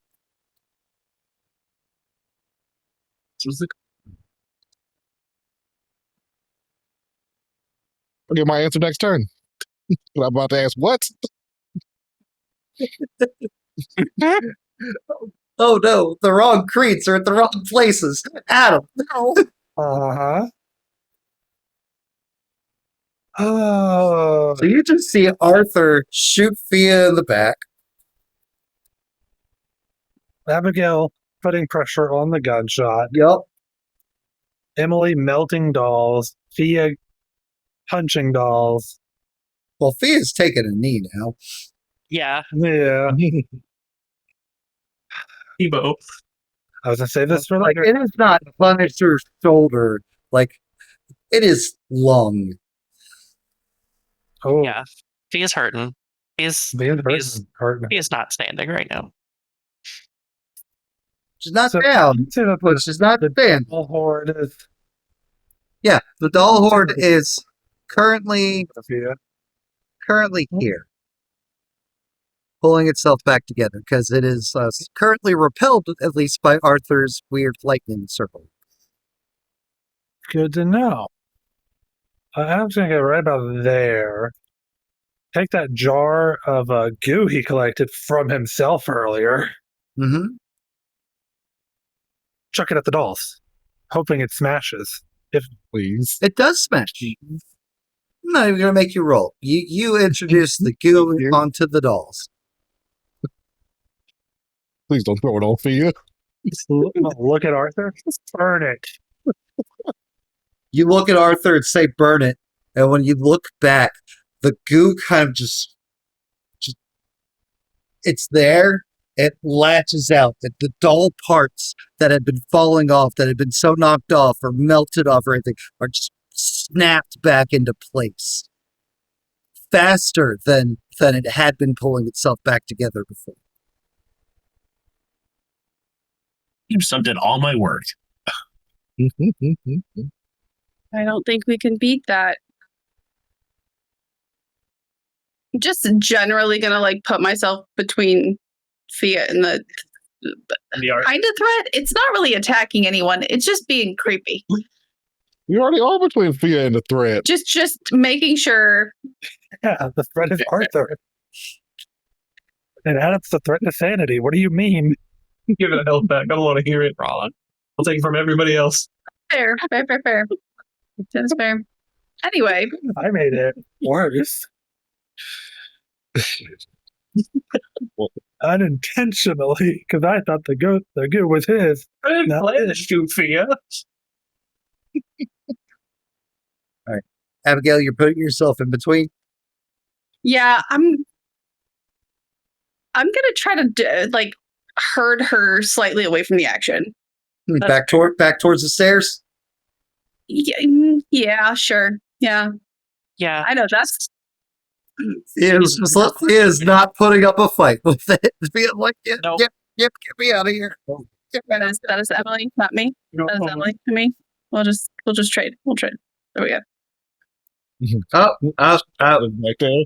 I'll get my answer next turn. But I'm about to ask what? Oh no, the wrong creeds are at the wrong places. Adam, no. Uh-huh. Oh, So you just see Arthur shoot Fia in the back. Abigail putting pressure on the gunshot. Yup. Emily melting dolls. Fia punching dolls. Well, Fia's taking a knee now. Yeah. Yeah. Ebo. I was gonna say this for Like, later. it is not Punisher's shoulder. Like, it is lung. Oh, Yeah. He is hurting. He's being he's- hurting. he is not standing right now. She's not So, down, I'd say that but she's not standing. the horde is Yeah, the doll horde is currently Fia. here, pulling itself back together because it is currently repelled, at least by Arthur's weird lightning circle. Good to know. I'm just gonna get right about there. Take that jar of goo he collected from himself earlier. Mm-hmm. Chuck it at the dolls, hoping it smashes. Please. It does smash. I'm not even gonna make you roll. You introduce the goo onto the dolls. Please don't throw it on Fia. Look at Arthur. Burn it. You look at Arthur and say, "Burn it," and when you look back, the goo kind of just it's there. It latches out. The dull parts that had been falling off, that had been so knocked off or melted off or anything, are just snapped back into place faster than it had been pulling itself back together before. You just undid all my work. I don't think we can beat that. I'm just generally gonna like put myself between Fia and the The art. kind of threat. It's not really attacking anyone. It's just being creepy. You already are between Fia and the threat. Just making sure. Yeah, the threat is Arthur. And Adam's the threat to sanity. What do you mean? Give it a health back. I don't want to hear it. I'll take it from everybody else. Fair. That's fair. Anyway, I made it worse. Unintentionally, because I thought the goo was his. I didn't No. plan to shoot Fia. Abigail, you're putting yourself in between. yeah, I'm gonna try to like herd her slightly away from the action. Back towards the stairs. Yeah, sure. Yeah, Yeah. I know that's He is not putting up a fight with it. It's being like, yep, Nope. get me out of here. that is Emily, not me. That is Emily to me. We'll just trade. We'll trade. There we go. Oh, Right there.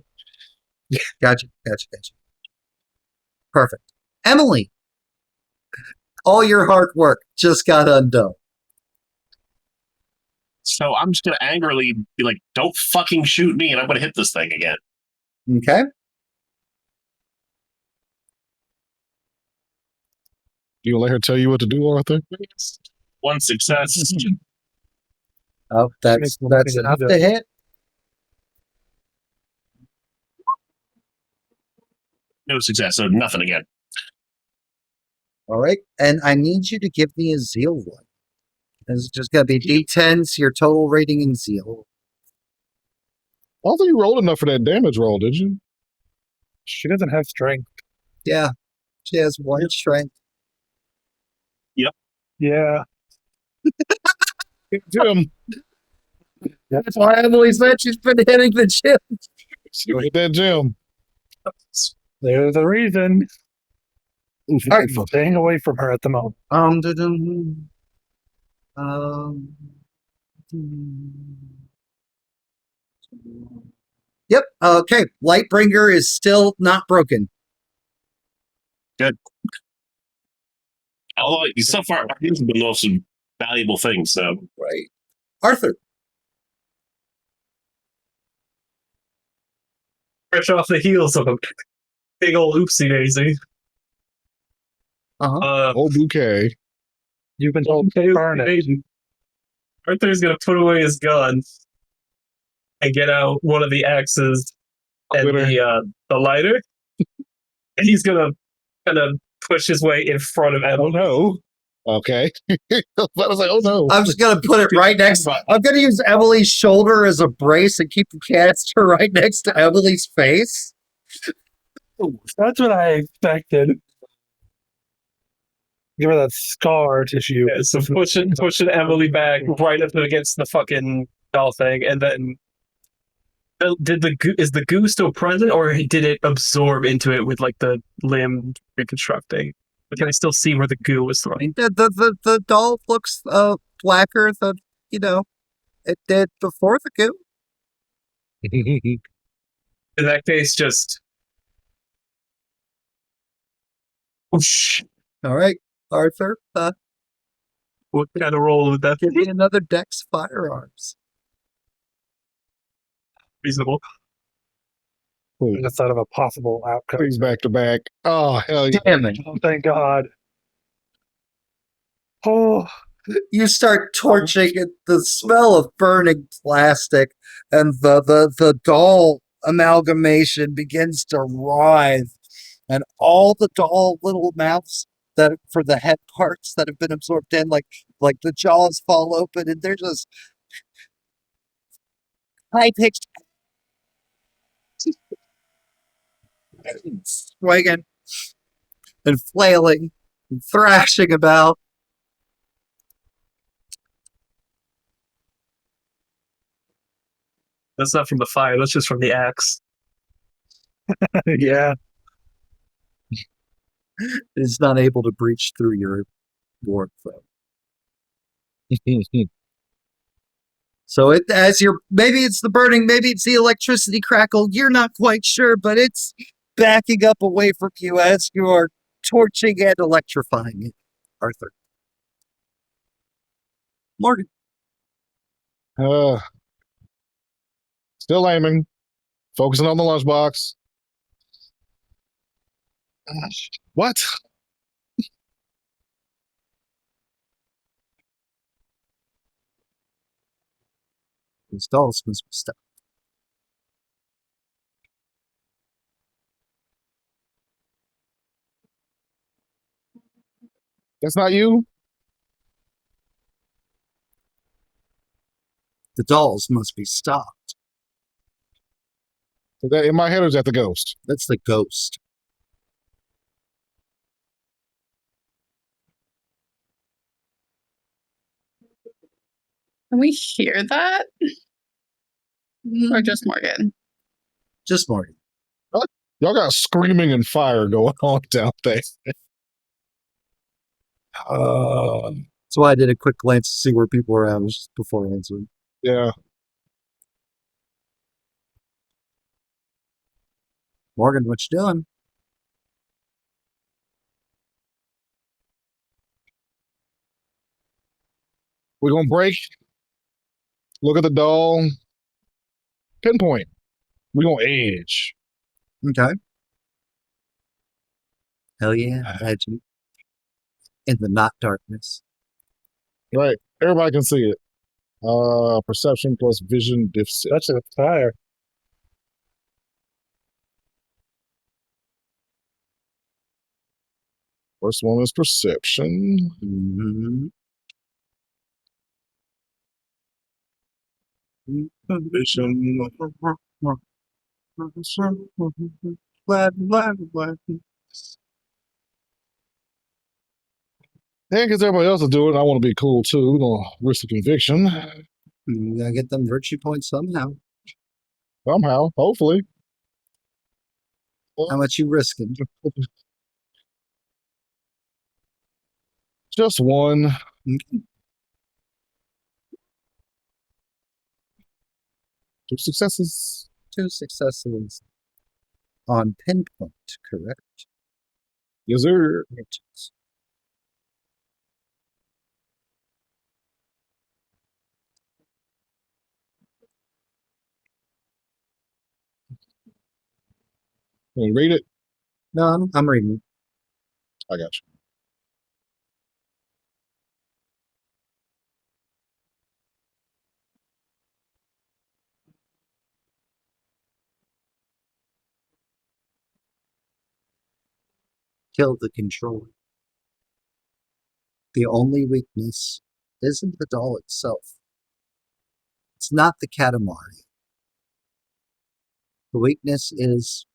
gotcha. Perfect. Emily, all your hard work just got undone. So I'm just going to angrily be like, don't fucking shoot me, and I'm going to hit this thing again. Okay. You let her tell you what to do, Arthur? One success. Oh, that's enough to hit. No success, so nothing again. All right. And I need you to give me a zeal one. This is just going to be D10s, your total rating in zeal. I don't think you rolled enough for that damage roll, did you? She doesn't have strength. Yeah. She has one strength. Yeah. Jim, That's why Emily said she's been hitting the gym. go hit that gym. There's a reason. Oof, All right. Staying away from her at the moment. Yep. Okay. Lightbringer is still not broken. Although so far, he's been the most valuable thing. So Right. Arthur. Fresh off the heels of a big old oopsie daisy. Uh-huh. Whole bouquet. You've been told to burn it. Arthur's gonna put away his gun and get out one of the axes and the lighter, and he's gonna kind of push his way in front of Oh Emily. no. Okay. I was like, oh no. I'm just going to put it right next. I'm going to use Emily's shoulder as a brace and keep the canister right next to Emily's face. That's what I expected. Give her that scar tissue. Yeah, so pushing Emily back right up against the fucking doll thing, and then is the goo still present, or did it absorb into it with like the limb reconstructing? But can I still see where the goo was I thrown? mean, the doll looks blacker than, it did before the goo. In that case, just whoosh. All right, Arthur. What kind of roll would that Give be? me another Dex Firearms. Reasonable. I just thought of a possible outcome. Please back to back. Oh hell yeah. Damn it. Oh, thank God. Oh, You start torching it, the smell of burning plastic and the doll amalgamation begins to writhe, and all the doll little mouths that for the head parts that have been absorbed in, like the jaws fall open, and they're just high pitched swinging and flailing and thrashing about. That's not from the fire. That's just from the axe. yeah. It's not able to breach through your warp, though. So maybe it's the burning, maybe it's the electricity crackle. You're not quite sure, but it's backing up away from you as you are torching and electrifying it, Arthur. Morgan. Still aiming. Focusing on the lunchbox. What? These dolls must be stuck. That's not you? The dolls must be stopped. Is that in my head or is that the ghost? That's the ghost. Can we hear that? Or just Morgan? Just Morgan. Y'all got screaming and fire going on down there. That's why I did a quick glance to see where people were at just before answering. Yeah. Morgan, what you doing? We're gonna break. Look at the doll. Pinpoint. We're gonna edge. Okay. Hell yeah, legend. In the not darkness. Right. Everybody can see it. Perception plus vision deficit. That's a fire. First one is perception. Mm-hmm. Vision. Yeah, because everybody else is doing it. I want to be cool too. We're gonna risk the conviction. You gotta get them virtue points somehow. Somehow, hopefully. How much you risking? Just one. Two successes. 2 successes on pinpoint, correct? Yes, sir. Want to read it? No, I'm reading. I got you. Kill the controller. The only weakness isn't the doll itself. It's not the Katamari. The weakness is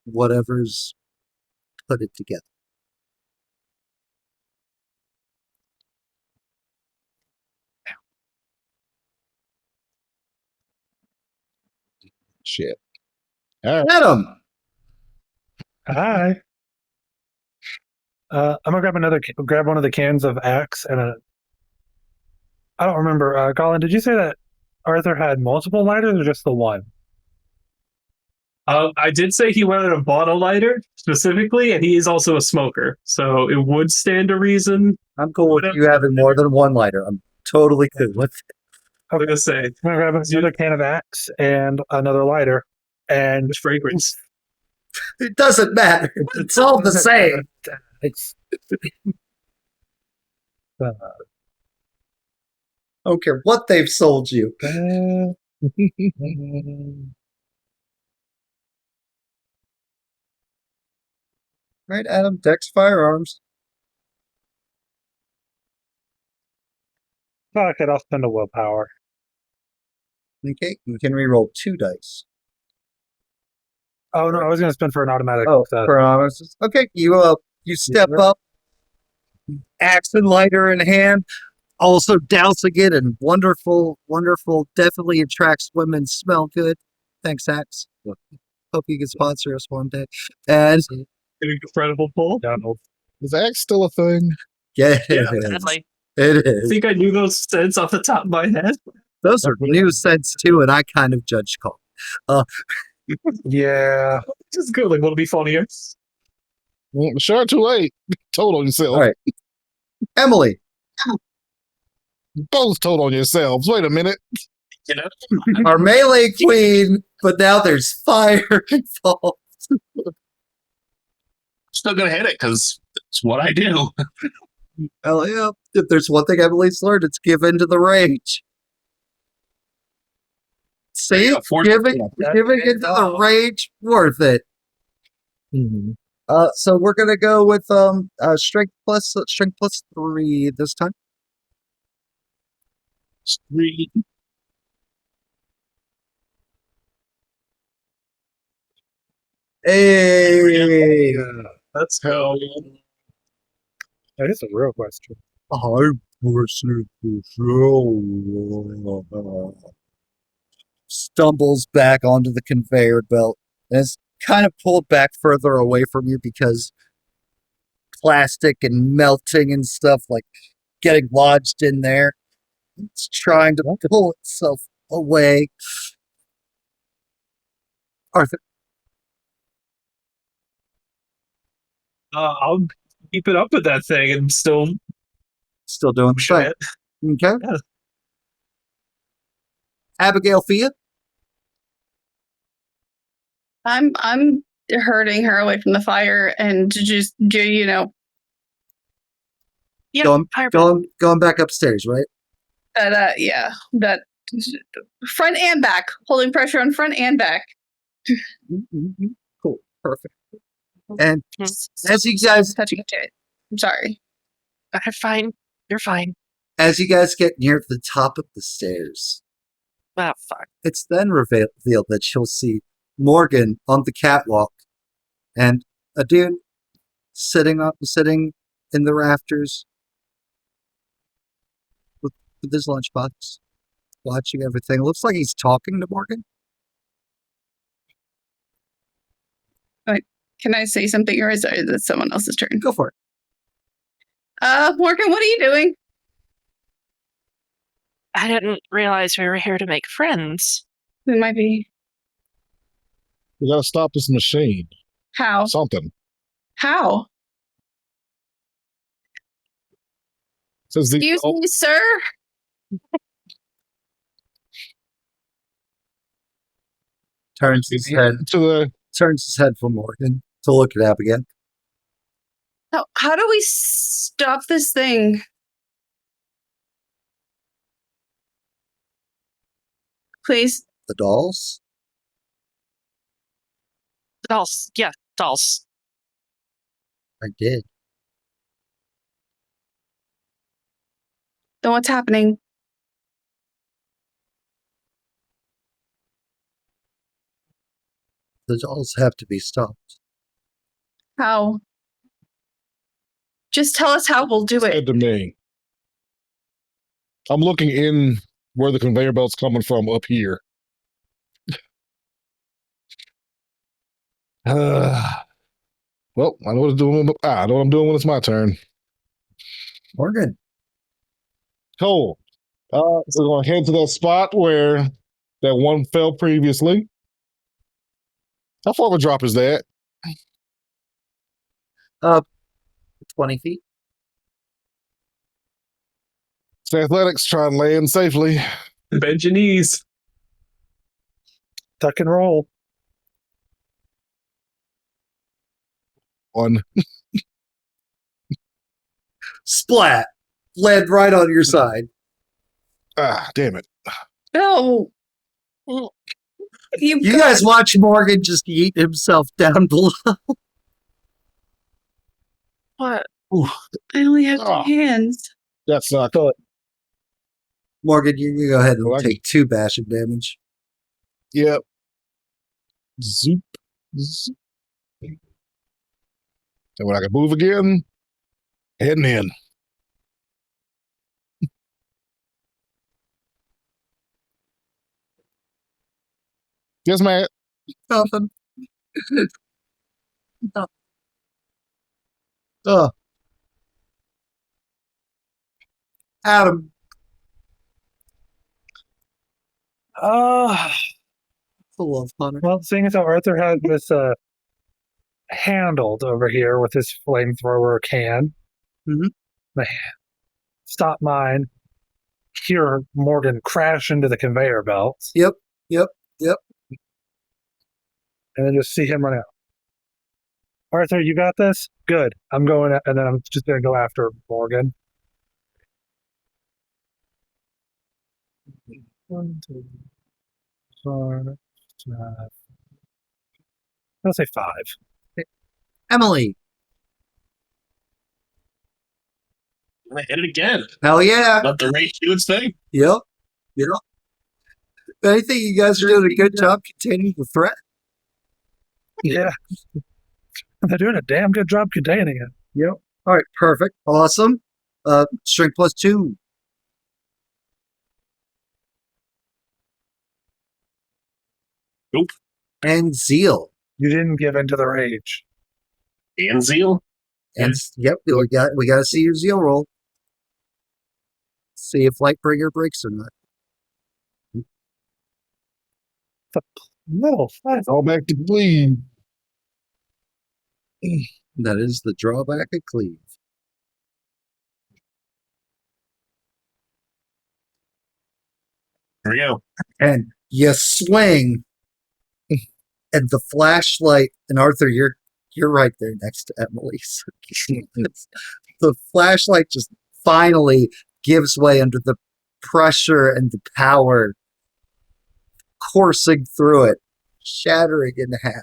whatever's put it together. Shit. All right. Adam! Hi. I'm gonna grab one of the cans of Axe and I don't remember. Colin, did you say that Arthur had multiple lighters or just the one? I did say he wanted a bottle lighter specifically, and he is also a smoker, so it would stand to reason. I'm cool with you having more than one lighter. I'm totally cool with it. I'm gonna say I'm gonna grab another can of Axe and another lighter, and which fragrance. It doesn't matter. It's all the same. It's I don't care what they've sold you. Right, Adam? Dex firearms. fuck it. I'll spend a willpower. Okay, you can reroll 2 dice. Oh no, I was gonna spend for an automatic. For honest. Okay, you step up, axe and lighter in hand, also dousing it in wonderful, definitely attracts women, smell good. Thanks, Axe. Hope you can sponsor us one day. And An incredible pull. Is Axe still a thing? yeah, Yeah, it is. Definitely. It I is. think I knew those scents off the top of my head. Those are new scents too, and I kind of judge call. Yeah. Just good. Like, what'll be funnier? Well, sure, too late. Told on yourself. All right. Emily, Both told on yourselves. Wait a minute. You know, our melee queen, but now there's fire involved. Still gonna hit it because it's what I do. Hell yeah. If there's one thing Emily's learned, it's give in to the rage. See? Yeah, Giving into the rage, worth it. Mhm. So we're gonna go with strength plus 3 this time. 3. Hey, That's Hell That is a real question. I'm pushing control. Stumbles back onto the conveyor belt and is kind of pulled back further away from you because plastic and melting and stuff like getting lodged in there. It's trying to pull itself away. Arthur, I'll keep it up with that thing and still still doing the shit. thing. Okay. Yeah. Abigail Fia, I'm herding her away from the fire and just yeah, going, fireball. going back upstairs, right? yeah, that front and back, holding pressure on front and back. Cool. Perfect. And Mhm. as you guys touching to it. I'm sorry. I'm fine. You're fine. as you guys get near the top of the stairs, Oh, fuck. it's then revealed that you'll see Morgan on the catwalk and a dude sitting in the rafters with his lunchbox, watching everything. Looks like he's talking to Morgan. Can I say something, or is it someone else's turn? Go for it. Morgan, what are you doing? I didn't realize we were here to make friends. It might be We gotta stop this machine. how. Something. How? Says the Excuse me, sir? Turns his head to for Morgan to look at Abigail. How do we stop this thing? Please. The dolls? Dolls. Yeah, dolls. I did. Then what's happening? The dolls have to be stopped. How? Just tell us how we'll do said it. to me, I'm looking in where the conveyor belt's coming from up here. Well, I know what I'm doing. I know what I'm doing when it's my turn. Morgan. Cool. So we're going to head to that spot where that one fell previously. How far of a drop is that? 20 feet. It's athletics. Try and land safely. Bend your knees. Duck and roll. 1. Splat. Land right on your side. Damn it. No. You guys watch Morgan just eat himself down below. What? Ooh. I only have Oh. 2 hands. That's not good. Morgan, you can go ahead and Well, I take 2 bashing damage. Yep. Zoop. Zoop. And when I can move again, heading in. Yes, Matt. Nothing. Oh. Adam. Uh, The love hunter. well, seeing as how Arthur had this handled over here with his flamethrower can, Mhm. stop mine, hear Morgan crash into the conveyor belts, Yep. and then just see him run out. Arthur, you got this? Good. I'm going, and then I'm just going to go after Morgan. 1, 2, 4, 5. I'll say 5. Emily. I'm gonna hit it again. Hell yeah. Let the rage do its thing. Yep. If anything, you guys are doing a good job containing the threat. Yeah. They're doing a damn good job containing it. Yep. All right. Perfect. Awesome. Strength +2. Nope. And zeal. You didn't give in to the rage. And zeal. And yep, we got to see your zeal roll. See if Lightbringer breaks or not. No, 5. All back to bleed. That is the drawback of cleave. Here we go. And you swing, and the flashlight. And Arthur, you're right there next to Emily. The flashlight just finally gives way under the pressure and the power coursing through it, shattering in half.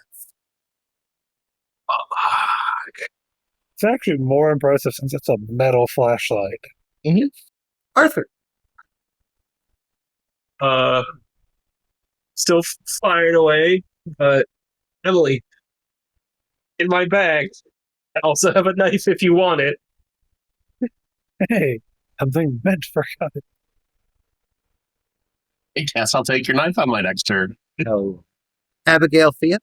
It's actually more impressive since it's a metal flashlight. Arthur. Still firing away. Emily, in my bag, I also have a knife if you want it. Hey, something meant for God. Hey, Cass, I'll take your knife on my next turn. No. Abigail, Thea.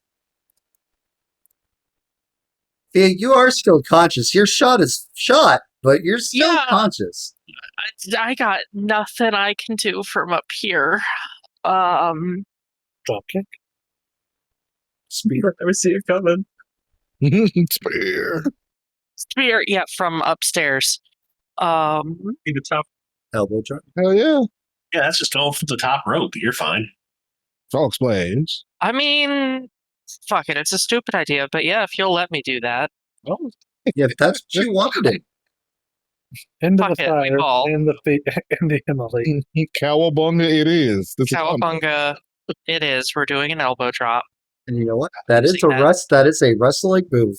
Thea, you are still conscious. Your shot is shot, but you're still Yeah. conscious. I got nothing I can do from up here. Dropkick. Speed. I never see it coming. Spear. Spear, yeah, from upstairs. Be the top. Elbow drop. Hell yeah. Yeah, that's just going from the top rope. You're fine. Frog splash. I mean, fuck it, it's a stupid idea, but yeah, if you'll let me do that. Oh, Yeah, that's what you wanted it. Into Fuck the it, we fire, ball. in the feet, in the Emily. Cowabunga it is. This is Cowabunga, it is. We're doing an elbow drop And you know what? That is See that? that is a wrestling move.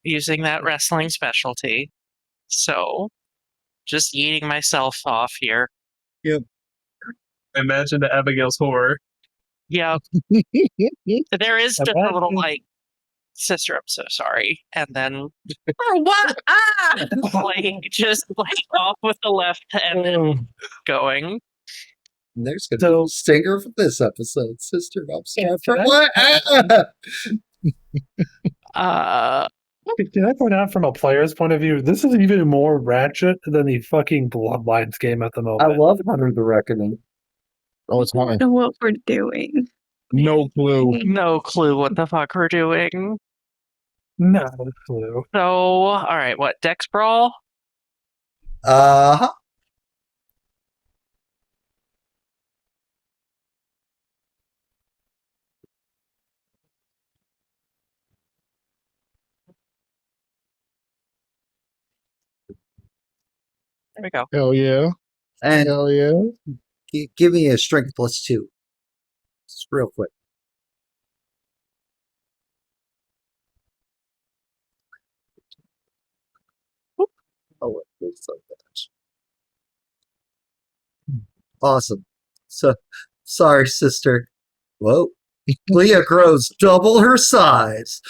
using that wrestling specialty. So, just yeeting myself off here. Imagine the Abigail's horror. Yeah, there is just a little like, sister, I'm so sorry, and then Oh, what? Ah! like just like off with the left and then going. And there's going to be a stinger for this episode, sister. I'm sorry for what? Can I point out from a player's point of view, this is even more ratchet than the fucking Bloodlines game at the moment. I love Hunter the Reckoning. Oh, it's I fine. don't know what we're doing. No clue. No clue what the fuck we're doing. No clue. So, all right, what Dex Brawl? Uh-huh. There we go. Hell yeah. And Hell yeah. give me a strength +2. Just real quick. Oh, it's so much. Awesome. So, sorry, sister. Whoa. Leah grows double her size.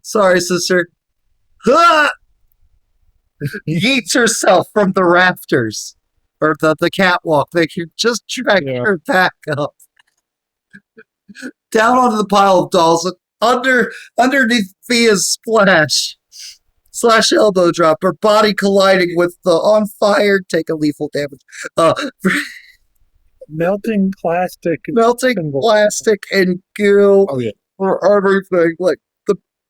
Sorry, sister. Ah! Yeets herself from the rafters. Or the catwalk. They can just drag her back up. Down onto the pile of dolls. Underneath Via's splash. / elbow drop. Her body colliding with the on fire. Take a lethal damage. Melting plastic. Melting plastic and goo. Oh, yeah. For everything. Like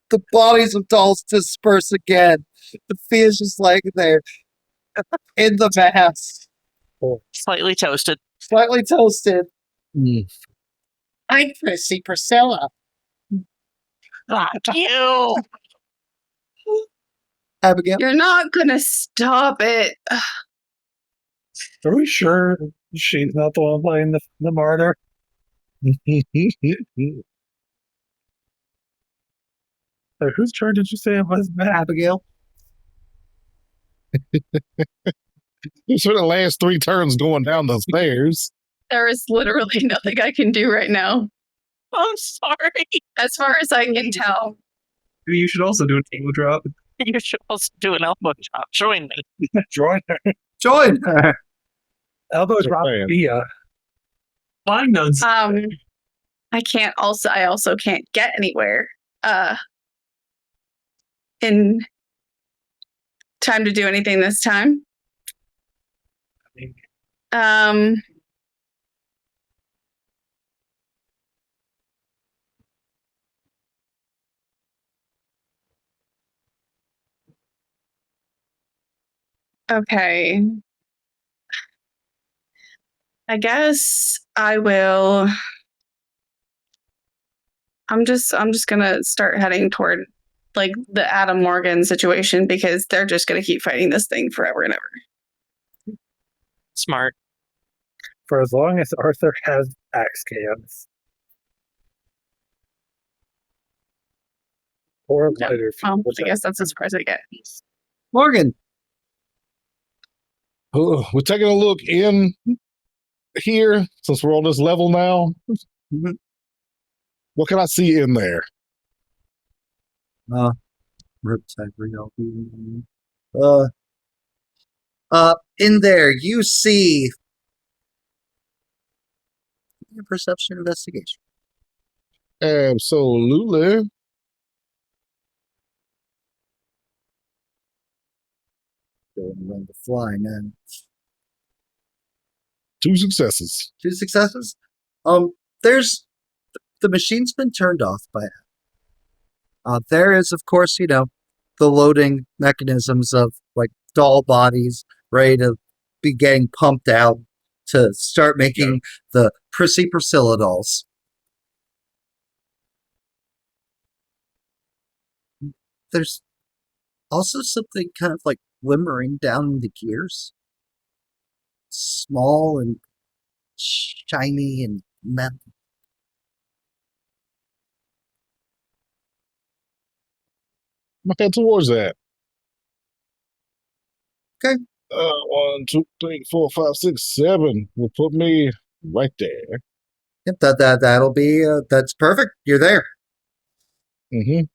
the bodies of dolls disperse again. The Via's just like there. In the mass. Slightly toasted. Slightly toasted. I'm Prissy Priscilla. Fuck you! Abigail. You're not gonna stop it. Are we sure she's not the one playing the martyr? Whose turn did you say it was, Matt? Abigail. You spent the last 3 turns going down the stairs. There is literally nothing I can do right now, I'm sorry. as far as I can tell. Maybe you should also do an elbow drop. You should also do an elbow drop. Join me. Join her. Join her. Elbow drop saying. Via. Flying nuns. I also can't get anywhere in time to do anything this time. Okay. I guess I will. I'm just gonna start heading toward like the Adam Morgan situation because they're just gonna keep fighting this thing forever and ever. Smart. For as long as Arthur has axe cans. Or Yeah. lighter. I guess that's as far as I get. Morgan. Oh, we're taking a look in here since we're on this level now. What can I see in there? Riptide Real. In there, you see your perception investigation. Absolutely. Going around the fly now. 2 successes. 2 successes. There's the machine's been turned off by There is, of course, the loading mechanisms of like doll bodies ready to be getting pumped out to start making the prissy Priscilla dolls. There's also something kind of like glimmering down in the gears. Small and shiny and metal. Look head towards that. Okay. 1, 2, 3, 4, 5, 6, 7 will put me right there. Yep, that'll be that's perfect. You're there. Mm-hmm.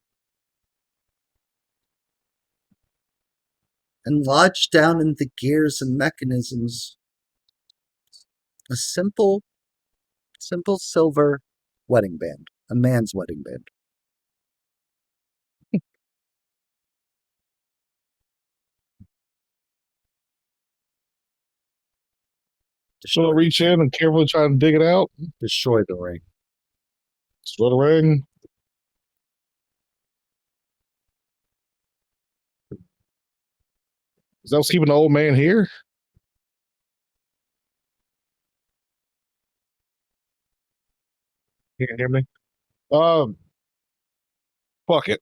And lodged down in the gears and mechanisms, a simple silver wedding band, a man's wedding band. So I'll reach in and carefully try to dig it out. Destroy the ring. Destroy the ring. Is that what's keeping the old man here? You can hear me? Fuck it.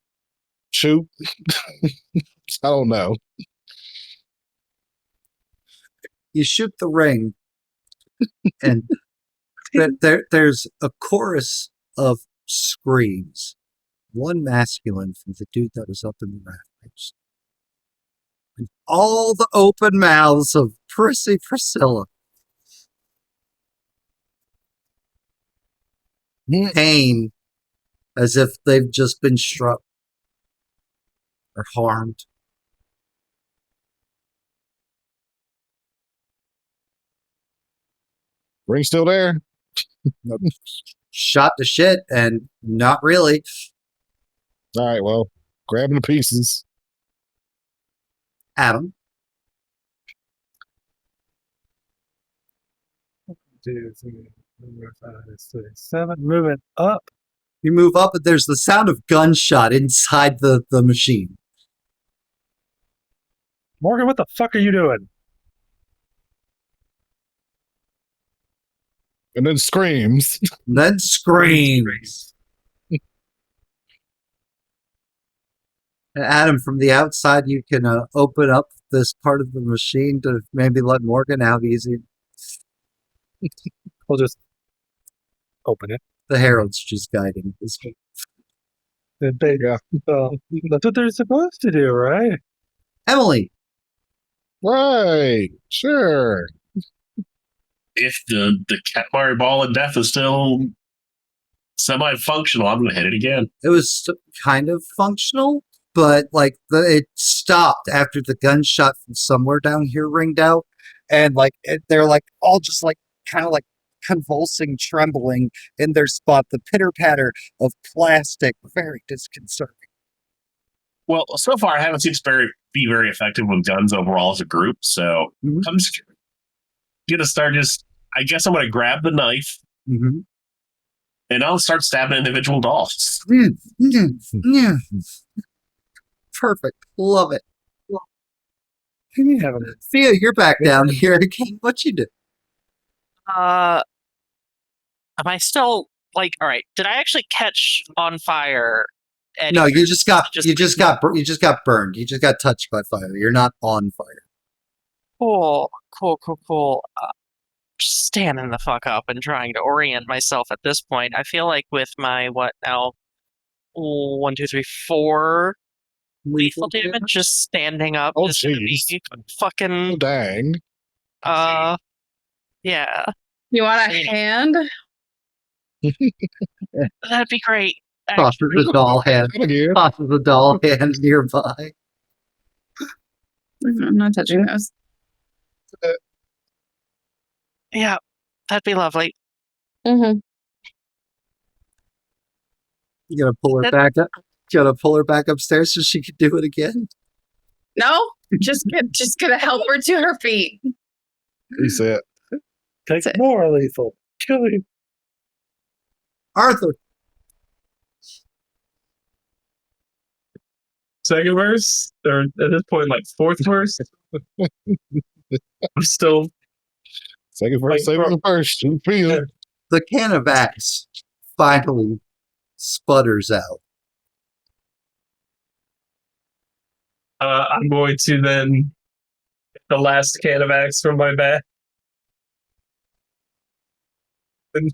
Shoot. I don't know. You shoot the ring, and there's a chorus of screams. One masculine from the dude that was up in the rafters. And all the open mouths of prissy Priscilla. Pain, as if they've just been struck or harmed. Ring still there? Shot to shit, and not really. All right, well, grabbing the pieces. Adam. 1, 2, 3, 4, 5, 6, 7. Moving up. You move up, and there's the sound of gunshot inside the machine. Morgan, what the fuck are you doing? And then screams. Then screams. And Adam, from the outside, you can open up this part of the machine to maybe let Morgan out easy. We'll just open it. The herald's just guiding. That's what they're supposed to do, right? Emily. Right. Sure. If the Katmari ball of death is still semi-functional, I'm going to hit it again. It was kind of functional, but like it stopped after the gunshot from somewhere down here ringed out, and like they're like all just like kind of like convulsing, trembling in their spot. The pitter patter of plastic, very disconcerting. Well, so far I haven't seen it be very effective with guns overall as a group. So I'm just gonna start. I guess I'm gonna grab the knife and I'll start stabbing individual dolls. Perfect. Love it. Yeah. Thea, you're back down here again. What you do? Am I still like? All right. Did I actually catch on fire? No, you just got burned. You just got touched by fire. You're not on fire. Cool. Just standing the fuck up and trying to orient myself at this point. I feel like with my what now? 1, 2, 3, 4 lethal damage, just standing up. Oh, is gonna be fucking. Oh, dang. Yeah. You want a hand? That'd be great. Tosses the doll hand. Tosses the doll hand nearby. I'm not touching those. Yeah, that'd be lovely. Mm-hmm. You gotta pull her back up. You gotta pull her back upstairs so she can do it again. No, just gonna help her to her feet. He said, Take more lethal. Kill him. Arthur. second verse, or at this point, like fourth verse. I'm still Second verse, same as the first. Yeah. The can of axe finally sputters out. I'm going to then get the last can of axe from my bag and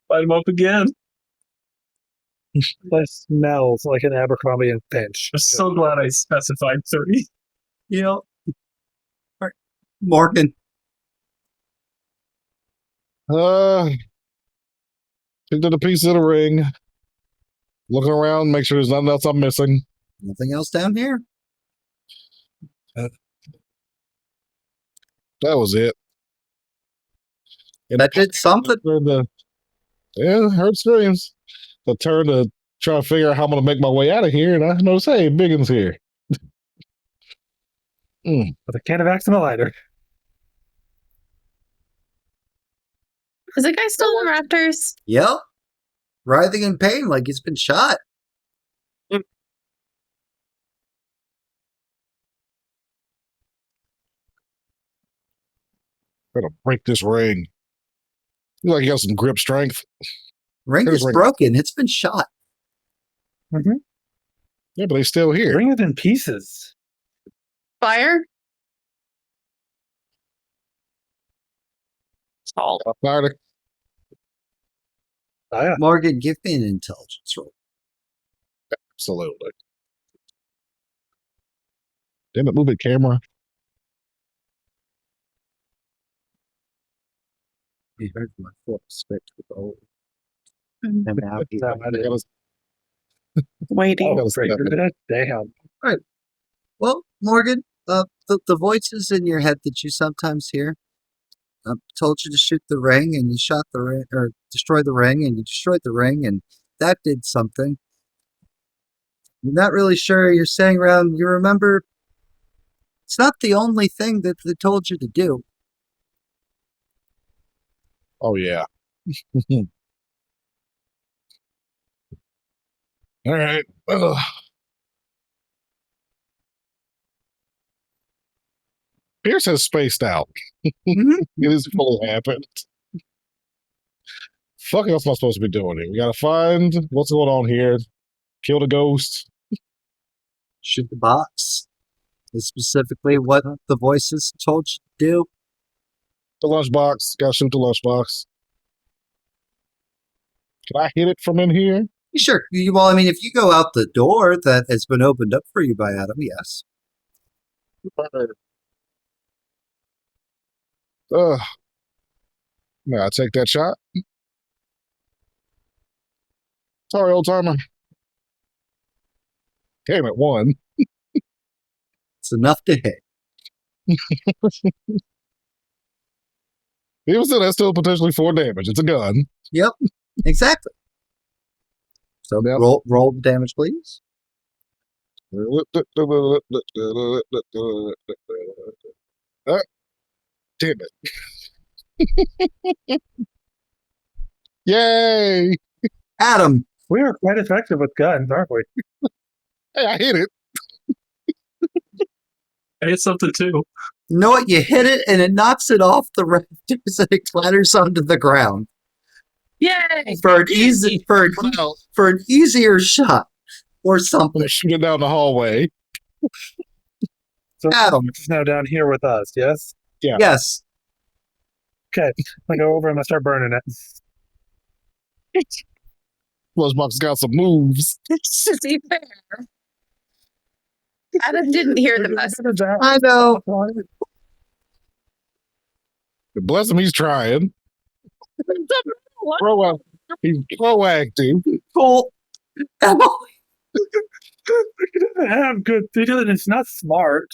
light him up again. That smells like an Abercrombie and Finch. I'm so glad I specified 3. You know, Morgan, Picked up a piece of the ring. Looking around, make sure there's nothing else I'm missing. nothing else down here? That was it. And That did something. I heard screams. I turned to try to figure out how I'm going to make my way out of here, and I noticed, hey, Biggin's here. With a can of axe and a lighter. Is the guy still in the rafters? Yep. Writhing in pain like he's been shot. Gotta break this ring. You like you got some grip strength. Ring Here's is ring. broken. It's been shot. Yeah, but he's still here. Bring it in pieces. Fire? Salt. Fired Oh, yeah. Morgan, give me an intelligence roll. absolutely. Damn it, move it, camera. You heard my foot spit with the hole. Mm. And now he No, I I didn't. gotta- Waiting. gotta Great. step it. Damn. Well, Morgan, the voices in your head that you sometimes hear told you to shoot the ring, and you shot the ring, or destroy the ring, and you destroyed the ring, and that did something. You're not really sure. You're saying around, you remember it's not the only thing that they told you to do. Oh, yeah. All right. Ugh. Pierce has spaced out. It is fully happened. Fuck else am I supposed to be doing here? We gotta find what's going on here. Kill the ghost. Shoot the box. Is specifically what the voices told you to do. The lunchbox. Gotta shoot the lunchbox. Can I hit it from in here? Sure. Well, I mean, if you go out the door that has been opened up for you by Adam, yes. May I take that shot? Sorry, old timer. Came at 1. It's enough to hit. Even still, that's still potentially 4 damage. It's a gun. Yep, exactly. So Yep. roll the damage, please. Damn it. Yay! Adam, We are quite effective with guns, aren't we? Hey, I hit it. I hit something too. you know what? You hit it and it knocks it off the rafters and it clatters onto the ground. Yay! For an easier shot or I'm something. gonna shoot it down the hallway. So Adam. it's now down here with us, yes? Yeah. Yes. Okay. I go over and I start burning it. Lunchbox got some moves. To be fair, Adam didn't hear the message. I know. Bless him, he's trying. He's proactive. Cool. Emily, I'm good. It's not smart.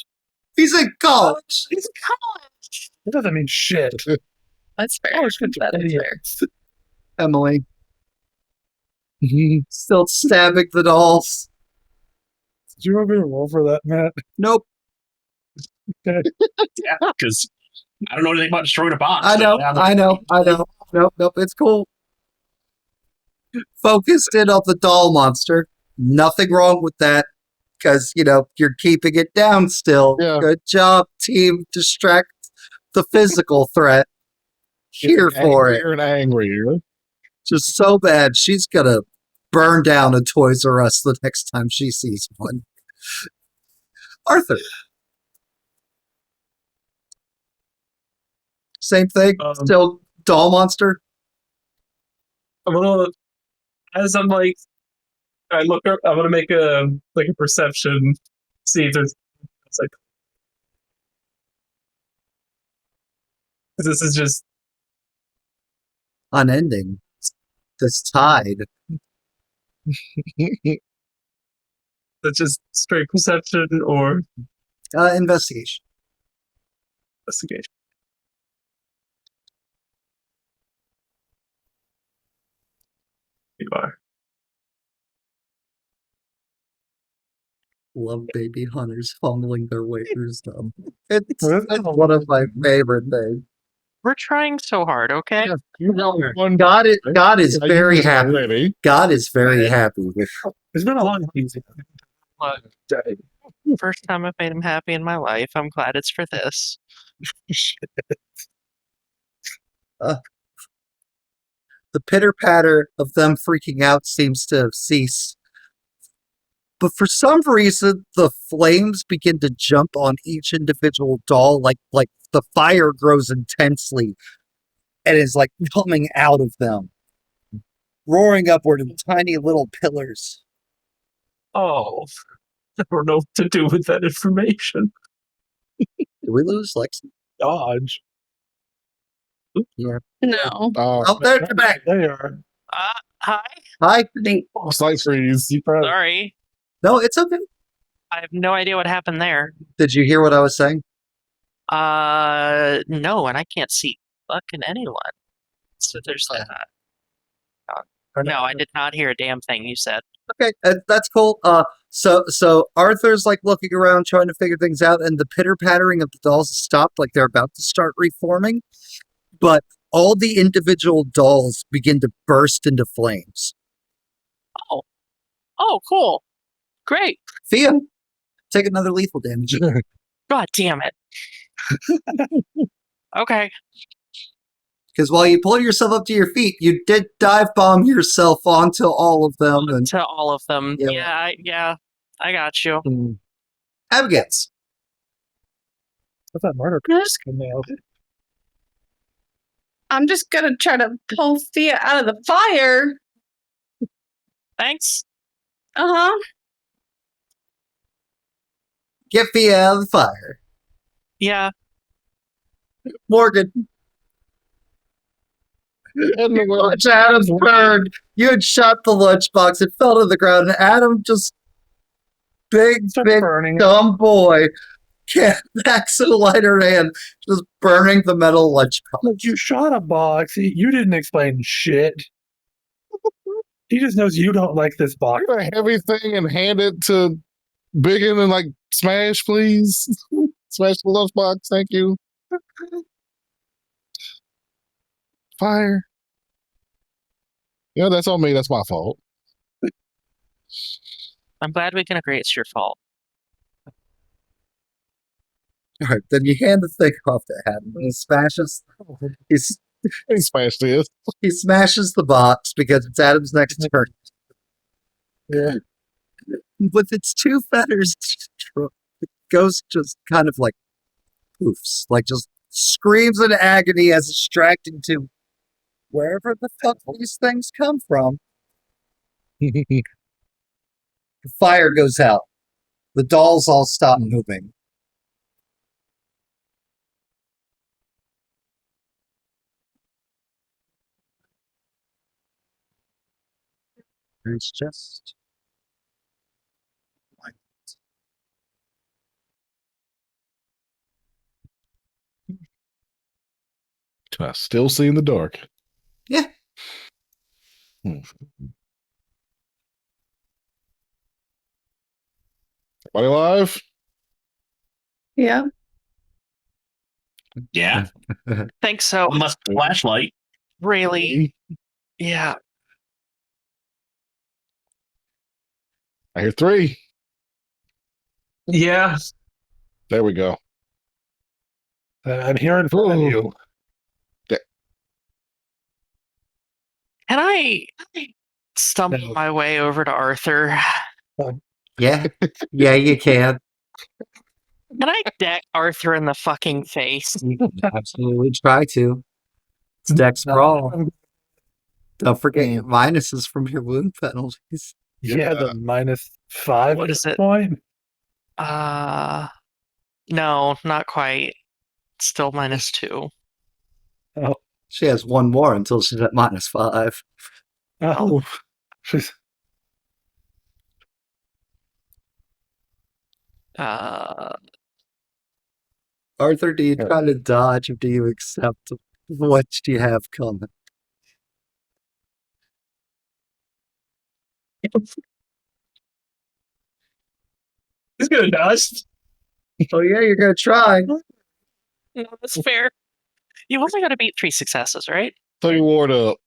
he's in college. He's college. It doesn't mean shit. That's fair. College kids are That is fair. idiots. Emily, still stabbing the dolls. Did you want me to roll for that, Matt? Nope. Yeah, because I don't know anything about destroying a box. I know. Nope. It's cool. Focused in on the doll monster. Nothing wrong with that. because, you're keeping it down still. Yeah. Good job, team. Distract the physical threat. Here for it. Angrier and angrier. Just so bad. She's going to burn down a Toys R Us the next time she sees one. Arthur. Same thing. Still doll monster. I'm gonna, as I'm like, I look up. I'm gonna make a perception, see if there's. It's like, 'cause this is just Unending. This tide. that's just straight perception or Investigation. investigation. You are. Love baby hunters fumbling their way through stuff. It's one of my favorite things. We're trying so hard, okay? God is very happy. Already. God is very happy with. It's been a long season. Look, first time I've made him happy in my life. I'm glad it's for this. The pitter patter of them freaking out seems to have ceased. But for some reason, the flames begin to jump on each individual doll, like the fire grows intensely and is like coming out of them, roaring upward in tiny little pillars. Oh, I don't know what to do with that information. Did we lose Lexi? Dodge. Yeah. No. Oh, they're back. They are. Hi. Hi. Sight freeze. Sorry. No, it's okay. I have no idea what happened there. Did you hear what I was saying? No, and I can't see fucking anyone. So there's that. No, I did not hear a damn thing you said. Okay, that's cool. So Arthur's like looking around, trying to figure things out, and the pitter pattering of the dolls stopped, like they're about to start reforming. But all the individual dolls begin to burst into flames. Oh, cool. Great. Thea, take another lethal damage. God damn it. Okay. Because while you pull yourself up to your feet, you did dive bomb yourself onto all of them. And To all of them. Yeah. Yeah, I got you. Abigail's. What's that murder? Yes. I'm just gonna try to pull Thea out of the fire. Thanks. Uh-huh. Get Thea out of the fire. Yeah. Morgan. Watch Adam's burned. You had shot the lunchbox. It fell to the ground, and Adam just big burning. dumb boy can't axe a lighter hand, just burning the metal lunchbox. Look, you shot a box. You didn't explain shit. He just knows you don't like this box. Get a heavy thing and hand it to Biggin and like smash, please. Smash the lunchbox. Thank you. Fire. Yeah, that's on me. That's my fault. I'm glad we can agree it's your fault. All right, then you hand the thing off to Adam. He smashes. He smashed it. He smashes the box because it's Adam's next turn. Yeah. With its two feathers, the ghost just kind of like poofs, like just screams in agony as it's dragged into wherever the fuck these things come from. The fire goes out. The dolls all stop moving. It's just I still see in the dark. Yeah. Everybody alive? Yeah. Yeah. Think so. Unless flashlight. Really? Yeah. I hear 3. Yeah. There we go. I'm here in front of you. Can I stumble No. my way over to Arthur? Yeah, yeah, you can. Can I deck Arthur in the fucking face? You can absolutely try to. It's Dex Brawl. Don't forget your minuses from your wound penalties. Yeah, the -5 What is it? point. No, not quite. Still -2. Oh, She has one more until she's at -5. oh, she's Arthur, do you try to dodge or do you accept? What do you have coming? He's gonna dodge. Oh yeah, you're gonna try. No, that's fair. You only got to beat 3 successes, right? Throw your ward up.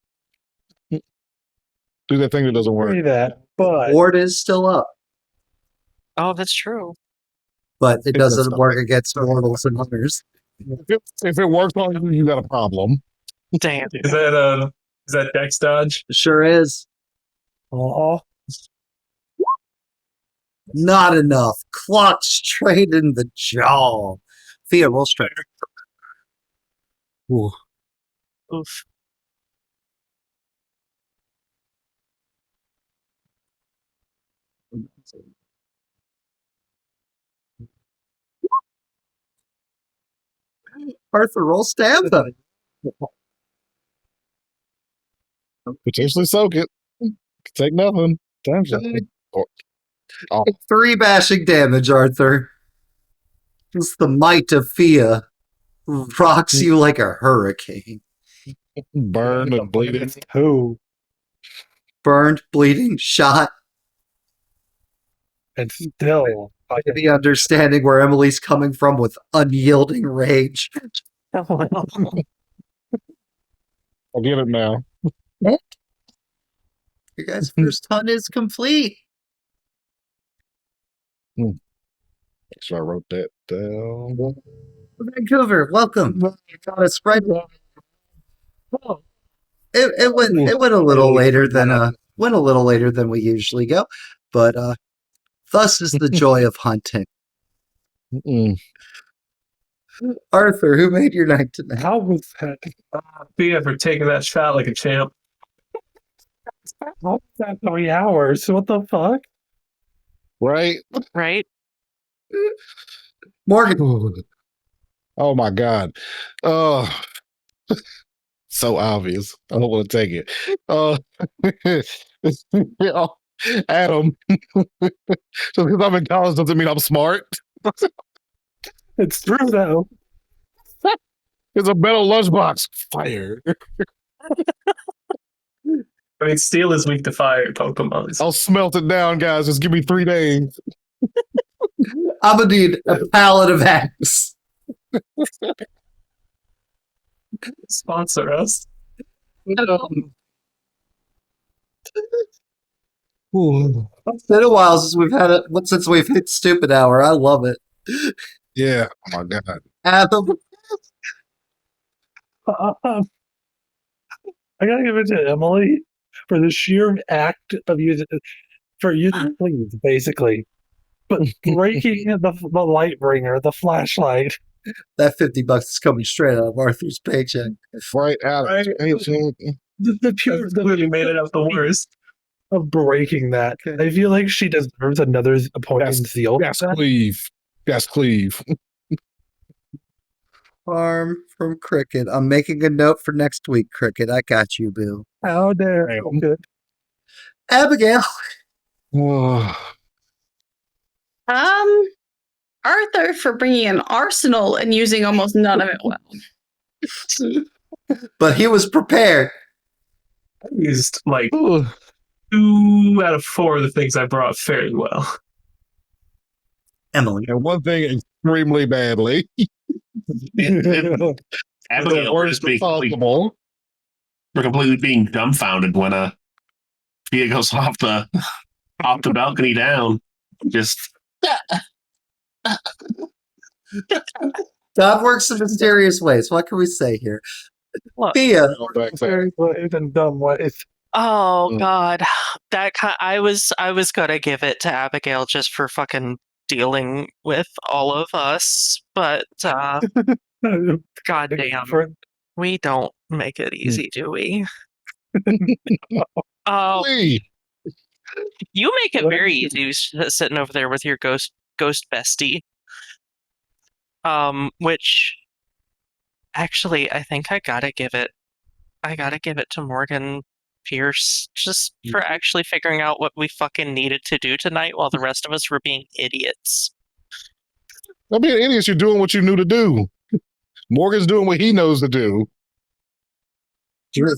Do that thing that doesn't work. agree that, but Ward is still up, Oh, that's true. but it It does doesn't not. work against mortals and hunters. If it works on you, you got a problem. Damn. Is that Dex dodge? Sure is. oh, Not enough. Clocked straight in the jaw. Thea, roll straight. Ooh. Oof. Arthur, roll stab them. Potentially soak it. Take nothing. damn. Oh, 3 bashing damage, Arthur. Just the might of Thea rocks you like a hurricane. burn and bleeding. Who Burned, bleeding, shot. and still The understanding where Emily's coming from with unyielding rage. I get it now. Your guys' first hunt is complete. So I wrote that down. Vancouver, welcome. You got a spread. It went a little later than we usually go, but thus is the joy of hunting. Mm-mm. Arthur, who made your night tonight? how was that? Thea for taking that shot like a champ. How was that 3 hours? What the fuck? Right? Right? Morgan, Oh my God. So obvious. I don't want to take it. Oh, Adam. Just because I'm in college doesn't mean I'm smart. It's true though. It's a metal lunchbox. Fire. I mean, steel is weak to fire Pokemon. I'll smelt it down, guys. Just give me 3 days. I'm gonna need a pallet of axe. Sponsor us. It's been a while since we've hit stupid hour. I love it. Yeah. Oh my God. Adam, I gotta give it to Emily for the sheer act of using sleeves, basically. But breaking the light bringer, the flashlight. that $50 is coming straight out of Arthur's paycheck. Right out of Right. The pure Clearly made it out the worst. of breaking that. I feel like she deserves another point in zeal. That's Cleve. That's Cleve. Farm from Cricket. I'm making a note for next week, Cricket. I got you, Bill. How dare Damn. good. Abigail. Arthur for bringing an arsenal and using almost none of it well. But he was prepared. I used like 2 out of 4 of the things I brought fairly well. Emily. And one thing extremely badly. Abigail, The worst possible. we're completely being dumbfounded when Thea goes off the balcony down. Just God works in mysterious ways. What can we say here? Look. Thea, Very ways and dumb ways. Oh Mm. God, I was gonna give it to Abigail just for fucking dealing with all of us, but goddamn, Different. we don't make it easy, do we? Oh, Lee. you make it very easy sitting over there with your ghost bestie. Which actually, I think I gotta give it to Morgan Pierce just for actually figuring out what we fucking needed to do tonight while the rest of us were being idiots. I mean, idiots, you're doing what you knew to do. Morgan's doing what he knows to do.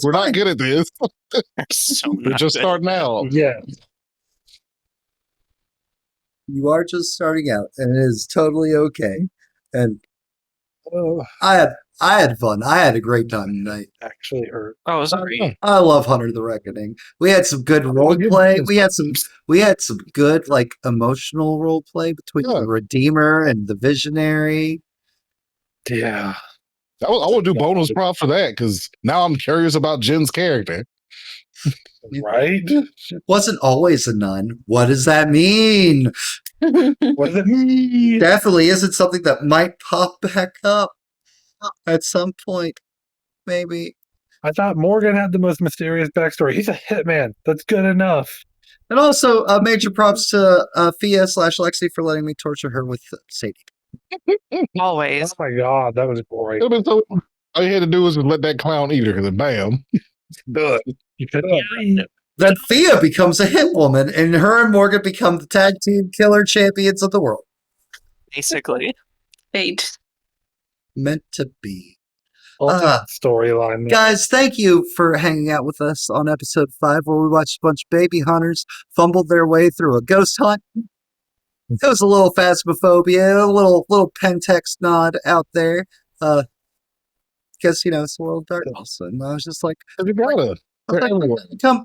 We're not good at this. So We're not just good. starting out. Yeah. you are just starting out, and it is totally okay. And Oh, I had fun. I had a great time tonight. actually hurt. Oh, sorry. I love Hunter the Reckoning. We had some good role give play. this- We had some good like emotional role play between Yeah. the Redeemer and the Visionary. Yeah. I want to do bonus prop for that because now I'm curious about Jen's character. Right? Wasn't always a nun. What does that mean? What does it mean? Definitely isn't something that might pop back up at some point. Maybe. I thought Morgan had the most mysterious backstory. He's a hitman. That's good enough. And also, major props to Fia/Lexi for letting me torture her with Sadie. Oh Always. my god, that was great. It'd been so, all you had to do was let that clown eat her, and then bam. Done. You could Then Fia becomes a hit woman, and her and Morgan become the tag team killer champions of the world. Basically. Fate. Meant to be. ultimate storyline. Guys, thank you for hanging out with us on episode 5, where we watched a bunch of baby hunters fumbled their way through a ghost hunt. It was a little phasmophobia, a little Pentex nod out there. Because, it's a world of darkness. And I was just like, You gotta.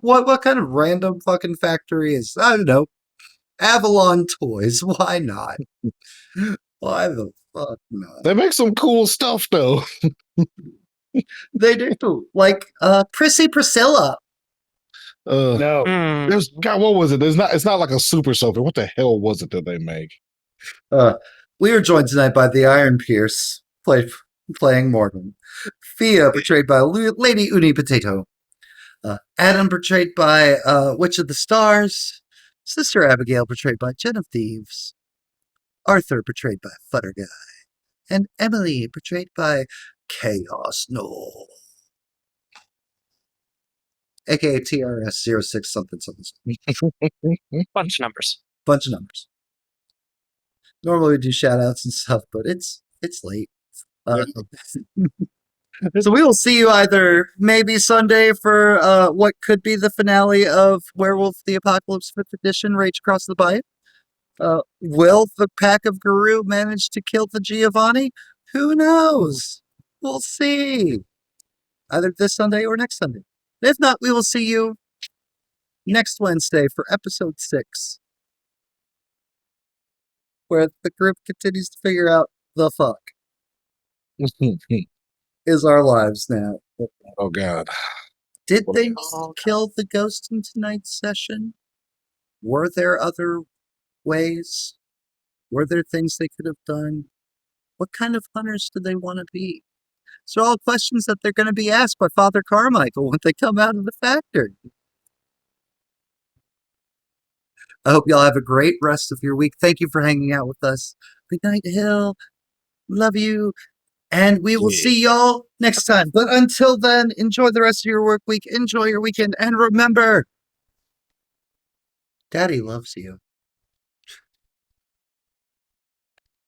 what kind of random fucking factory is, I don't know, Avalon Toys? Why not? Why the fuck not? They make some cool stuff though. They do. Like, Prissy Priscilla. No. Mm. There's God, what was it? It's not like a super soaker. What the hell was it that they make? We were joined tonight by the Iron Pierce, playing Morgan. Fia, portrayed by Lady Uni Potato. Adam, portrayed by Witch of the Stars. Sister Abigail, portrayed by JenOfThieves. Arthur, portrayed by Futter Guy. And Emily, portrayed by Chaos Null. AKA TRS06 something. Bunch of numbers. Bunch of numbers. Normally we do shout outs and stuff, but it's late. So we will see you either maybe Sunday for what could be the finale of Werewolf the Apocalypse 5th Edition, Rage Across the Bight. Will the pack of Guru manage to kill the Giovanni? Who knows? We'll see. Either this Sunday or next Sunday. If not, we will see you next Wednesday for episode 6, where the group continues to figure out the fuck is our lives now. Oh God. Did they kill the ghost in tonight's session? Were there other ways? Were there things they could have done? What kind of hunters do they want to be? These are all questions that they're going to be asked by Father Carmichael when they come out of the factory. I hope y'all have a great rest of your week. Thank you for hanging out with us. Good night, Hill. Love you. And we will see y'all next time. But until then, enjoy the rest of your work week. Enjoy your weekend. And remember, Daddy loves you.